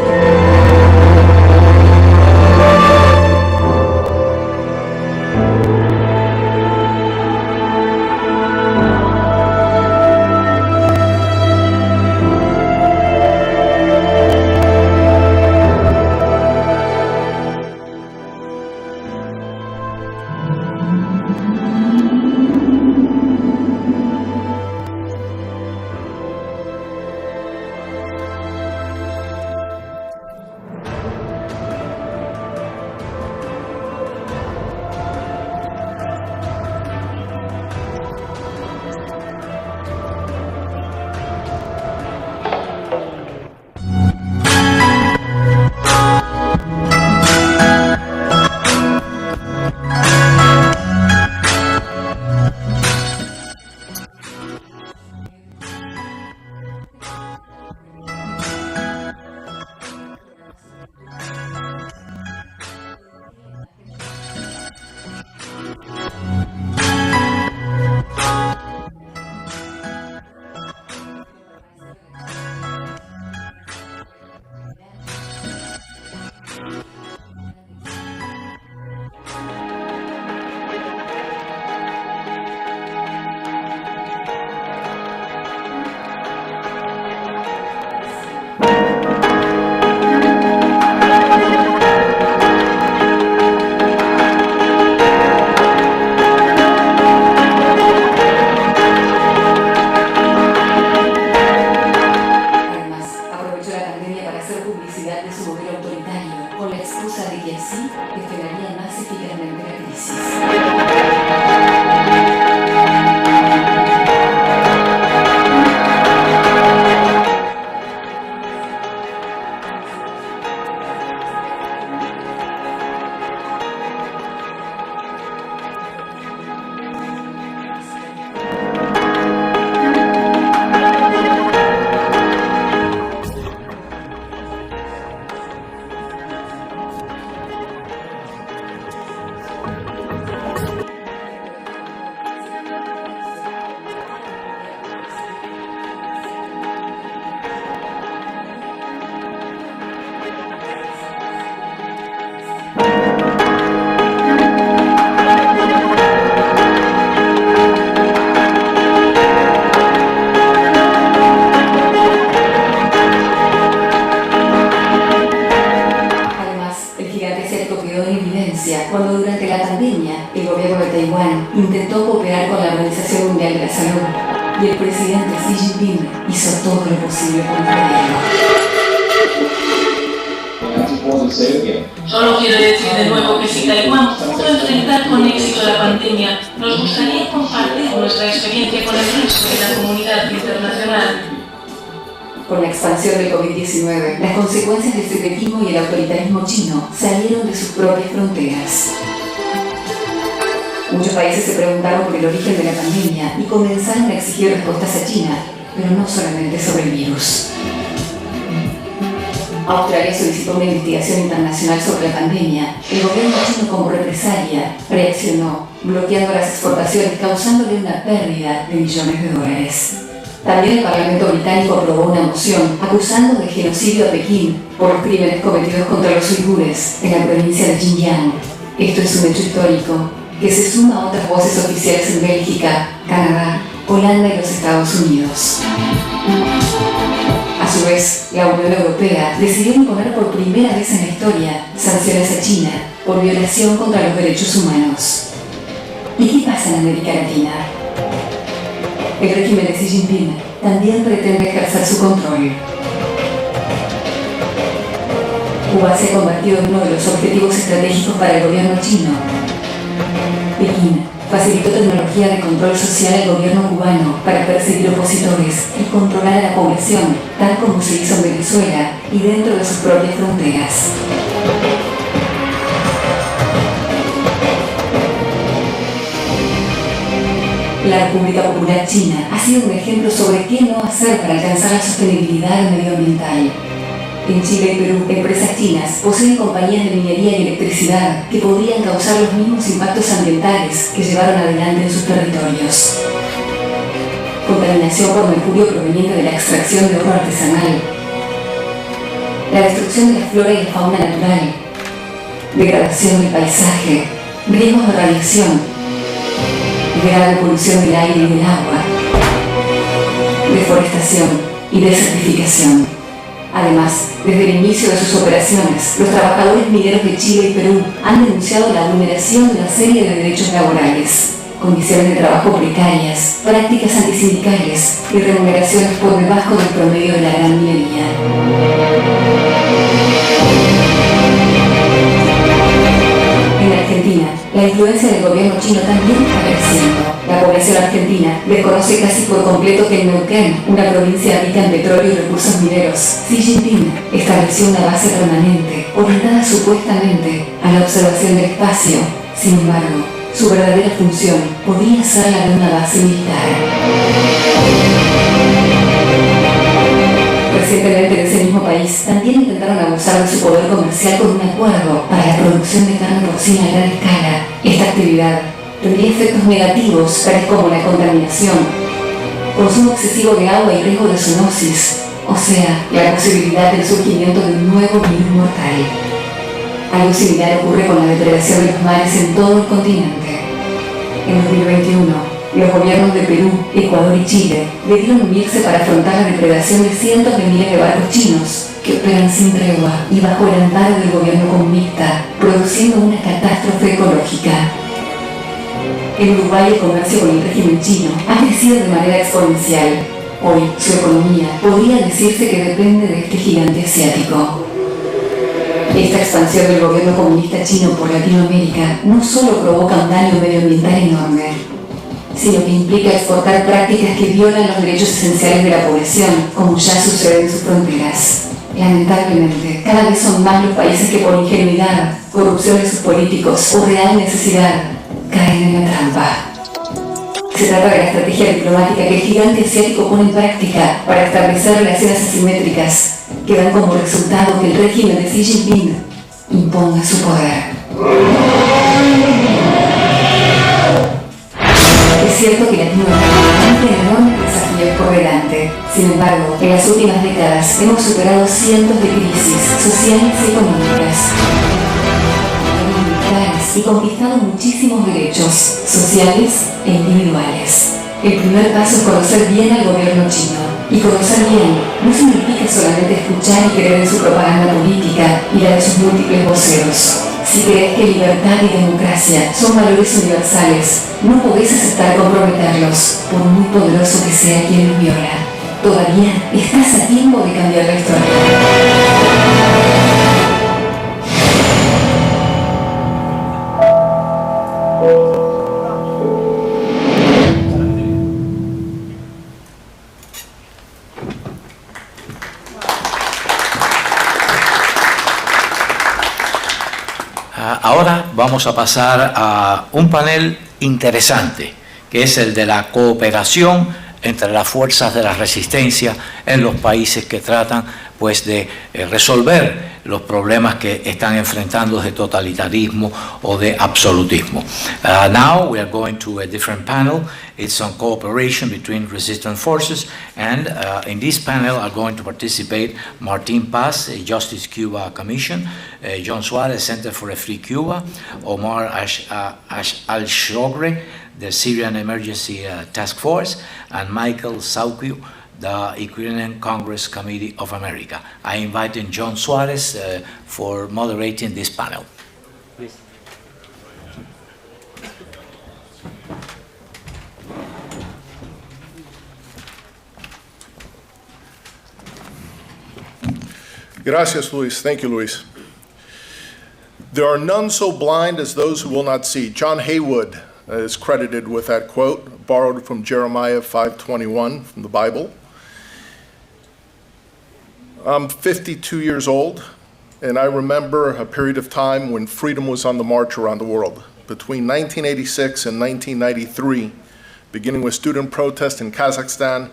sí que frenaría más eficazmente la crisis. Cuando durante la pandemia el gobierno de Taiwán intentó cooperar con la Organización Mundial de la Salud y el presidente Xi Jinping hizo todo lo posible por impedirlo. Solo quiero decir de nuevo que si Taiwán pudo enfrentar con éxito la pandemia, nos gustaría compartir nuestra experiencia con el resto de la comunidad internacional. Con la expansión del COVID-19, las consecuencias del secretismo y el autoritarismo chino salieron de sus propias fronteras. Muchos países se preguntaron por el origen de la pandemia y comenzaron a exigir respuestas a China, pero no solamente sobre el virus. Australia solicitó una investigación internacional sobre la pandemia. El gobierno chino, como represalia, reaccionó, bloqueando las exportaciones, causándole una pérdida de millones de dólares. También el Parlamento británico aprobó una moción acusando de genocidio a Pekín por los crímenes cometidos contra los uigures en la provincia de Xinjiang. Esto es un hecho histórico que se suma a otras voces oficiales en Bélgica, Canadá, Holanda y los Estados Unidos. A su vez, la Unión Europea decidió imponer por primera vez en la historia sanciones a China por violación contra los derechos humanos. ¿Y qué pasa en América Latina? El régimen de Xi Jinping también pretende ejercer su control. Cuba se ha convertido en uno de los objetivos estratégicos para el gobierno chino. Pekín facilitó tecnología de control social al gobierno cubano para perseguir opositores y controlar a la población, tal como se hizo en Venezuela y dentro de sus propias fronteras. La República Popular China ha sido un ejemplo sobre qué no hacer para alcanzar la sostenibilidad medioambiental. En Chile y Perú, empresas chinas poseen compañías de minería y electricidad que podrían causar los mismos impactos ambientales que llevaron adelante en sus territorios. Contaminación por mercurio proveniente de la extracción de oro artesanal. La destrucción de la flora y la fauna natural. Degradación del paisaje. Riesgos de radiación. Grave polución del aire y del agua, deforestación y desertificación. Además, desde el inicio de sus operaciones, los trabajadores mineros de Chile y Perú han denunciado la vulneración de una serie de derechos laborales, condiciones de trabajo precarias, prácticas antisindicales y remuneraciones por debajo del promedio de la gran minería. En Argentina, la influencia del gobierno chino también está creciendo. La población argentina desconoce casi por completo que en Neuquén, una provincia rica en petróleo y recursos mineros, Xi Jinping estableció una base permanente, orientada supuestamente a la observación del espacio. Sin embargo, su verdadera función podría ser la de una base militar. Recientemente en ese mismo país también intentaron abusar de su poder comercial con un acuerdo para la producción de carne porcina a gran escala. Esta actividad tendría efectos negativos tales como la contaminación, consumo excesivo de agua y riesgo de zoonosis, o sea, la posibilidad del surgimiento de un nuevo virus mortal. Algo similar ocurre con la depredación de los mares en todo el continente. En 2021, los gobiernos de Perú, Ecuador y Chile debieron unirse para afrontar la depredación de cientos de miles de barcos chinos que operan sin tregua y bajo el amparo del gobierno comunista, produciendo una catástrofe ecológica. En Uruguay el comercio con el régimen chino ha crecido de manera exponencial. Hoy su economía podría decirse que depende de este gigante asiático. Esta expansión del gobierno comunista chino por Latinoamérica no solo provoca un daño medioambiental enorme, sino que implica exportar prácticas que violan los derechos esenciales de la población, como ya sucede en sus fronteras. Lamentablemente, cada vez son más los países que por ingenuidad, corrupción de sus políticos o real necesidad caen en la trampa. Se trata de la estrategia diplomática que el gigante asiático pone en práctica para establecer relaciones asimétricas que dan como resultado que el régimen de Xi Jinping imponga su poder. Es cierto que Latinoamérica tiene enormes desafíos por delante. Sin embargo, en las últimas décadas hemos superado cientos de crisis sociales y económicas y conquistado muchísimos derechos sociales e individuales. El primer paso es conocer bien al gobierno chino. Y conocer bien no significa solamente escuchar y creer en su propaganda política y la de sus múltiples voceros. Si crees que libertad y democracia son valores universales, no podés aceptar comprometerlos, por muy poderoso que sea quien los viola. Todavía estás a tiempo de cambiar la historia. Ahora vamos a pasar a un panel interesante, que es el de la cooperación entre las fuerzas de la resistencia en los países que tratan pues de resolver los problemas que están enfrentando de totalitarismo o de absolutismo. Now we are going to a different panel. It's on cooperation between resistance forces, and in this panel are going to participate Martín Paz, Justice Cuba Commission, John Suarez, Center for a Free Cuba, Omar Al-Shogre, the Syrian Emergency Task Force, and Michael Sawkiw, the Ukrainian Congress Committee of America. I invite John Suarez for moderating this panel. Please. Gracias, Luis. Thank you, Luis. There are none so blind as those who will not see. John Haywood is credited with that quote, borrowed from Jeremiah 5:21 from the Bible. I'm 52 years old, and I remember a period of time when freedom was on the march around the world. Between 1986 and 1993, beginning with student protests in Kazakhstan,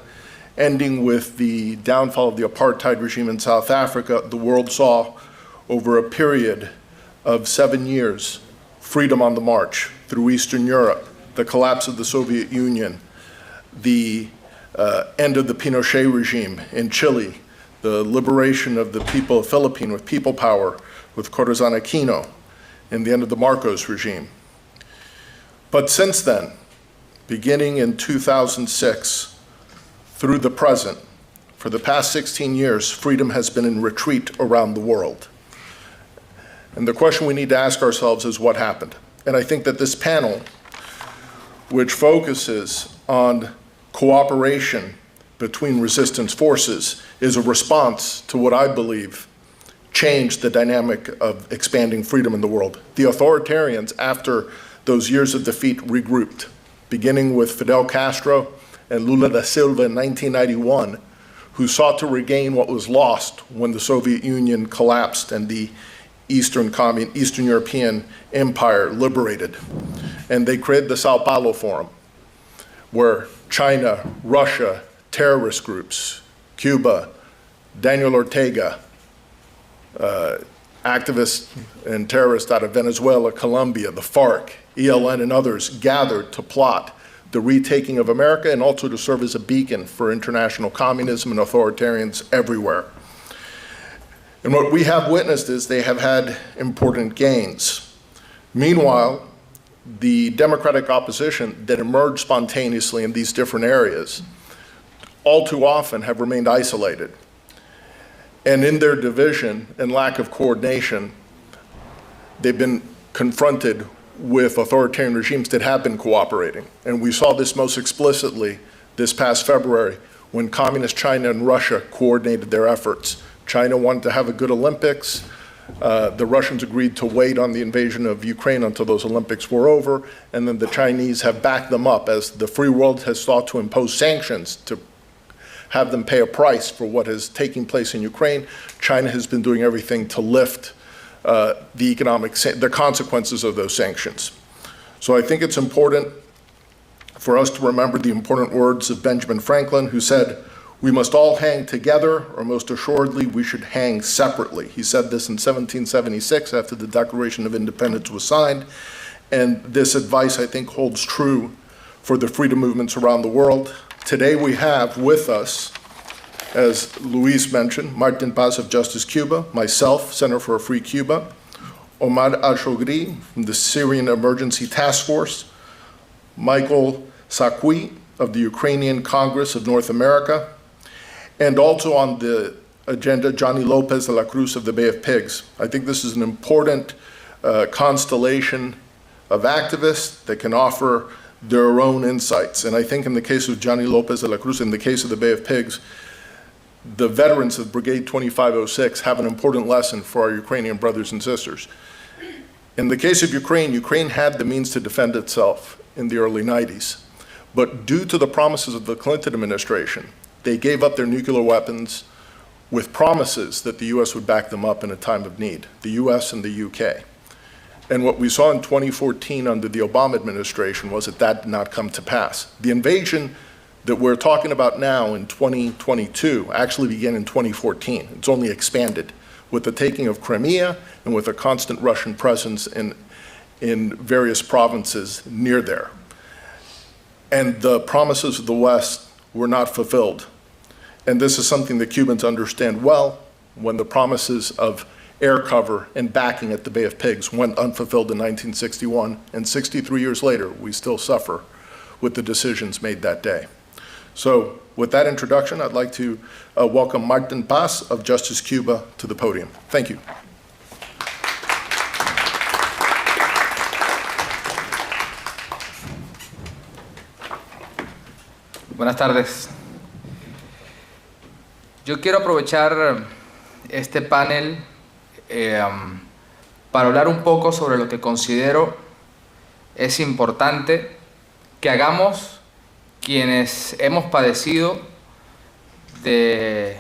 ending with the downfall of the apartheid regime in South Africa, the world saw, over a period of 7 years, freedom on the march through Eastern Europe, the collapse of the Soviet Union, the end of the Pinochet regime in Chile, the liberation of the people of Philippines with people power, with Corazon Aquino, and the end of the Marcos regime. But since then, beginning in 2006, through the present, for the past 16 years, freedom has been in retreat around the world. And the question we need to ask ourselves is what happened? And I think that this panel, which focuses on cooperation between resistance forces, is a response to what I believe changed the dynamic of expanding freedom in the world. The authoritarians, after those years of defeat, regrouped, beginning with Fidel Castro and Lula da Silva in 1991, who sought to regain what was lost when the Soviet Union collapsed and the Eastern European Empire liberated. And they created the Sao Paulo Forum, where China, Russia, terrorist groups, Cuba, Daniel Ortega, activists and terrorists out of Venezuela, Colombia, the FARC, ELN, and others gathered to plot the retaking of America and also to serve as a beacon for international communism and authoritarians everywhere. And what we have witnessed is they have had important gains. Meanwhile, the democratic opposition that emerged spontaneously in these different areas all too often have remained isolated. And in their division and lack of coordination, they've been confronted with authoritarian regimes that have been cooperating. And we saw this most explicitly this past February when Communist China and Russia coordinated their efforts. China wanted to have a good Olympics. The Russians agreed to wait on the invasion of Ukraine until those Olympics were over, and then the Chinese have backed them up as the free world has sought to impose sanctions to have them pay a price for what is taking place in Ukraine. China has been doing everything to lift the consequences of those sanctions. So I think it's important for us to remember the important words of Benjamin Franklin, who said, "We must all hang together, or most assuredly we should hang separately." He said this in 1776 after the Declaration of Independence was signed, and this advice I think holds true for the freedom movements around the world. Today we have with us, as Luis mentioned, Martin Paz of Justice Cuba, myself, Center for a Free Cuba, Omar Ashogri from the Syrian Emergency Task Force, Michael Sawkiw of the Ukrainian Congress of North America, and also on the agenda, Johnny Lopez de la Cruz of the Bay of Pigs. I think this is an important constellation of activists that can offer their own insights. And I think in the case of Johnny Lopez de la Cruz, in the case of the Bay of Pigs, the veterans of Brigade 2506 have an important lesson for our Ukrainian brothers and sisters. In the case of Ukraine, Ukraine had the means to defend itself in the early 90s. But due to the promises of the Clinton administration, they gave up their nuclear weapons with promises that the US would back them up in a time of need, the US and the UK. And what we saw in 2014 under the Obama administration was that did not come to pass. The invasion that we're talking about now in 2022 actually began in 2014. It's only expanded with the taking of Crimea and with a constant Russian presence in various provinces near there. And the promises of the West were not fulfilled. And this is something that Cubans understand well when the promises of air cover and backing at the Bay of Pigs went unfulfilled in 1961, and 63 years later, we still suffer with the decisions made that day. So with that introduction, I'd like to welcome Martin Paz of Justice Cuba to the podium. Thank you. Buenas tardes. Yo quiero aprovechar este panel para hablar un poco sobre lo que considero es importante que hagamos quienes hemos padecido de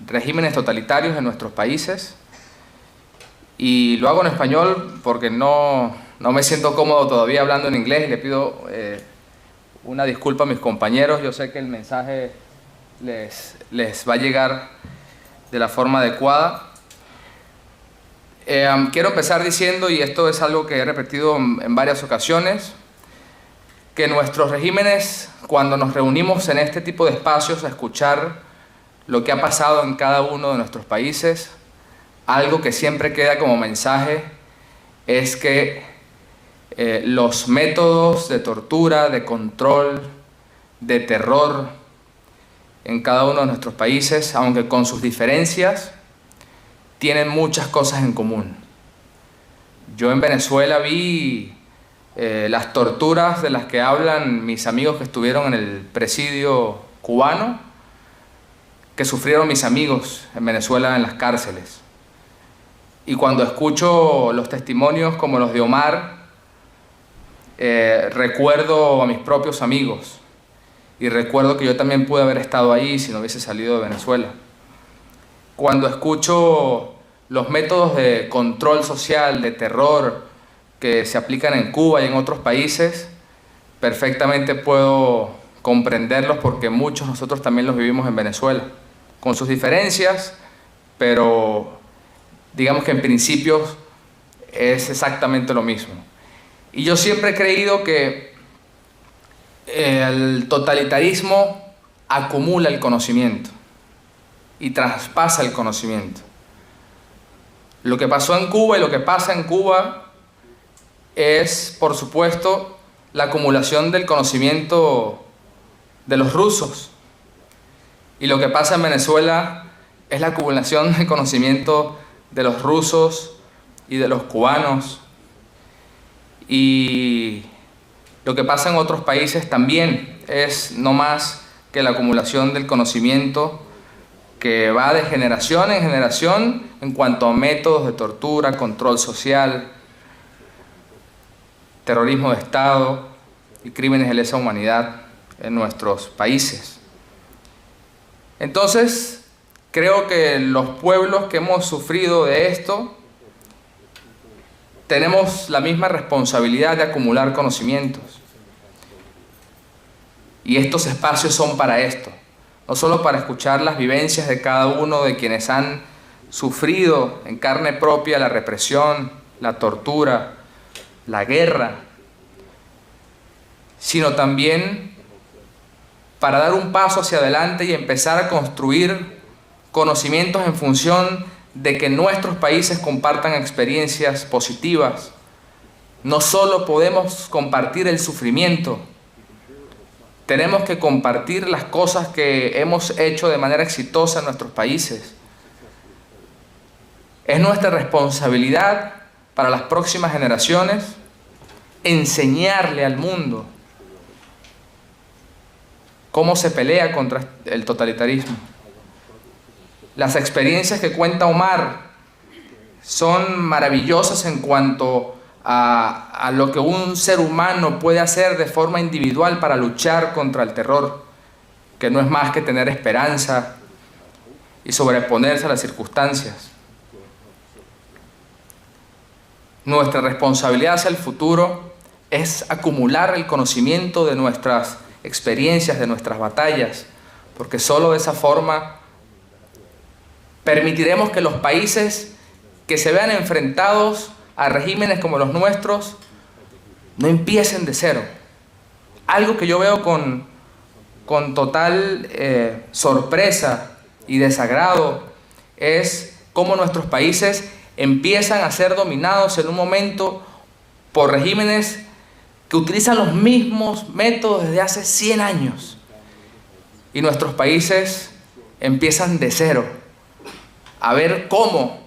regímenes totalitarios en nuestros países. Y lo hago en español porque no me siento cómodo todavía hablando en inglés y le pido una disculpa a mis compañeros. Yo sé que el mensaje les va a llegar de la forma adecuada. Quiero empezar diciendo, y esto es algo que he repetido en varias ocasiones, que nuestros regímenes, cuando nos reunimos en este tipo de espacios a escuchar lo que ha pasado en cada uno de nuestros países, algo que siempre queda como mensaje es que los métodos de tortura, de control, de terror en cada uno de nuestros países, aunque con sus diferencias, tienen muchas cosas en común. Yo en Venezuela vi las torturas de las que hablan mis amigos que estuvieron en el presidio cubano, que sufrieron mis amigos en Venezuela en las cárceles. Y cuando escucho los testimonios como los de Omar, recuerdo a mis propios amigos y recuerdo que yo también pude haber estado ahí si no hubiese salido de Venezuela. Cuando escucho los métodos de control social, de terror que se aplican en Cuba y en otros países, perfectamente puedo comprenderlos porque muchos nosotros también los vivimos en Venezuela, con sus diferencias, pero digamos que en principio es exactamente lo mismo. Y yo siempre he creído que el totalitarismo acumula el conocimiento y traspasa el conocimiento. Lo que pasó en Cuba y lo que pasa en Cuba es, por supuesto, la acumulación del conocimiento de los rusos. Y lo que pasa en Venezuela es la acumulación de conocimiento de los rusos y de los cubanos. Y lo que pasa en otros países también es no más que la acumulación del conocimiento que va de generación en generación en cuanto a métodos de tortura, control social, terrorismo de Estado y crímenes de lesa humanidad en nuestros países. Entonces, creo que los pueblos que hemos sufrido de esto tenemos la misma responsabilidad de acumular conocimientos. Y estos espacios son para esto, no solo para escuchar las vivencias de cada uno de quienes han sufrido en carne propia la represión, la tortura, la guerra, sino también para dar un paso hacia adelante y empezar a construir conocimientos en función de que nuestros países compartan experiencias positivas. No solo podemos compartir el sufrimiento, tenemos que compartir las cosas que hemos hecho de manera exitosa en nuestros países. Es nuestra responsabilidad para las próximas generaciones enseñarle al mundo cómo se pelea contra el totalitarismo. Las experiencias que cuenta Omar son maravillosas en cuanto a lo que un ser humano puede hacer de forma individual para luchar contra el terror, que no es más que tener esperanza y sobreponerse a las circunstancias. Nuestra responsabilidad hacia el futuro es acumular el conocimiento de nuestras experiencias, de nuestras batallas, porque solo de esa forma permitiremos que los países que se vean enfrentados a regímenes como los nuestros no empiecen de cero. Algo que yo veo con total sorpresa y desagrado es cómo nuestros países empiezan a ser dominados en un momento por regímenes que utilizan los mismos métodos desde hace 100 años. Y nuestros países empiezan de cero, a ver cómo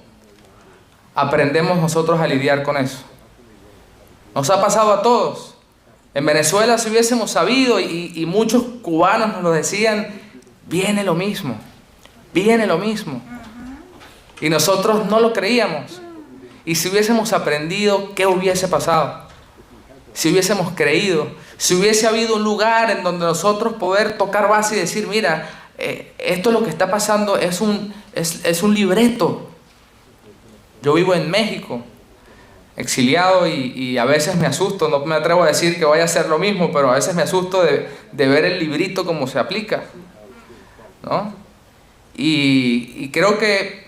aprendemos nosotros a lidiar con eso. Nos ha pasado a todos. En Venezuela, si hubiésemos sabido, y muchos cubanos nos lo decían, viene lo mismo, viene lo mismo. Y nosotros no lo creíamos. Y si hubiésemos aprendido, ¿qué hubiese pasado? Si hubiésemos creído, si hubiese habido un lugar en donde nosotros poder tocar base y decir, mira, esto es lo que está pasando, es un libreto. Yo vivo en México, exiliado, y a veces me asusto, no me atrevo a decir que vaya a hacer lo mismo, pero a veces me asusto de ver el librito como se aplica, ¿no? Y creo que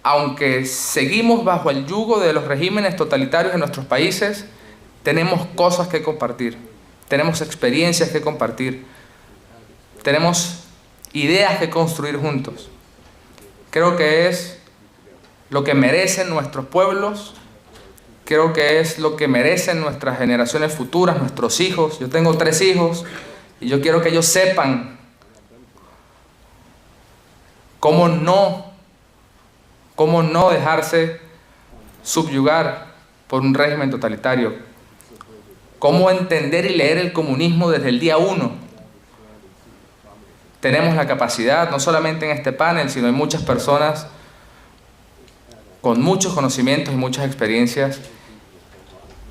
aunque seguimos bajo el yugo de los regímenes totalitarios en nuestros países, tenemos cosas que compartir, tenemos experiencias que compartir, tenemos ideas que construir juntos. Creo que es lo que merecen nuestros pueblos, creo que es lo que merecen nuestras generaciones futuras, nuestros hijos. Yo tengo 3 hijos y yo quiero que ellos sepan cómo no dejarse subyugar por un régimen totalitario, cómo entender y leer el comunismo desde el día 1. Tenemos la capacidad, no solamente en este panel, sino en muchas personas con muchos conocimientos y muchas experiencias,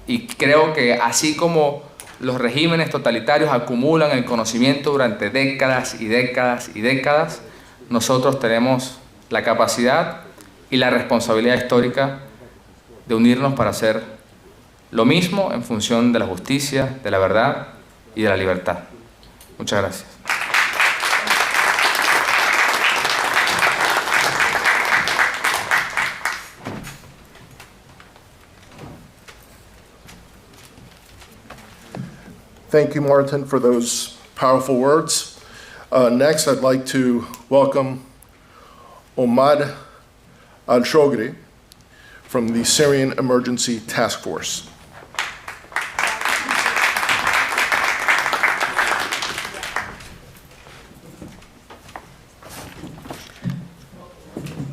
y creo que así como los regímenes totalitarios acumulan el conocimiento durante décadas y décadas y décadas, nosotros tenemos la capacidad y la responsabilidad histórica de unirnos para hacer lo mismo en función de la justicia, de la verdad y de la libertad. Muchas gracias. Thank you, Martin, for those powerful words. Next, I'd like to welcome Omar Al-Shogri from the Syrian Emergency Task Force.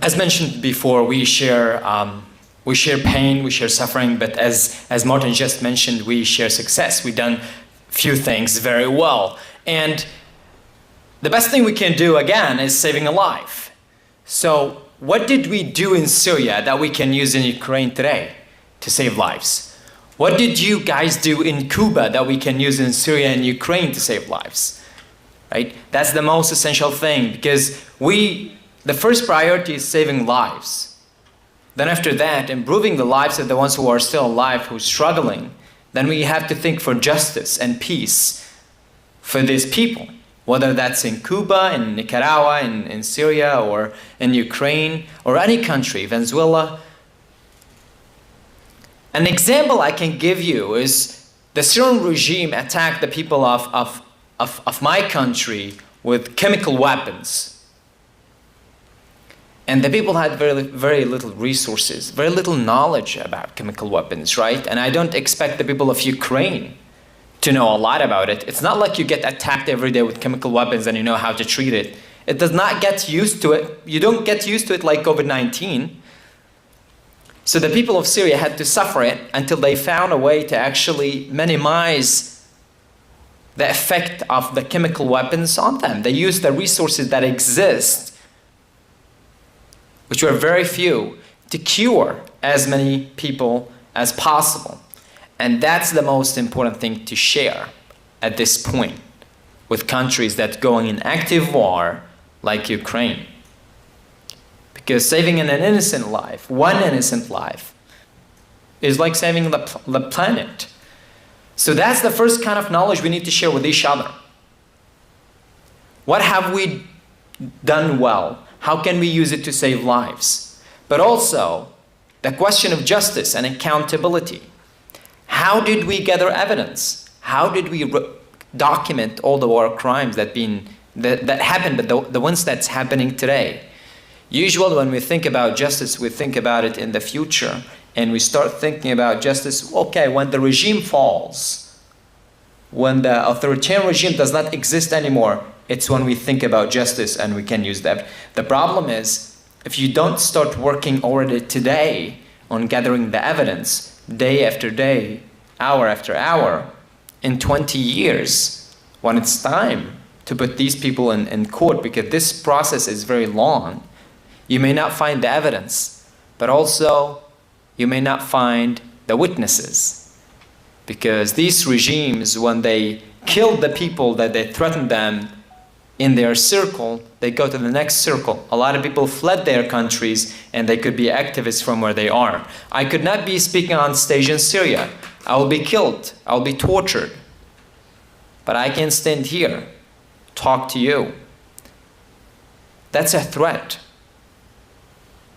As mentioned before, we share pain, we share suffering, but as Martin just mentioned, we share success. We've done few things very well. And the best thing we can do, again, is saving a life. So what did we do in Syria that we can use in Ukraine today to save lives? What did you guys do in Cuba that we can use in Syria and Ukraine to save lives? Right? That's the most essential thing, because the first priority is saving lives. Then after that, improving the lives of the ones who are still alive, who are struggling. Then we have to think for justice and peace for these people, whether that's in Cuba, in Nicaragua, in Syria, or in Ukraine, or any country, Venezuela. An example I can give you is the Syrian regime attacked the people of my country with chemical weapons. And the people had very little resources, very little knowledge about chemical weapons, right? And I don't expect the people of Ukraine to know a lot about it. It's not like you get attacked every day with chemical weapons and you know how to treat it. It does not get used to it. You don't get used to it like COVID-19. So the people of Syria had to suffer it until they found a way to actually minimize the effect of the chemical weapons on them. They used the resources that exist, which were very few, to cure as many people as possible. And that's the most important thing to share at this point with countries that are going in active war like Ukraine. Because saving an innocent life, one innocent life, is like saving the planet. So that's the first kind of knowledge we need to share with each other. What have we done well? How can we use it to save lives? But also, the question of justice and accountability. How did we gather evidence? How did we document all the war crimes that happened, but the ones that's happening today? Usually when we think about justice, we think about it in the future, and we start thinking about justice, okay, when the regime falls, when the authoritarian regime does not exist anymore, it's when we think about justice and we can use that. The problem is, if you don't start working already today on gathering the evidence, day after day, hour after hour, in 20 years, when it's time to put these people in court, because this process is very long, you may not find the evidence, but also you may not find the witnesses. Because these regimes, when they kill the people that they threaten them in their circle, they go to the next circle. A lot of people fled their countries, and they could be activists from where they are. I could not be speaking on stage in Syria. I will be killed. I will be tortured. But I can stand here, talk to you. That's a threat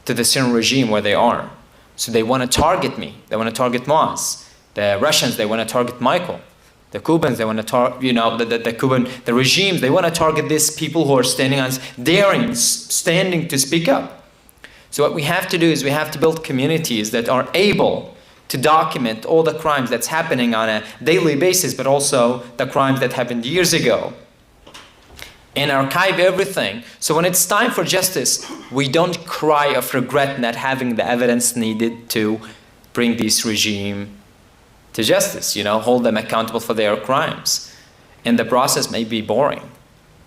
to the Syrian regime where they are. So they want to target me. They want to target Moaz. The Russians, they want to target Michael. The Cubans, they want to target, the regimes, they want to target these people who are standing to speak up. So what we have to do is we have to build communities that are able to document all the crimes that's happening on a daily basis, but also the crimes that happened years ago. And archive everything. So when it's time for justice, we don't cry of regret not having the evidence needed to bring this regime to justice, hold them accountable for their crimes. And the process may be boring,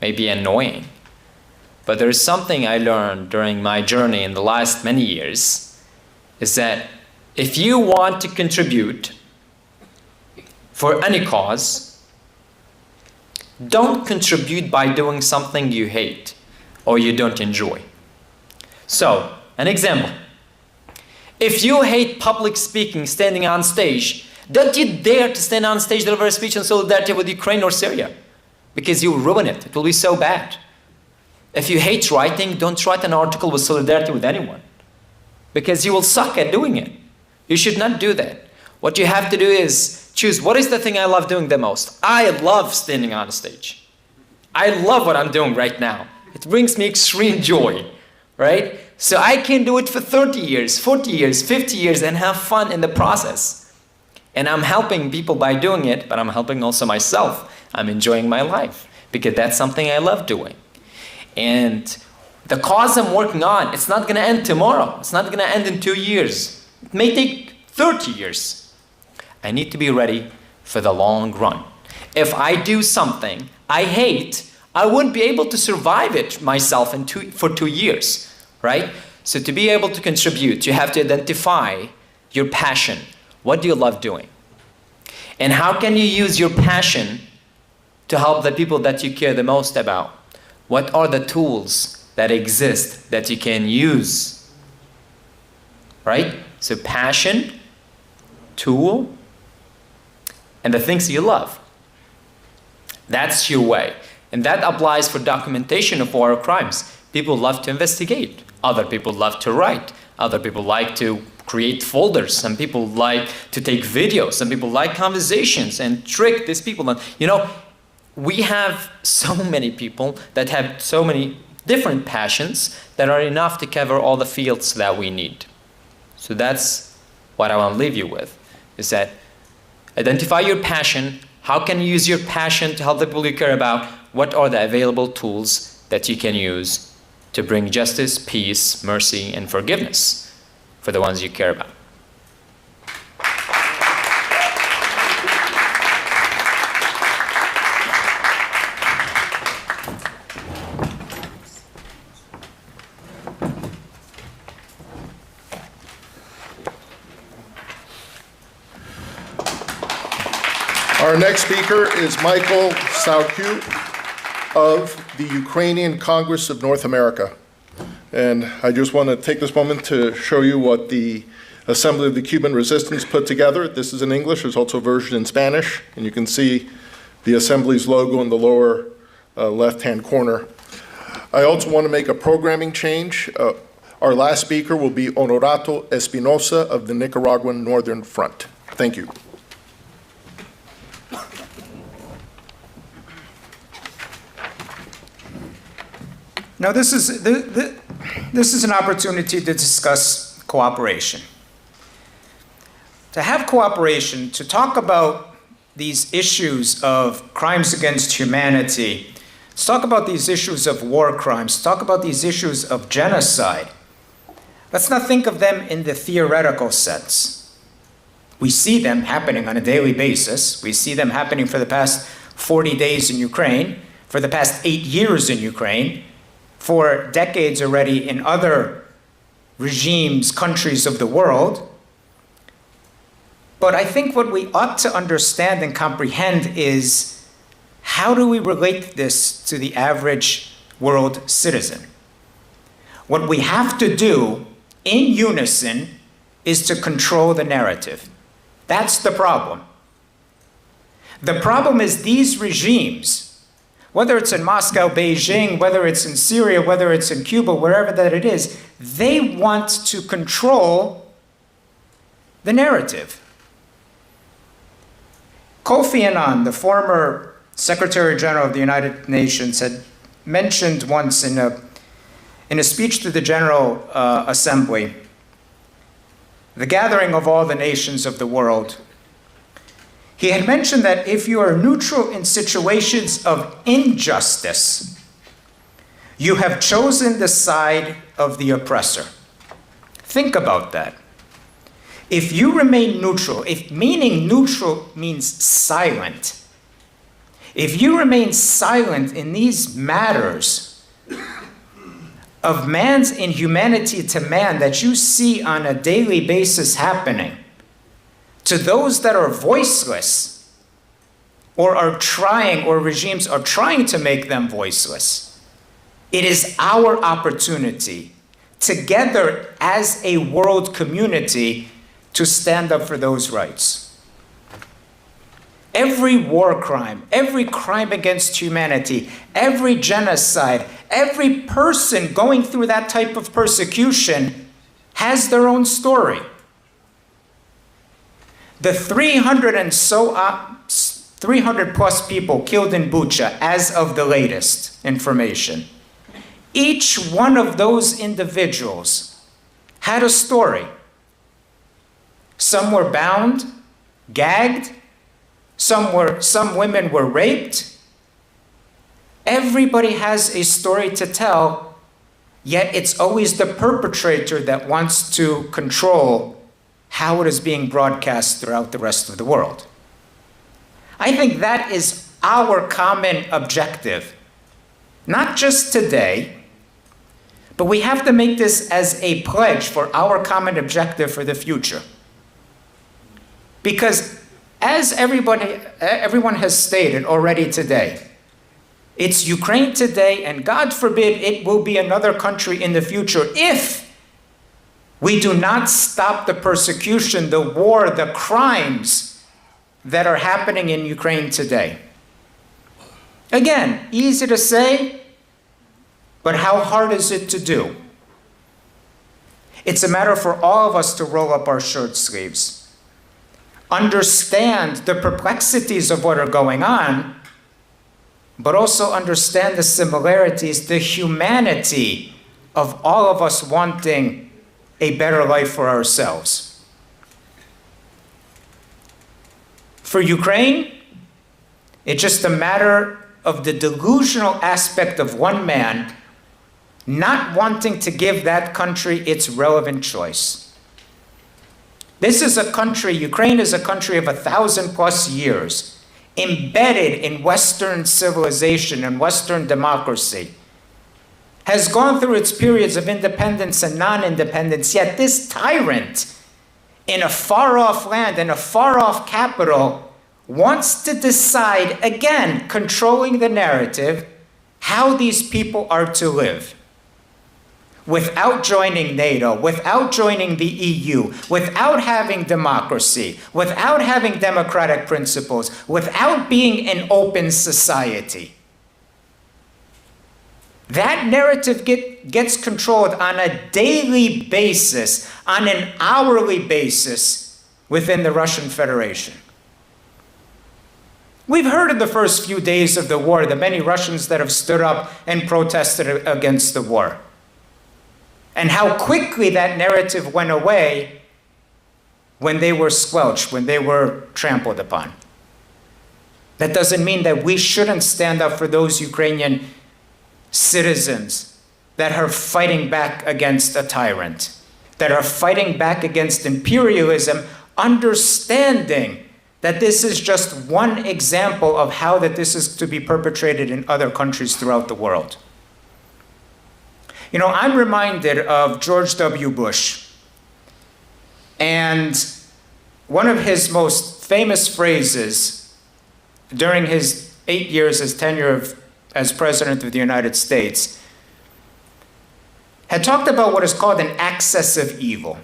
may be annoying. But there is something I learned during my journey in the last many years, is that if you want to contribute for any cause, don't contribute by doing something you hate or you don't enjoy. So, an example. If you hate public speaking, standing on stage, don't you dare to stand on stage, deliver a speech in solidarity with Ukraine or Syria, because you'll ruin it. It will be so bad. If you hate writing, don't write an article with solidarity with anyone, because you will suck at doing it. You should not do that. What you have to do is choose, what is the thing I love doing the most? I love standing on a stage. I love what I'm doing right now. It brings me extreme joy, right? So I can do it for 30 years, 40 years, 50 years, and have fun in the process. And I'm helping people by doing it, but I'm helping also myself. I'm enjoying my life, because that's something I love doing. And the cause I'm working on, it's not going to end tomorrow. It's not going to end in 2 years. It may take 30 years. I need to be ready for the long run. If I do something I hate, I wouldn't be able to survive it myself for 2 years, right? So to be able to contribute, you have to identify your passion. What do you love doing? And how can you use your passion to help the people that you care the most about? What are the tools that exist that you can use? Right? So passion, tool, and the things you love. That's your way. And that applies for documentation of war crimes. People love to investigate. Other people love to write. Other people like to create folders. Some people like to take videos. Some people like conversations and trick these people. And, you know, we have so many people that have so many different passions that are enough to cover all the fields that we need. So that's what I want to leave you with, is that identify your passion. How can you use your passion to help the people you care about? What are the available tools that you can use to bring justice, peace, mercy, and forgiveness for the ones you care about? Our next speaker is Michael Sawkiw of the Ukrainian Congress of North America. And I just want to take this moment to show you what the Assembly of the Cuban Resistance put together. This is in English. There's also a version in Spanish. And you can see the Assembly's logo in the lower left-hand corner. I also want to make a programming change. Our last speaker will be Honorato Espinosa of the Nicaraguan Northern Front. Thank you. Now, this is an opportunity to discuss cooperation. To have cooperation, to talk about these issues of crimes against humanity, to talk about these issues of war crimes, to talk about these issues of genocide, let's not think of them in the theoretical sense. We see them happening on a daily basis. We see them happening for the past 40 days in Ukraine, for the past 8 years in Ukraine, for decades already in other regimes, countries of the world. But I think what we ought to understand and comprehend is, how do we relate this to the average world citizen? What we have to do in unison is to control the narrative. That's the problem. The problem is these regimes, whether it's in Moscow, Beijing, whether it's in Syria, whether it's in Cuba, wherever that it is, they want to control the narrative. Kofi Annan, the former Secretary General of the United Nations, had mentioned once in a speech to the General Assembly, the gathering of all the nations of the world. He had mentioned that if you are neutral in situations of injustice, you have chosen the side of the oppressor. Think about that. If you remain neutral, meaning neutral means silent, if you remain silent in these matters of man's inhumanity to man that you see on a daily basis happening, to those that are voiceless or are trying, or regimes are trying to make them voiceless, it is our opportunity together as a world community to stand up for those rights. Every war crime, every crime against humanity, every genocide, every person going through that type of persecution has their own story. The 300 plus people killed in Bucha as of the latest information, each one of those individuals had a story. Some were bound, gagged, some women were raped. Everybody has a story to tell, yet it's always the perpetrator that wants to control how it is being broadcast throughout the rest of the world. I think that is our common objective. not just today, but we have to make this as a pledge for our common objective for the future. Because as everyone has stated already today, it's Ukraine today, and God forbid it will be another country in the future if we do not stop the persecution, the war, the crimes that are happening in Ukraine today. Again, easy to say, but how hard is it to do? It's a matter for all of us to roll up our shirt sleeves, understand the perplexities of what are going on, but also understand the similarities, the humanity of all of us wanting a better life for ourselves. For Ukraine, it's just a matter of the delusional aspect of one man not wanting to give that country its relevant choice. This is a country, Ukraine is a country of 1,000+ years, embedded in Western civilization and Western democracy, has gone through its periods of independence and non-independence, yet this tyrant in a far-off land, in a far-off capital, wants to decide, again, controlling the narrative, how these people are to live. Without joining NATO, without joining the EU, without having democracy, without having democratic principles, without being an open society. That narrative gets controlled on a daily basis, on an hourly basis within the Russian Federation. We've heard in the first few days of the war the many Russians that have stood up and protested against the war, and how quickly that narrative went away when they were squelched, when they were trampled upon. That doesn't mean that we shouldn't stand up for those Ukrainian citizens that are fighting back against a tyrant, that are fighting back against imperialism, understanding that this is just one example of how that this is to be perpetrated in other countries throughout the world. You know, I'm reminded of George W. Bush, and one of his most famous phrases during his 8 years as tenure as President of the United States had talked about what is called an axis of evil.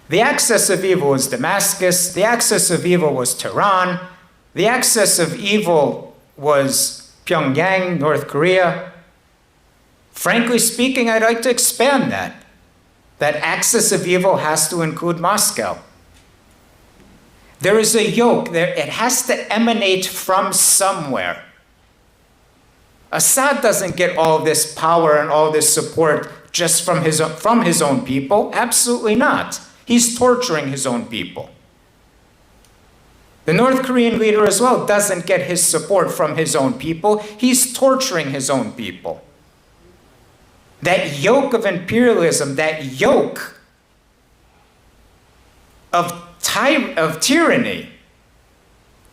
The axis of evil was Damascus, the axis of evil was Tehran, the axis of evil was Pyongyang, North Korea. Frankly speaking, I'd like to expand that. That axis of evil has to include Moscow. There is a yoke there, it has to emanate from somewhere. Assad doesn't get all this power and all this support just from his own people. Absolutely not. He's torturing his own people. The North Korean leader as well doesn't get his support from his own people. He's torturing his own people. That yoke of imperialism, that yoke of tyranny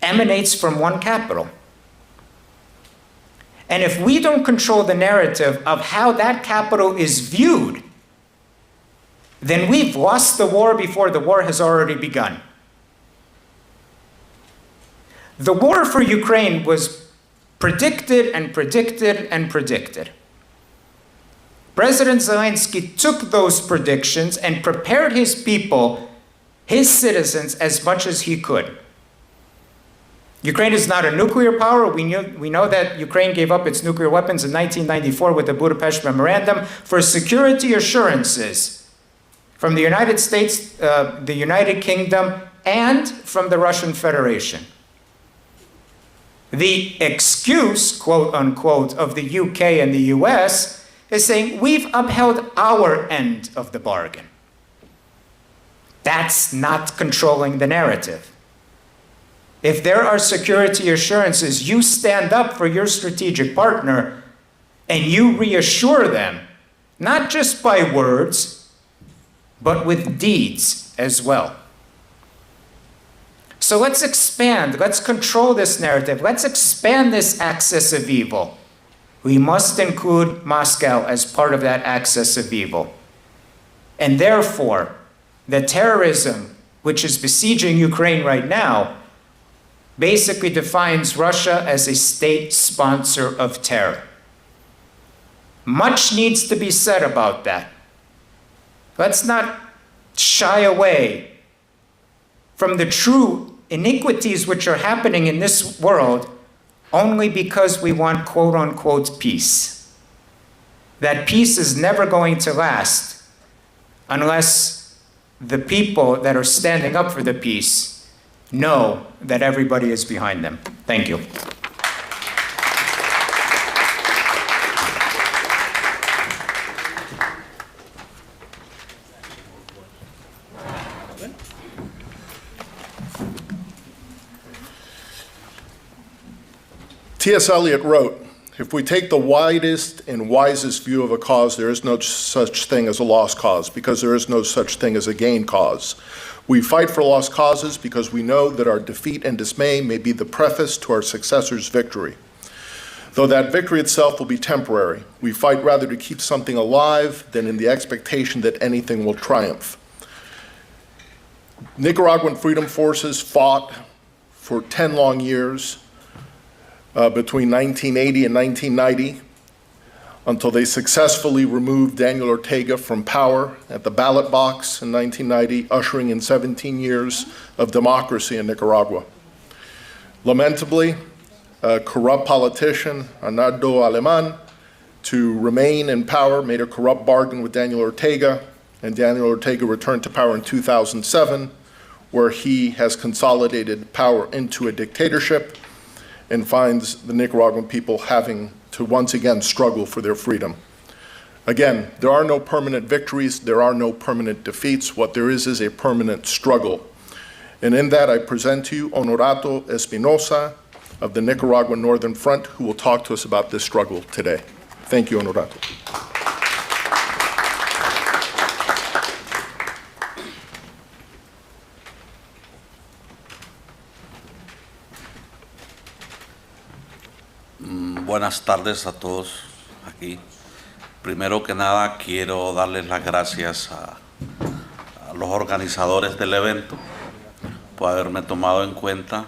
emanates from one capital. And if we don't control the narrative of how that capital is viewed, then we've lost the war before the war has already begun. The war for Ukraine was predicted and predicted and predicted. President Zelensky took those predictions and prepared his people, his citizens, as much as he could. Ukraine is not a nuclear power. We know that Ukraine gave up its nuclear weapons in 1994 with the Budapest Memorandum for security assurances from the United States, the United Kingdom, and from the Russian Federation. The excuse, quote unquote, of the UK and the US is saying we've upheld our end of the bargain. That's not controlling the narrative. If there are security assurances, you stand up for your strategic partner and you reassure them, not just by words, but with deeds as well. So let's expand, let's control this narrative, let's expand this axis of evil. We must include Moscow as part of that axis of evil. And therefore, the terrorism which is besieging Ukraine right now basically defines Russia as a state sponsor of terror. Much needs to be said about that. Let's not shy away from the true iniquities which are happening in this world only because we want quote-unquote peace. That peace is never going to last unless the people that are standing up for the peace know that everybody is behind them. Thank you. T.S. Eliot wrote, "If we take the widest and wisest view of a cause, there is no such thing as a lost cause, because there is no such thing as a gained cause. We fight for lost causes because we know that our defeat and dismay may be the preface to our successor's victory. Though that victory itself will be temporary, we fight rather to keep something alive than in the expectation that anything will triumph." Nicaraguan freedom forces fought for 10 long years between 1980 and 1990 until they successfully removed Daniel Ortega from power at the ballot box in 1990, ushering in 17 years of democracy in Nicaragua. Lamentably, a corrupt politician, Anardo Aleman, to remain in power, made a corrupt bargain with Daniel Ortega, and Daniel Ortega returned to power in 2007, where he has consolidated power into a dictatorship and finds the Nicaraguan people having to once again struggle for their freedom. Again, there are no permanent victories, there are no permanent defeats. What there is a permanent struggle. And in that, I present to you Honorato Espinosa of the Nicaraguan Northern Front, who will talk to us about this struggle today. Thank you, Honorato. Buenas tardes a todos aquí. Primero que nada quiero darles las gracias a los organizadores del evento por haberme tomado en cuenta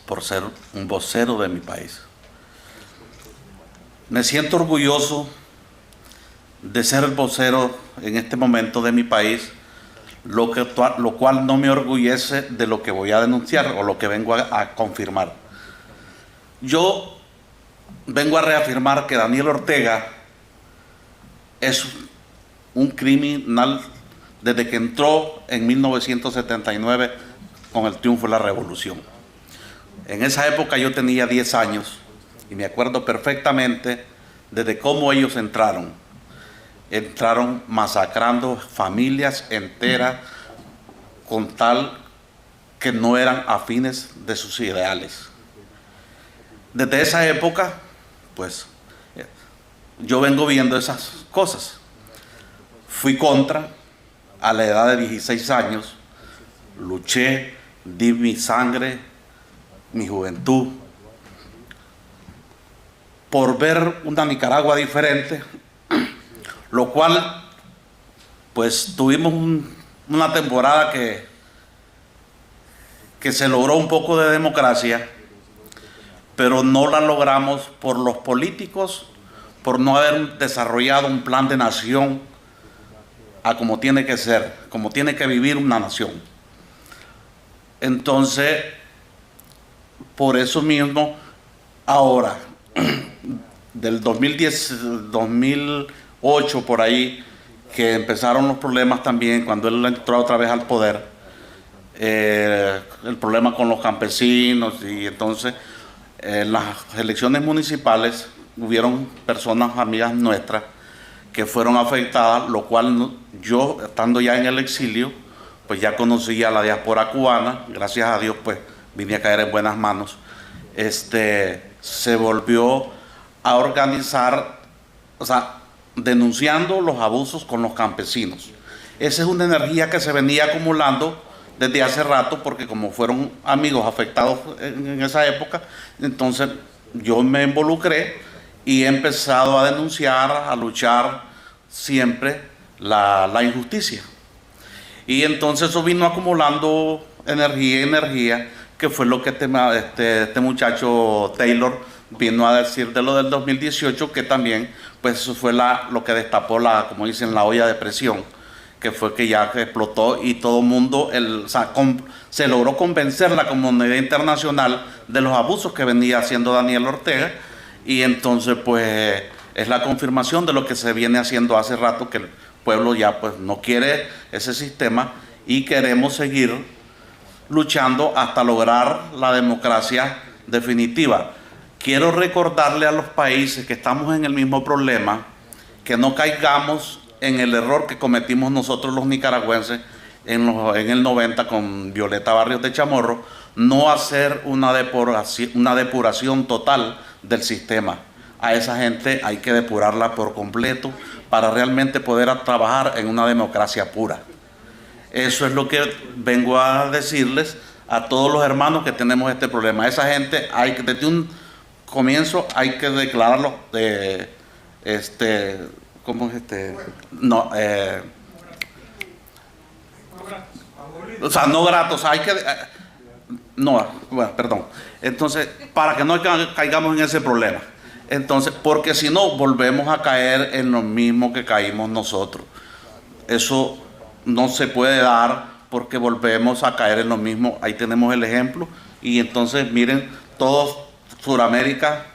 por ser un vocero de mi país. Me siento orgulloso de ser el vocero en este momento de mi país, lo cual no me orgullece de lo que voy a denunciar o lo que vengo a confirmar. Yo vengo a reafirmar que Daniel Ortega es un criminal desde que entró en 1979 con el triunfo de la revolución. En esa época yo tenía 10 años y me acuerdo perfectamente desde cómo ellos entraron. Entraron masacrando familias enteras con tal que no eran afines de sus ideales. Desde esa época, pues, yo vengo viendo esas cosas. Fui contra a la edad de 16 años, luché, di mi sangre, mi juventud, por ver una Nicaragua diferente, lo cual, pues, tuvimos una temporada que se logró un poco de democracia, pero no la logramos por los políticos, por no haber desarrollado un plan de nación a como tiene que ser, como tiene que vivir una nación. Entonces, por eso mismo, ahora, del 2008 por ahí, que empezaron los problemas también, cuando él entró otra vez al poder, el problema con los campesinos, y entonces en las elecciones municipales hubieron personas amigas nuestras que fueron afectadas, lo cual yo, estando ya en el exilio, pues ya conocía a la diáspora cubana, gracias a Dios pues vine a caer en buenas manos. Se volvió a organizar, o sea, denunciando los abusos con los campesinos. Esa es una energía que se venía acumulando desde hace rato, porque como fueron amigos afectados en esa época, entonces yo me involucré y he empezado a denunciar, a luchar siempre la injusticia. Y entonces eso vino acumulando energía, que fue lo que este muchacho Taylor vino a decir de lo del 2018, que también, pues eso fue lo que destapó como dicen, la olla de presión, que fue que ya explotó y todo el mundo, se logró convencer la comunidad internacional de los abusos que venía haciendo Daniel Ortega, y entonces pues es la confirmación de lo que se viene haciendo hace rato, que el pueblo ya pues no quiere ese sistema y queremos seguir luchando hasta lograr la democracia definitiva. Quiero recordarle a los países que estamos en el mismo problema, que no caigamos en el error que cometimos nosotros los nicaragüenses en el 90 con Violeta Barrios de Chamorro, no hacer una depuración total del sistema. A esa gente hay que depurarla por completo para realmente poder trabajar en una democracia pura. Eso es lo que vengo a decirles a todos los hermanos que tenemos este problema. Esa gente, desde un comienzo hay que declararlo ¿cómo es no, o sea, no gratos, hay que perdón. Entonces, para que no caigamos en ese problema. Entonces, porque si no, volvemos a caer en lo mismo que caímos nosotros. Eso no se puede dar porque volvemos a caer en lo mismo. Ahí tenemos el ejemplo. Y entonces, miren, todo Sudamérica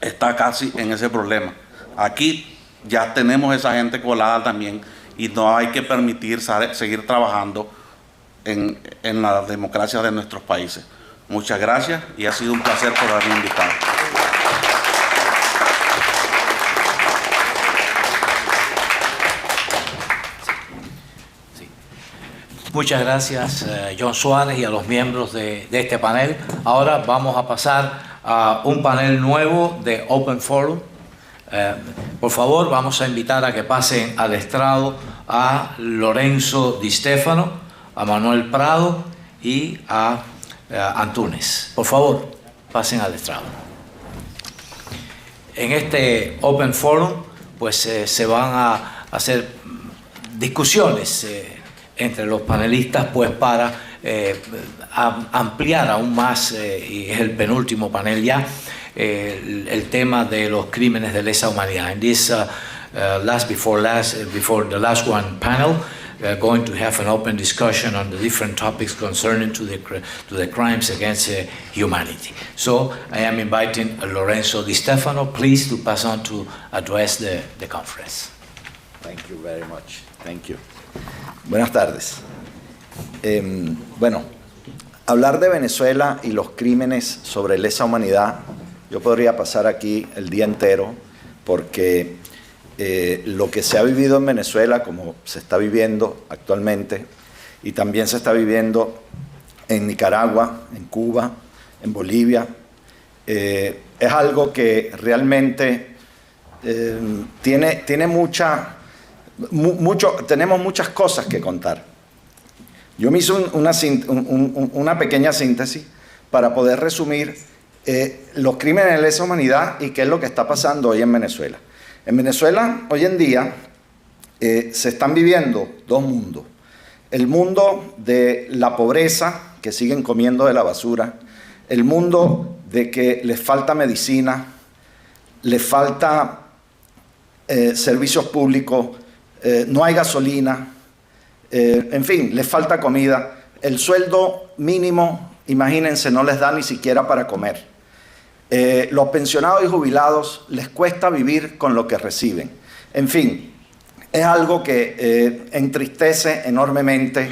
está casi en ese problema. Aquí ya tenemos esa gente colada también y no hay que permitir seguir trabajando en la democracia de nuestros países. Muchas gracias y ha sido un placer por haberme invitado. Muchas gracias, John Suárez, y a los miembros de este panel. Ahora vamos a pasar a un panel nuevo de Open Forum. Por favor, vamos a invitar a que pasen al estrado a Lorenzo Di Stefano, a Manuel Prado y a Antunes. Por favor, pasen al estrado. En este Open Forum, pues se van a hacer discusiones entre los panelistas, pues para ampliar aún más, y es el penúltimo panel ya, el tema de los crímenes de lesa humanidad. In this before the last one panel, we are going to have an open discussion on the different topics concerning to the crimes against humanity. So I am inviting Lorenzo Di Stefano, please, to pass on to address the conference. Thank you very much. Thank you. Buenas tardes. Bueno, hablar de Venezuela y los crímenes sobre lesa humanidad, yo podría pasar aquí el día entero, porque lo que se ha vivido en Venezuela, como se está viviendo actualmente, y también se está viviendo en Nicaragua, en Cuba, en Bolivia, es algo que realmente tenemos muchas cosas que contar. Yo me hice una pequeña síntesis para poder resumir los crímenes de lesa humanidad y qué es lo que está pasando hoy en Venezuela. En Venezuela, hoy en día, se están viviendo dos mundos. El mundo de la pobreza, que siguen comiendo de la basura. El mundo de que les falta medicina, les falta servicios públicos, no hay gasolina, en fin, les falta comida. El sueldo mínimo, imagínense, no les da ni siquiera para comer. Los pensionados y jubilados les cuesta vivir con lo que reciben. En fin, es algo que entristece enormemente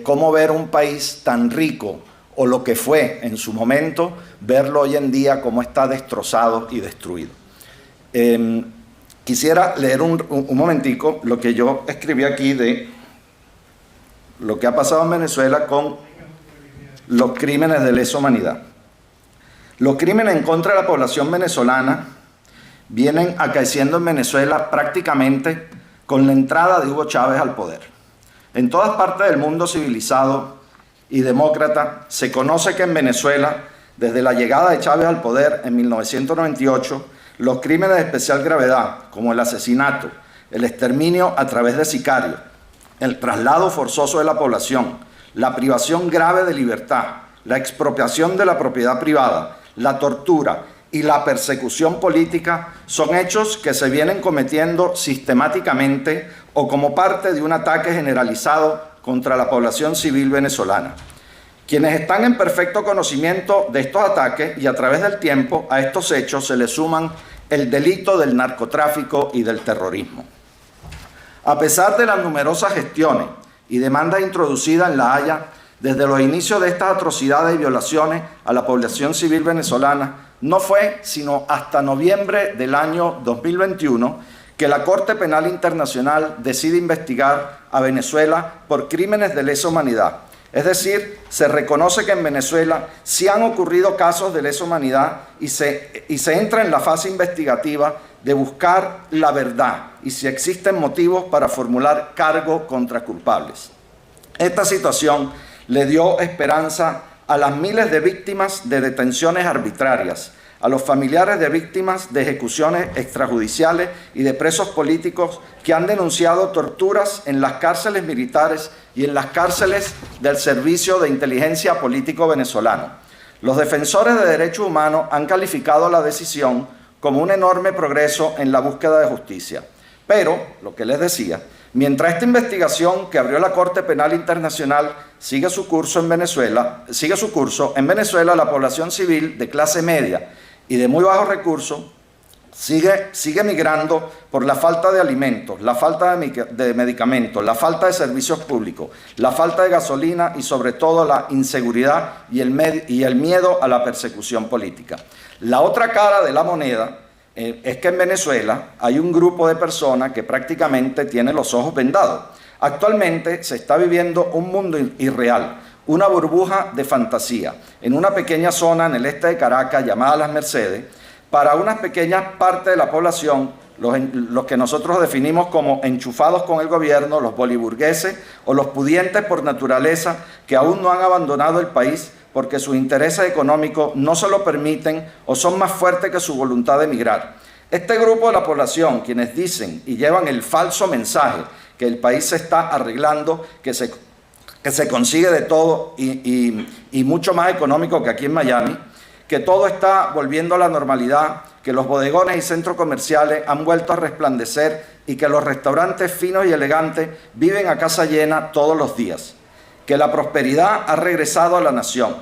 cómo ver un país tan rico, o lo que fue en su momento, verlo hoy en día como está destrozado y destruido. Quisiera leer un momentico lo que yo escribí aquí de lo que ha pasado en Venezuela con los crímenes de lesa humanidad. Los crímenes en contra de la población venezolana vienen acaeciendo en Venezuela prácticamente con la entrada de Hugo Chávez al poder. En todas partes del mundo civilizado y demócrata se conoce que en Venezuela, desde la llegada de Chávez al poder en 1998, los crímenes de especial gravedad, como el asesinato, el exterminio a través de sicarios, el traslado forzoso de la población, la privación grave de libertad, la expropiación de la propiedad privada, la tortura y la persecución política son hechos que se vienen cometiendo sistemáticamente o como parte de un ataque generalizado contra la población civil venezolana. Quienes están en perfecto conocimiento de estos ataques y a través del tiempo a estos hechos se les suman el delito del narcotráfico y del terrorismo. A pesar de las numerosas gestiones y demandas introducidas en La Haya desde los inicios de estas atrocidades y violaciones a la población civil venezolana, no fue sino hasta noviembre del año 2021 que la Corte Penal Internacional decide investigar a Venezuela por crímenes de lesa humanidad. Es decir, se reconoce que en Venezuela sí han ocurrido casos de lesa humanidad y se entra en la fase investigativa de buscar la verdad y si existen motivos para formular cargo contra culpables. Esta situación le dio esperanza a las miles de víctimas de detenciones arbitrarias, a los familiares de víctimas de ejecuciones extrajudiciales y de presos políticos que han denunciado torturas en las cárceles militares y en las cárceles del Servicio de Inteligencia Político venezolano. Los defensores de derechos humanos han calificado la decisión como un enorme progreso en la búsqueda de justicia. Pero, lo que les decía, mientras esta investigación que abrió la Corte Penal Internacional sigue su curso en Venezuela, la población civil de clase media y de muy bajos recursos sigue migrando por la falta de alimentos, la falta de medicamentos, la falta de servicios públicos, la falta de gasolina y sobre todo la inseguridad y el miedo a la persecución política. La otra cara de la moneda es que en Venezuela hay un grupo de personas que prácticamente tiene los ojos vendados. Actualmente se está viviendo un mundo irreal, una burbuja de fantasía, en una pequeña zona en el este de Caracas llamada Las Mercedes, para una pequeña parte de la población, los que nosotros definimos como enchufados con el gobierno, los boliburgueses o los pudientes por naturaleza que aún no han abandonado el país porque sus intereses económicos no se lo permiten o son más fuertes que su voluntad de emigrar. Este grupo de la población, quienes dicen y llevan el falso mensaje que el país se está arreglando, que se consigue de todo y mucho más económico que aquí en Miami, que todo está volviendo a la normalidad, que los bodegones y centros comerciales han vuelto a resplandecer y que los restaurantes finos y elegantes viven a casa llena todos los días, que la prosperidad ha regresado a la nación.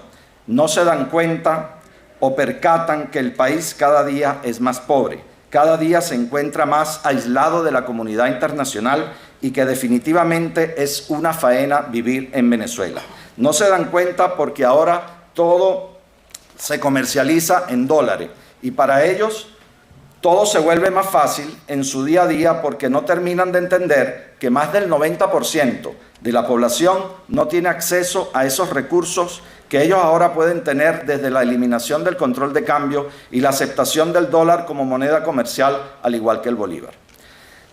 No se dan cuenta o percatan que el país cada día es más pobre, cada día se encuentra más aislado de la comunidad internacional y que definitivamente es una faena vivir en Venezuela. No se dan cuenta porque ahora todo se comercializa en dólares y para ellos todo se vuelve más fácil en su día a día porque no terminan de entender que más del 90% de la población no tiene acceso a esos recursos que ellos ahora pueden tener desde la eliminación del control de cambio y la aceptación del dólar como moneda comercial, al igual que el bolívar.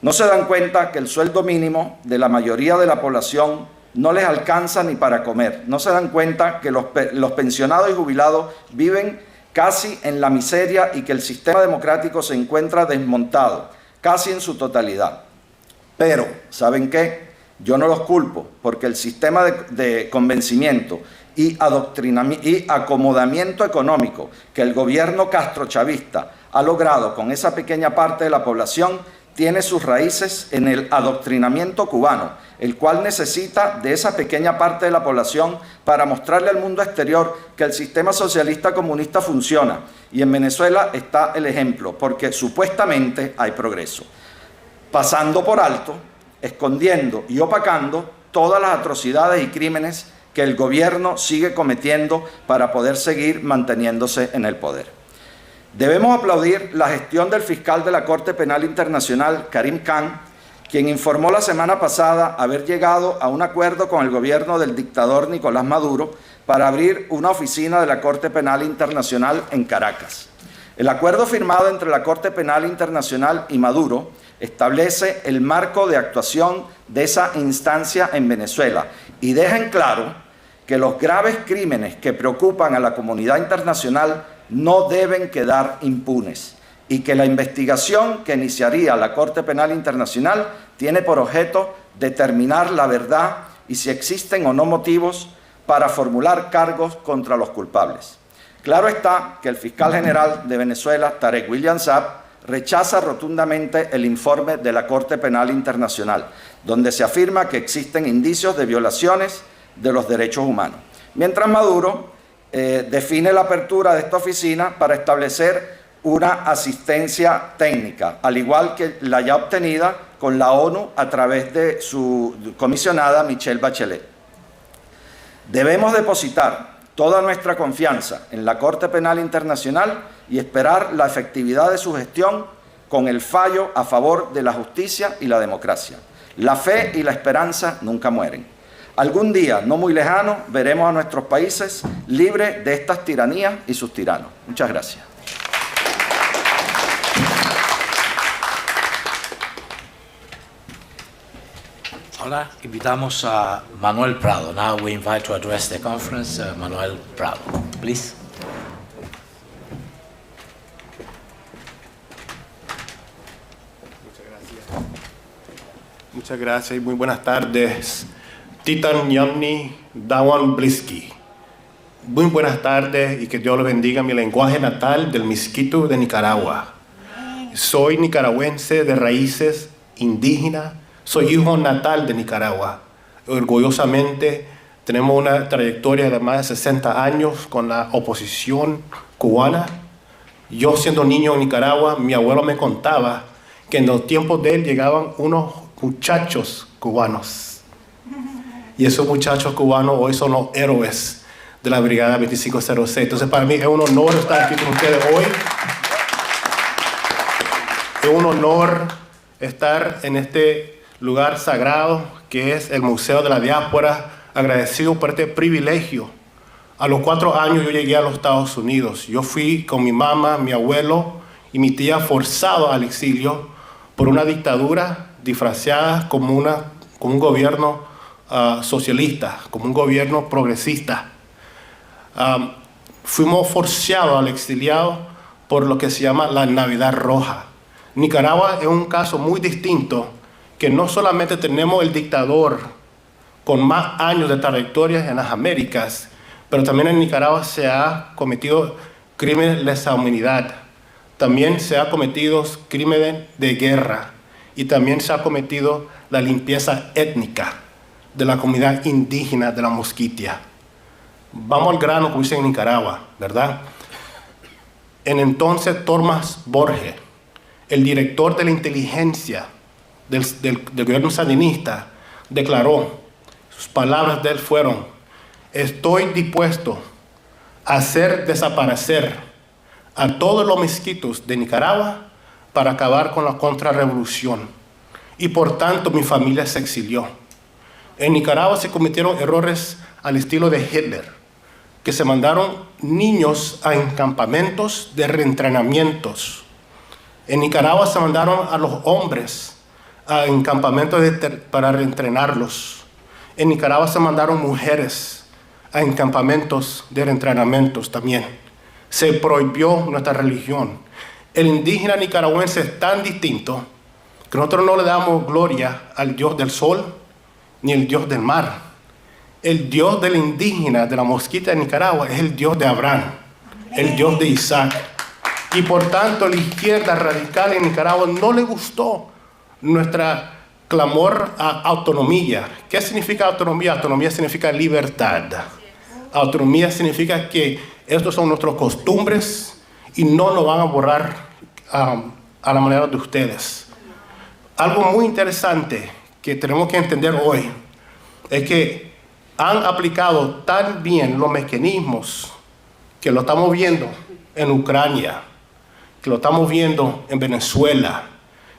No se dan cuenta que el sueldo mínimo de la mayoría de la población no les alcanza ni para comer. No se dan cuenta que los pensionados y jubilados viven casi en la miseria y que el sistema democrático se encuentra desmontado, casi en su totalidad. Pero, ¿saben qué? Yo no los culpo, porque el sistema de convencimiento y acomodamiento económico que el gobierno castrochavista ha logrado con esa pequeña parte de la población tiene sus raíces en el adoctrinamiento cubano, el cual necesita de esa pequeña parte de la población para mostrarle al mundo exterior que el sistema socialista comunista funciona. Y en Venezuela está el ejemplo, porque supuestamente hay progreso. Pasando por alto, escondiendo y opacando todas las atrocidades y crímenes que el gobierno sigue cometiendo para poder seguir manteniéndose en el poder. Debemos aplaudir la gestión del fiscal de la Corte Penal Internacional, Karim Khan, quien informó la semana pasada haber llegado a un acuerdo con el gobierno del dictador Nicolás Maduro para abrir una oficina de la Corte Penal Internacional en Caracas. El acuerdo firmado entre la Corte Penal Internacional y Maduro establece el marco de actuación de esa instancia en Venezuela y deja en claro que los graves crímenes que preocupan a la comunidad internacional no deben quedar impunes y que la investigación que iniciaría la Corte Penal Internacional tiene por objeto determinar la verdad y si existen o no motivos para formular cargos contra los culpables. Claro está que el fiscal general de Venezuela, Tarek William Saab, rechaza rotundamente el informe de la Corte Penal Internacional, donde se afirma que existen indicios de violaciones de los derechos humanos. Mientras Maduro define la apertura de esta oficina para establecer una asistencia técnica, al igual que la ya obtenida con la ONU a través de su comisionada Michelle Bachelet. Debemos depositar toda nuestra confianza en la Corte Penal Internacional y esperar la efectividad de su gestión con el fallo a favor de la justicia y la democracia. La fe y la esperanza nunca mueren. Algún día, no muy lejano, veremos a nuestros países libres de estas tiranías y sus tiranos. Muchas gracias. Ahora invitamos a Manuel Prado. Now we invite to address the conference Manuel Prado. Please. Muchas gracias y muy buenas tardes. Titan Yamni Dawan Bliski. Muy buenas tardes y que Dios lo bendiga mi lenguaje natal del Misquito de Nicaragua. Soy nicaragüense de raíces indígenas. Soy hijo natal de Nicaragua. Orgullosamente tenemos una trayectoria de más de 60 años con la oposición cubana. Yo siendo niño en Nicaragua, mi abuelo me contaba que en los tiempos de él llegaban unos muchachos cubanos. Y esos muchachos cubanos hoy son los héroes de la Brigada 2506. Entonces para mí es un honor estar aquí con ustedes hoy. Es un honor estar en este lugar sagrado que es el Museo de la Diaspora, agradecido por este privilegio. A los 4 años yo llegué a los Estados Unidos. Yo fui con mi mamá, mi abuelo y mi tía forzados al exilio por una dictadura disfrazada como un gobierno socialista, como un gobierno progresista. Fuimos forzados al exiliado por lo que se llama la Navidad Roja. Nicaragua es un caso muy distinto, que no solamente tenemos el dictador con más años de trayectoria en las Américas, pero también en Nicaragua se ha cometido crímenes de lesa humanidad. También se ha cometido crímenes de guerra y también se ha cometido la limpieza étnica de la comunidad indígena de la Mosquitia. Vamos al grano, como dicen en Nicaragua, ¿verdad? En entonces Tomás Borges, el director de la inteligencia del gobierno sandinista, declaró, sus palabras de él fueron: estoy dispuesto a hacer desaparecer a todos los mezquitos de Nicaragua para acabar con la contrarrevolución. Y por tanto mi familia se exilió. En Nicaragua se cometieron errores al estilo de Hitler, que se mandaron niños a campamentos de reentrenamientos. En Nicaragua se mandaron a los hombres en campamentos para reentrenarlos. En Nicaragua se mandaron mujeres en campamentos de reentrenamientos también. Se prohibió nuestra religión. El indígena nicaragüense es tan distinto que nosotros no le damos gloria al Dios del sol ni el Dios del mar. El Dios del indígena de la Mosquita de Nicaragua es el Dios de Abraham, el Dios de Isaac. Y por tanto la izquierda radical en Nicaragua no le gustó nuestra clamor a autonomía. ¿Qué significa autonomía? Autonomía significa libertad. Autonomía significa que estos son nuestras costumbres y no nos van a borrar a la manera de ustedes. Algo muy interesante que tenemos que entender hoy es que han aplicado tan bien los mecanismos que lo estamos viendo en Ucrania, que lo estamos viendo en Venezuela,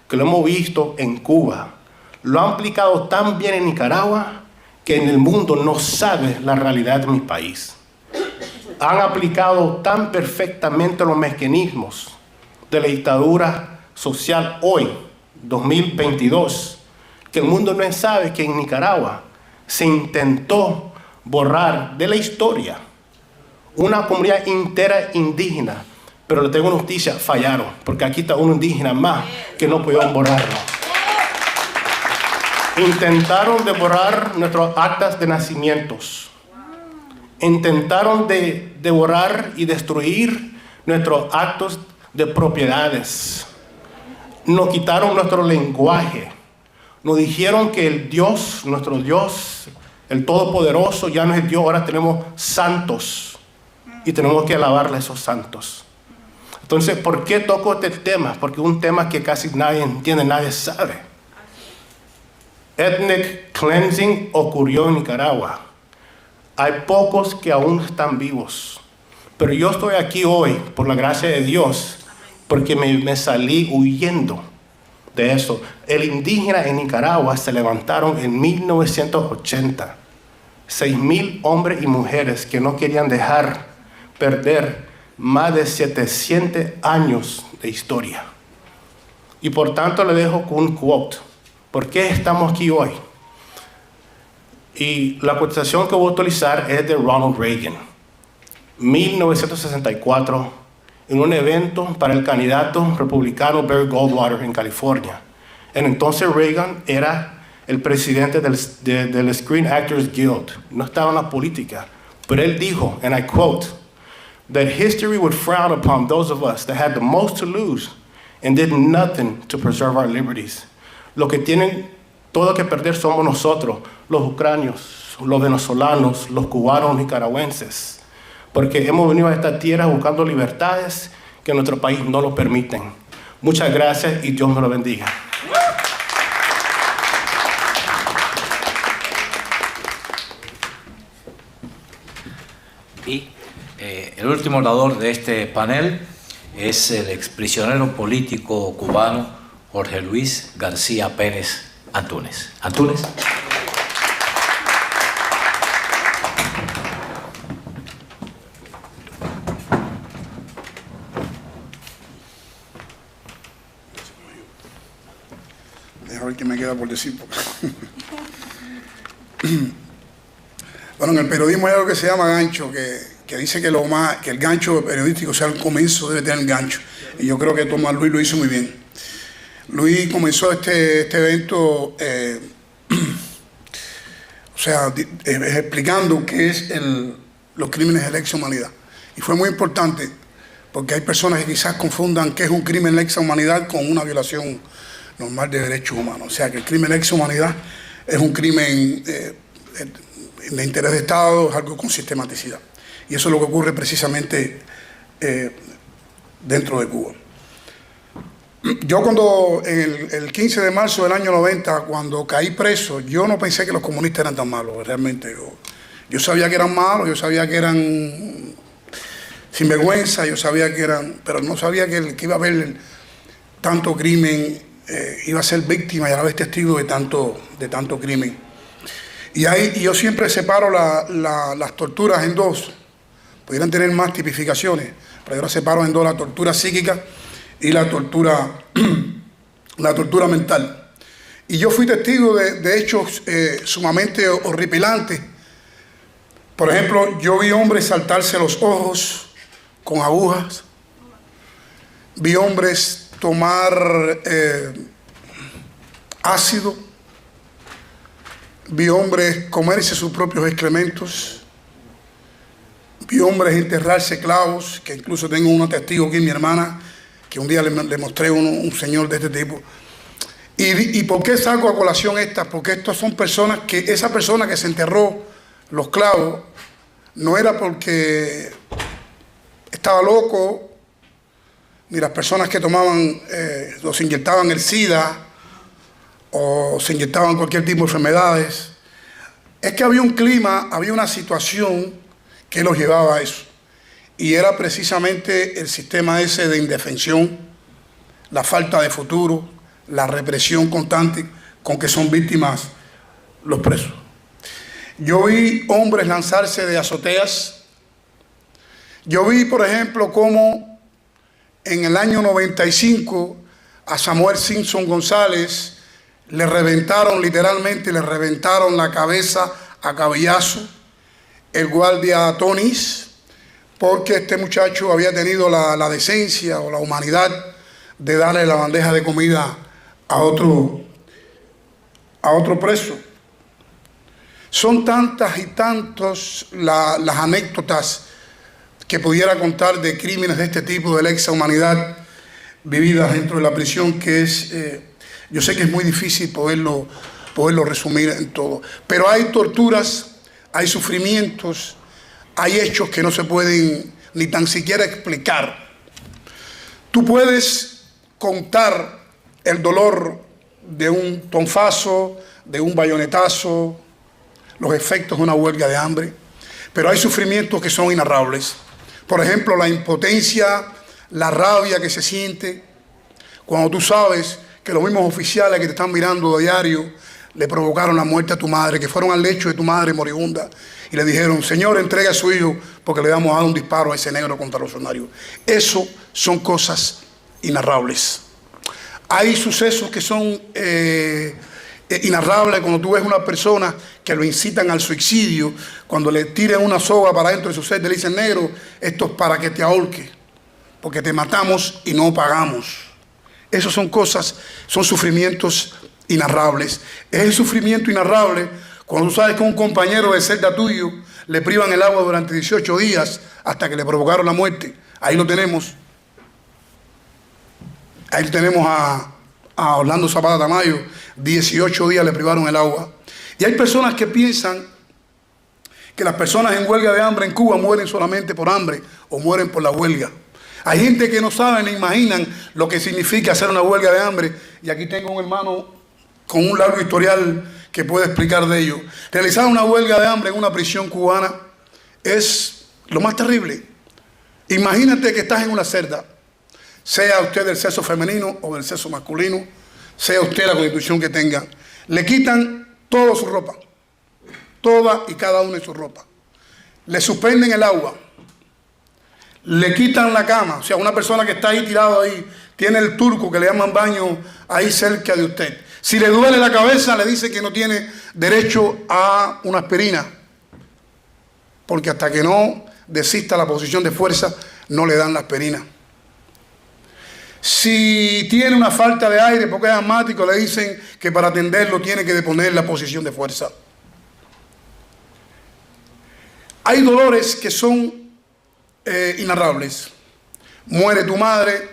que lo hemos visto en Cuba. Lo han aplicado tan bien en Nicaragua que en el mundo no sabe la realidad de mi país. Han aplicado tan perfectamente los mecanismos de la dictadura social hoy, 2022, que el mundo no sabe que en Nicaragua se intentó borrar de la historia una comunidad entera indígena Pero le tengo una noticia, fallaron, porque aquí está un indígena más que no pudieron borrarlo. Intentaron de borrar nuestras actas de nacimientos. Intentaron de borrar y destruir nuestros actos de propiedades. Nos quitaron nuestro lenguaje. Nos dijeron que el Dios, nuestro Dios, el Todopoderoso, ya no es Dios, ahora tenemos santos. Y tenemos que alabarle a esos santos. Entonces, ¿por qué toco este tema? Porque es un tema que casi nadie entiende, nadie sabe. Ethnic cleansing ocurrió en Nicaragua. Hay pocos que aún están vivos. Pero yo estoy aquí hoy, por la gracia de Dios, porque me salí huyendo de eso. El indígena en Nicaragua se levantaron en 1980. 6,000 hombres y mujeres que no querían dejar perder más de 700 años de historia. Y por tanto le dejo con un quote. ¿Por qué estamos aquí hoy? Y la cotización que voy a utilizar es de Ronald Reagan. 1964, en un evento para el candidato republicano Barry Goldwater en California. Entonces Reagan era el presidente del Screen Actors Guild. No estaba en la política. Pero él dijo, and I quote, that history would frown upon those of us that had the most to lose and did nothing to preserve our liberties. Lo que tienen todo que perder somos nosotros, los ucranios, los venezolanos, los cubanos, nicaragüenses, porque hemos venido a esta tierra buscando libertades que nuestro país no lo permiten. Muchas gracias y Dios me lo bendiga. Y el último orador de este panel es el exprisionero político cubano Jorge Luis García Pérez Antúnez. Antúnez. Deja ver qué me queda por decir. Bueno, en el periodismo hay algo que se llama gancho, que dice que el gancho periodístico, o sea, el comienzo debe tener gancho. Y yo creo que Tomás Luis lo hizo muy bien. Luis comenzó este evento explicando qué es los crímenes de lesa humanidad. Y fue muy importante porque hay personas que quizás confundan qué es un crimen de lesa humanidad con una violación normal de derechos humanos. O sea, que el crimen de lesa humanidad es un crimen de interés de Estado, es algo con sistematicidad. Y eso es lo que ocurre precisamente dentro de Cuba. Yo cuando el 15 de marzo del año 90, cuando caí preso, yo no pensé que los comunistas eran tan malos, realmente. Yo sabía que eran malos, yo sabía que eran sinvergüenza, yo sabía que eran, pero no sabía que iba a haber tanto crimen, iba a ser víctima y a la vez testigo de tanto crimen. Y yo siempre separo las torturas en dos. Pudieran tener más tipificaciones, pero yo las separo en dos: la tortura psíquica y la tortura mental. Y yo fui testigo de hechos sumamente horripilantes. Por ejemplo, yo vi hombres saltarse los ojos con agujas, vi hombres tomar ácido, vi hombres comerse sus propios excrementos, vi hombres enterrarse clavos, que incluso tengo una testigo aquí, mi hermana, que un día le mostré un señor de este tipo. ¿Y por qué saco a colación estas? Porque estas son personas que, esa persona que se enterró los clavos, no era porque estaba loco, ni las personas que tomaban, o se inyectaban el SIDA, o se inyectaban cualquier tipo de enfermedades. Es que había un clima, había una situación que los llevaba a eso. Y era precisamente el sistema ese de indefensión, la falta de futuro, la represión constante con que son víctimas los presos. Yo vi hombres lanzarse de azoteas. Yo vi, por ejemplo, cómo en el año 95 a Samuel Simpson González le reventaron, literalmente le reventaron la cabeza a cabellazo el guardia Tonis, porque este muchacho había tenido la decencia o la humanidad de darle la bandeja de comida a otro preso. Son tantas y tantas las anécdotas que pudiera contar de crímenes de este tipo, de lesa humanidad vividas dentro de la prisión, que es, yo sé que es muy difícil poderlo resumir en todo. Pero hay torturas, hay sufrimientos, hay hechos que no se pueden ni tan siquiera explicar. Tú puedes contar el dolor de un tonfazo, de un bayonetazo, los efectos de una huelga de hambre, pero hay sufrimientos que son inarrables. Por ejemplo, la impotencia, la rabia que se siente cuando tú sabes que los mismos oficiales que te están mirando a diario le provocaron la muerte a tu madre, que fueron al lecho de tu madre moribunda y le dijeron: señor, entregue a su hijo porque le vamos a dar un disparo a ese negro contrarrevolucionario. Eso son cosas inarrables. Hay sucesos que son inarrables cuando tú ves una persona que lo incitan al suicidio, cuando le tiran una soga para dentro de su ser, le dicen: negro, esto es para que te ahorque, porque te matamos y no pagamos. Esas son cosas, son sufrimientos inarrables. Es el sufrimiento inarrable cuando tú sabes que un compañero de celda tuyo le privan el agua durante 18 días hasta que le provocaron la muerte. Ahí lo tenemos. Ahí tenemos a Orlando Zapata Tamayo, 18 días le privaron el agua. Y hay personas que piensan que las personas en huelga de hambre en Cuba mueren solamente por hambre o mueren por la huelga. Hay gente que no sabe ni imaginan lo que significa hacer una huelga de hambre. Y aquí tengo un hermano con un largo historial que puede explicar de ello. Realizar una huelga de hambre en una prisión cubana es lo más terrible. Imagínate que estás en una celda, sea usted del sexo femenino o del sexo masculino, sea usted la constitución que tenga, le quitan toda su ropa, toda y cada una de su ropa, le suspenden el agua, le quitan la cama, o sea, una persona que está ahí tirado ahí, tiene el turco que le llaman baño ahí cerca de usted. Si le duele la cabeza, le dice que no tiene derecho a una aspirina, porque hasta que no desista la posición de fuerza, no le dan la aspirina. Si tiene una falta de aire porque es asmático, le dicen que para atenderlo tiene que deponer la posición de fuerza. Hay dolores que son inarrables. Muere tu madre,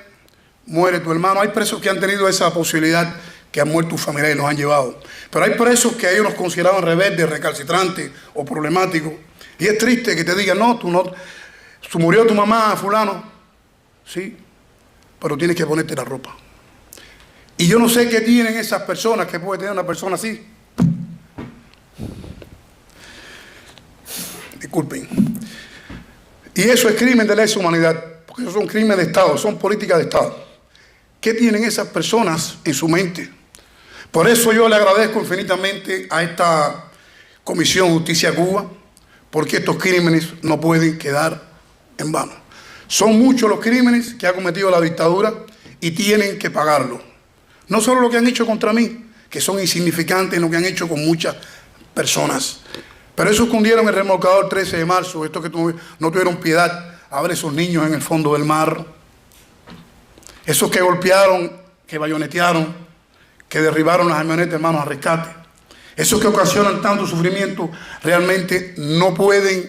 muere tu hermano. Hay presos que han tenido esa posibilidad, que han muerto tus familiares y los han llevado. Pero hay presos que ellos nos consideraban rebeldes, recalcitrantes o problemáticos. Y es triste que te digan: no, murió tu mamá, fulano. Sí, pero tienes que ponerte la ropa. Y yo no sé qué tienen esas personas, que puede tener una persona así. Disculpen. Y eso es crimen de lesa humanidad, porque eso son crímenes de Estado, son políticas de Estado. ¿Qué tienen esas personas en su mente? Por eso yo le agradezco infinitamente a esta Comisión Justicia Cuba, porque estos crímenes no pueden quedar en vano. Son muchos los crímenes que ha cometido la dictadura y tienen que pagarlo. No solo lo que han hecho contra mí, que son insignificantes en lo que han hecho con muchas personas. Pero esos que hundieron el remolcador 13 de marzo, estos que no tuvieron piedad a ver esos niños en el fondo del mar, esos que golpearon, que bayonetearon, que derribaron las camionetas de manos a rescate, esos que ocasionan tanto sufrimiento, realmente no pueden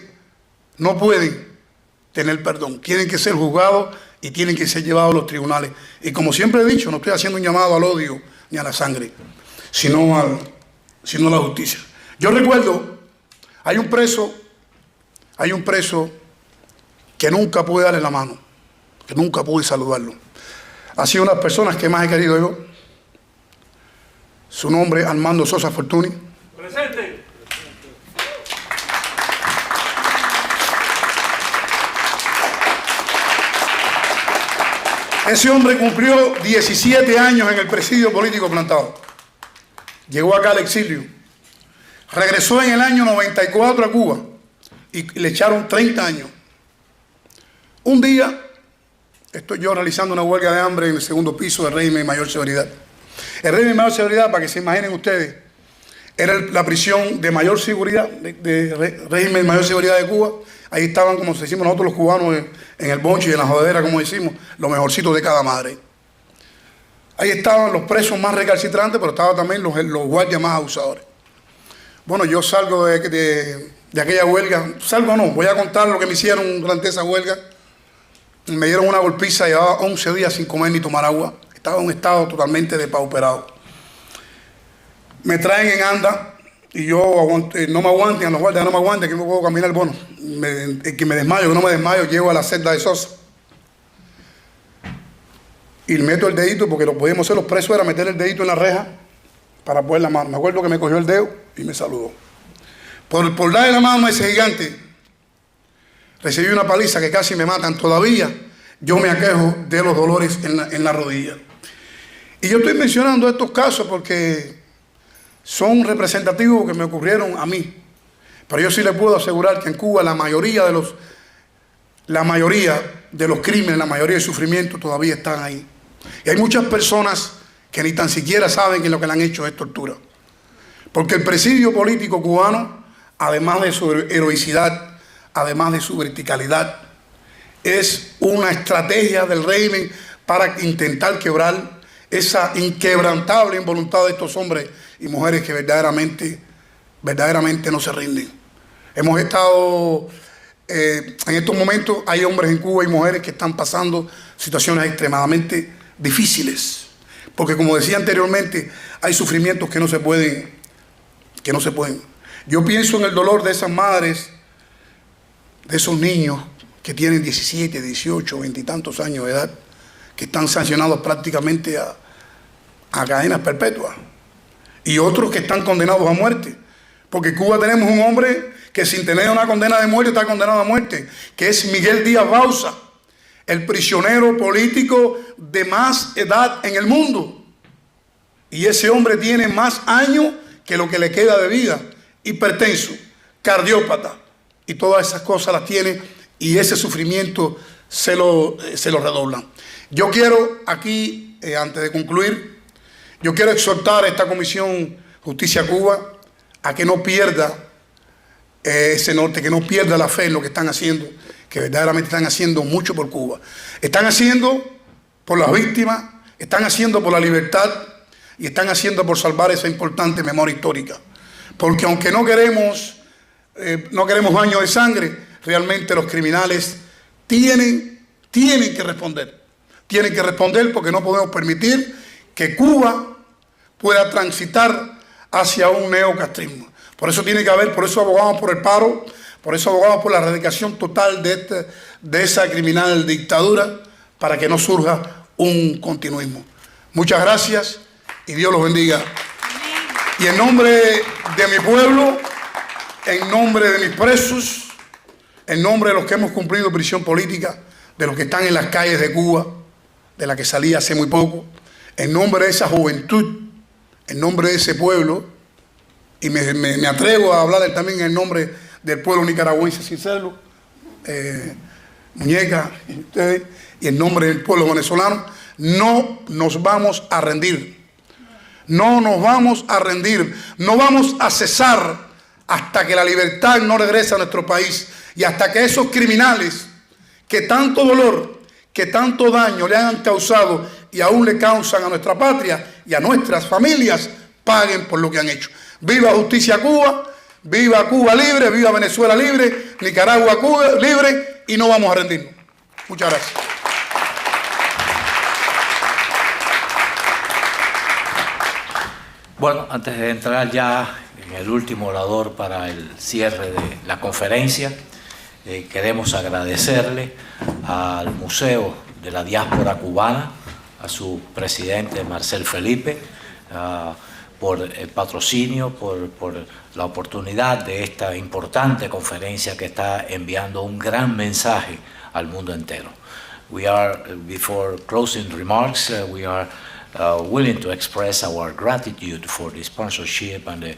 tener perdón. Tienen que ser juzgados y tienen que ser llevados a los tribunales. Y como siempre he dicho, no estoy haciendo un llamado al odio ni a la sangre, sino a la justicia. Yo recuerdo, hay un preso que nunca pude darle la mano, que nunca pude saludarlo. Ha sido una de las personas que más he querido yo. Su nombre es Armando Sosa Fortuny. Presente. Ese hombre cumplió 17 años en el presidio político plantado. Llegó acá al exilio. Regresó en el año 94 a Cuba y le echaron 30 años. Un día estoy yo realizando una huelga de hambre en el segundo piso del régimen de mayor severidad. El régimen de mayor severidad, para que se imaginen ustedes, Era la prisión de mayor seguridad, régimen de mayor seguridad de Cuba. Ahí estaban, como decimos nosotros los cubanos, en el bonche y en la jodedera, como decimos, los mejorcitos de cada madre. Ahí estaban los presos más recalcitrantes, pero estaban también los guardias más abusadores. Bueno, yo salgo de aquella huelga, voy a contar lo que me hicieron durante esa huelga. Me dieron una golpiza, llevaba 11 días sin comer ni tomar agua. Estaba en un estado totalmente depauperado. Me traen en anda y yo no me aguanten, los guardias no me aguanten, que no puedo caminar. Bueno, que me desmayo, que no me desmayo, llego a la celda de Sosa. Y meto el dedito, porque lo podíamos hacer los presos, era meter el dedito en la reja para poder la mano. Me acuerdo que me cogió el dedo y me saludó. Por darle la mano a ese gigante, recibí una paliza que casi me matan. Todavía yo me aquejo de los dolores en la rodilla. Y yo estoy mencionando estos casos porque son representativos que me ocurrieron a mí. Pero yo sí le puedo asegurar que en Cuba la mayoría de los crímenes, la mayoría del sufrimiento todavía están ahí. Y hay muchas personas que ni tan siquiera saben que lo que le han hecho es tortura. Porque el presidio político cubano, además de su heroicidad, además de su verticalidad, es una estrategia del régimen para intentar quebrar esa inquebrantable voluntad de estos hombres y mujeres que verdaderamente no se rinden. Hemos estado, en estos momentos hay hombres en Cuba y mujeres que están pasando situaciones extremadamente difíciles, porque como decía anteriormente, hay sufrimientos que no se pueden. Yo pienso en el dolor de esas madres, de esos niños que tienen 17, 18, 20 y tantos años de edad, que están sancionados prácticamente a cadenas perpetuas, y otros que están condenados a muerte, porque en Cuba tenemos un hombre que sin tener una condena de muerte está condenado a muerte, que es Miguel Díaz Bauza, el prisionero político de más edad en el mundo. Y ese hombre tiene más años que lo que le queda de vida, hipertenso, cardiópata, y todas esas cosas las tiene, y ese sufrimiento se lo redoblan. Yo quiero aquí, antes de concluir, yo quiero exhortar a esta Comisión Justicia Cuba a que no pierda ese norte, que no pierda la fe en lo que están haciendo, que verdaderamente están haciendo mucho por Cuba. Están haciendo por las víctimas, están haciendo por la libertad y están haciendo por salvar esa importante memoria histórica. Porque aunque no queremos baño de sangre, realmente los criminales tienen que responder. Tienen que responder porque no podemos permitir que Cuba pueda transitar hacia un neocastrismo. Por eso tiene que haber, por eso abogamos por el paro, por eso abogamos por la erradicación total de esa criminal dictadura, para que no surja un continuismo. Muchas gracias y Dios los bendiga. Y en nombre de mi pueblo, en nombre de mis presos, en nombre de los que hemos cumplido prisión política, de los que están en las calles de Cuba, de la que salí hace muy poco, en nombre de esa juventud, en nombre de ese pueblo, y me atrevo a hablar también en nombre del pueblo nicaragüense, sin serlo, Muñeca, ustedes, y en nombre del pueblo venezolano, no nos vamos a rendir. No nos vamos a rendir, no vamos a cesar hasta que la libertad no regrese a nuestro país y hasta que esos criminales que tanto dolor, que tanto daño le han causado y aún le causan a nuestra patria y a nuestras familias, paguen por lo que han hecho. ¡Viva Justicia Cuba! ¡Viva Cuba libre! ¡Viva Venezuela libre! ¡Nicaragua Cuba libre! Y no vamos a rendirnos. Muchas gracias. Bueno, antes de entrar ya en el último orador para el cierre de la conferencia, queremos agradecerle al Museo de la Diáspora Cubana, a su presidente Marcel Felipe, por el patrocinio, por la oportunidad de esta importante conferencia que está enviando un gran mensaje al mundo entero. We are, before closing remarks, we are willing to express our gratitude for the sponsorship and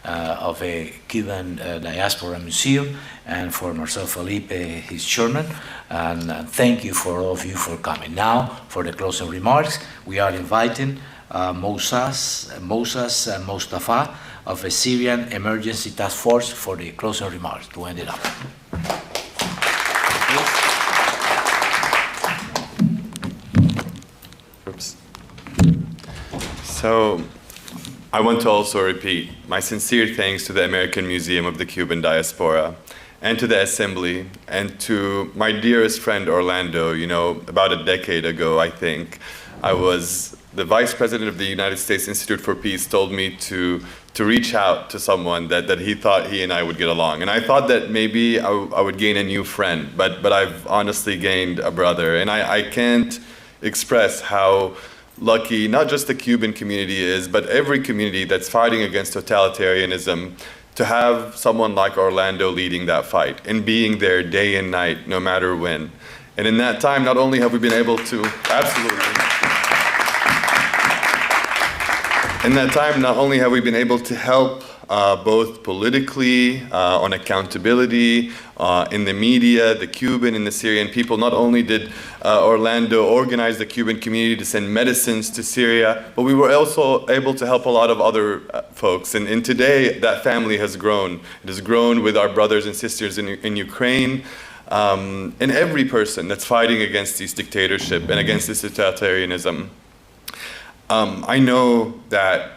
of a Cuban Diaspora Museum, and for Marcel Felipe, his chairman, and thank you for all of you for coming. Now, for the closing remarks, we are inviting Moses and Mustafa of the Syrian Emergency Task Force for the closing remarks to end it up. Oops. So, I want to also repeat my sincere thanks to the American Museum of the Cuban Diaspora and to the Assembly and to my dearest friend Orlando. You know, about a decade ago, I think, I was the Vice President of the United States Institute for Peace told me to reach out to someone that he thought he and I would get along. And I thought that maybe I would gain a new friend, but I've honestly gained a brother. And I can't express how lucky not just the Cuban community is, but every community that's fighting against totalitarianism to have someone like Orlando leading that fight and being there day and night, no matter when. And in that time, not only have we been able to, in that time, not only have we been able to help both politically, on accountability, in the media, the Cuban and the Syrian people. Not only did Orlando organize the Cuban community to send medicines to Syria, but we were also able to help a lot of other folks. And today, that family has grown. It has grown with our brothers and sisters in Ukraine, and every person that's fighting against this dictatorship and against this totalitarianism. I know that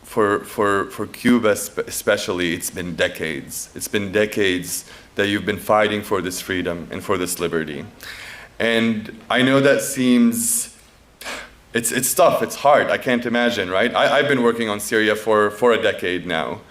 for Cuba especially, it's been decades. It's been decades that you've been fighting for this freedom and for this liberty. And I know that seems, it's tough, it's hard, I can't imagine, right? I've been working on Syria for a decade now,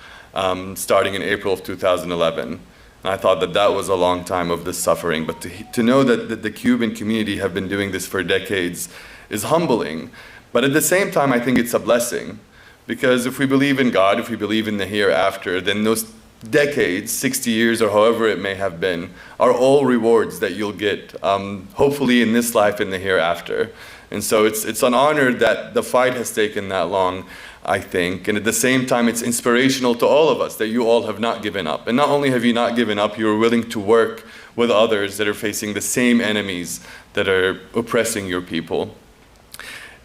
starting in April of 2011. And I thought that was a long time of this suffering, but to know that the Cuban community have been doing this for decades is humbling. But at the same time, I think it's a blessing. Because if we believe in God, if we believe in the hereafter, then those decades, 60 years or however it may have been, are all rewards that you'll get, hopefully in this life and the hereafter. And so it's an honor that the fight has taken that long, I think. And at the same time, it's inspirational to all of us that you all have not given up. And not only have you not given up, you're willing to work with others that are facing the same enemies that are oppressing your people.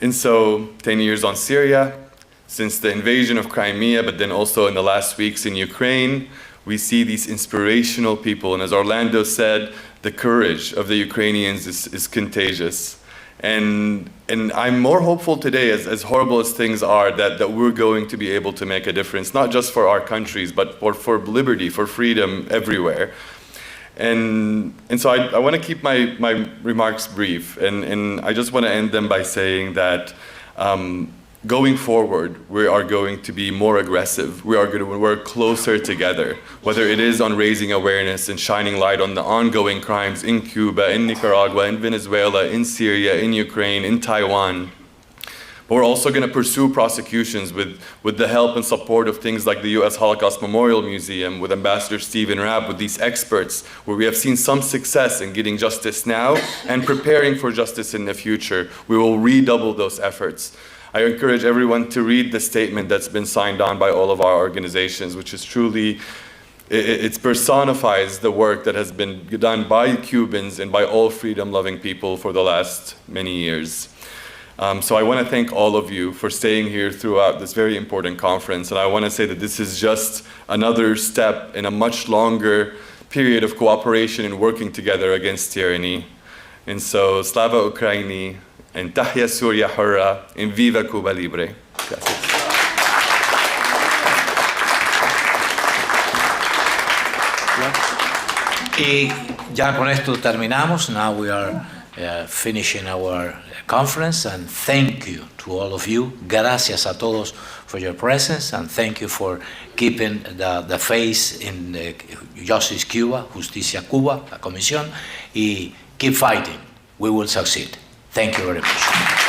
And so 10 years on Syria, since the invasion of Crimea, but then also in the last weeks in Ukraine, we see these inspirational people. And as Orlando said, the courage of the Ukrainians is contagious. And I'm more hopeful today, as horrible as things are, that we're going to be able to make a difference, not just for our countries, but for liberty, for freedom everywhere. And so I want to keep my remarks brief, and I just want to end them by saying that going forward, we are going to be more aggressive. We are going to work closer together, whether it is on raising awareness and shining light on the ongoing crimes in Cuba, in Nicaragua, in Venezuela, in Syria, in Ukraine, in Taiwan. But we're also going to pursue prosecutions with the help and support of things like the U.S. Holocaust Memorial Museum, with Ambassador Stephen Rapp, with these experts, where we have seen some success in getting justice now and preparing for justice in the future. We will redouble those efforts. I encourage everyone to read the statement that's been signed on by all of our organizations, which is truly, it personifies the work that has been done by Cubans and by all freedom-loving people for the last many years. So I want to thank all of you for staying here throughout this very important conference. And I want to say that this is just another step in a much longer period of cooperation and working together against tyranny. And so, Slava Ukraini, and Tahya Surya Hurra, and Viva Cuba Libre. Gracias. Y ya con esto terminamos. Now we are finishing our conference, and thank you to all of you. Gracias a todos for your presence, and thank you for keeping the faith in the Justice Cuba, Justicia Cuba, la Comisión, y keep fighting. We will succeed. Thank you very much.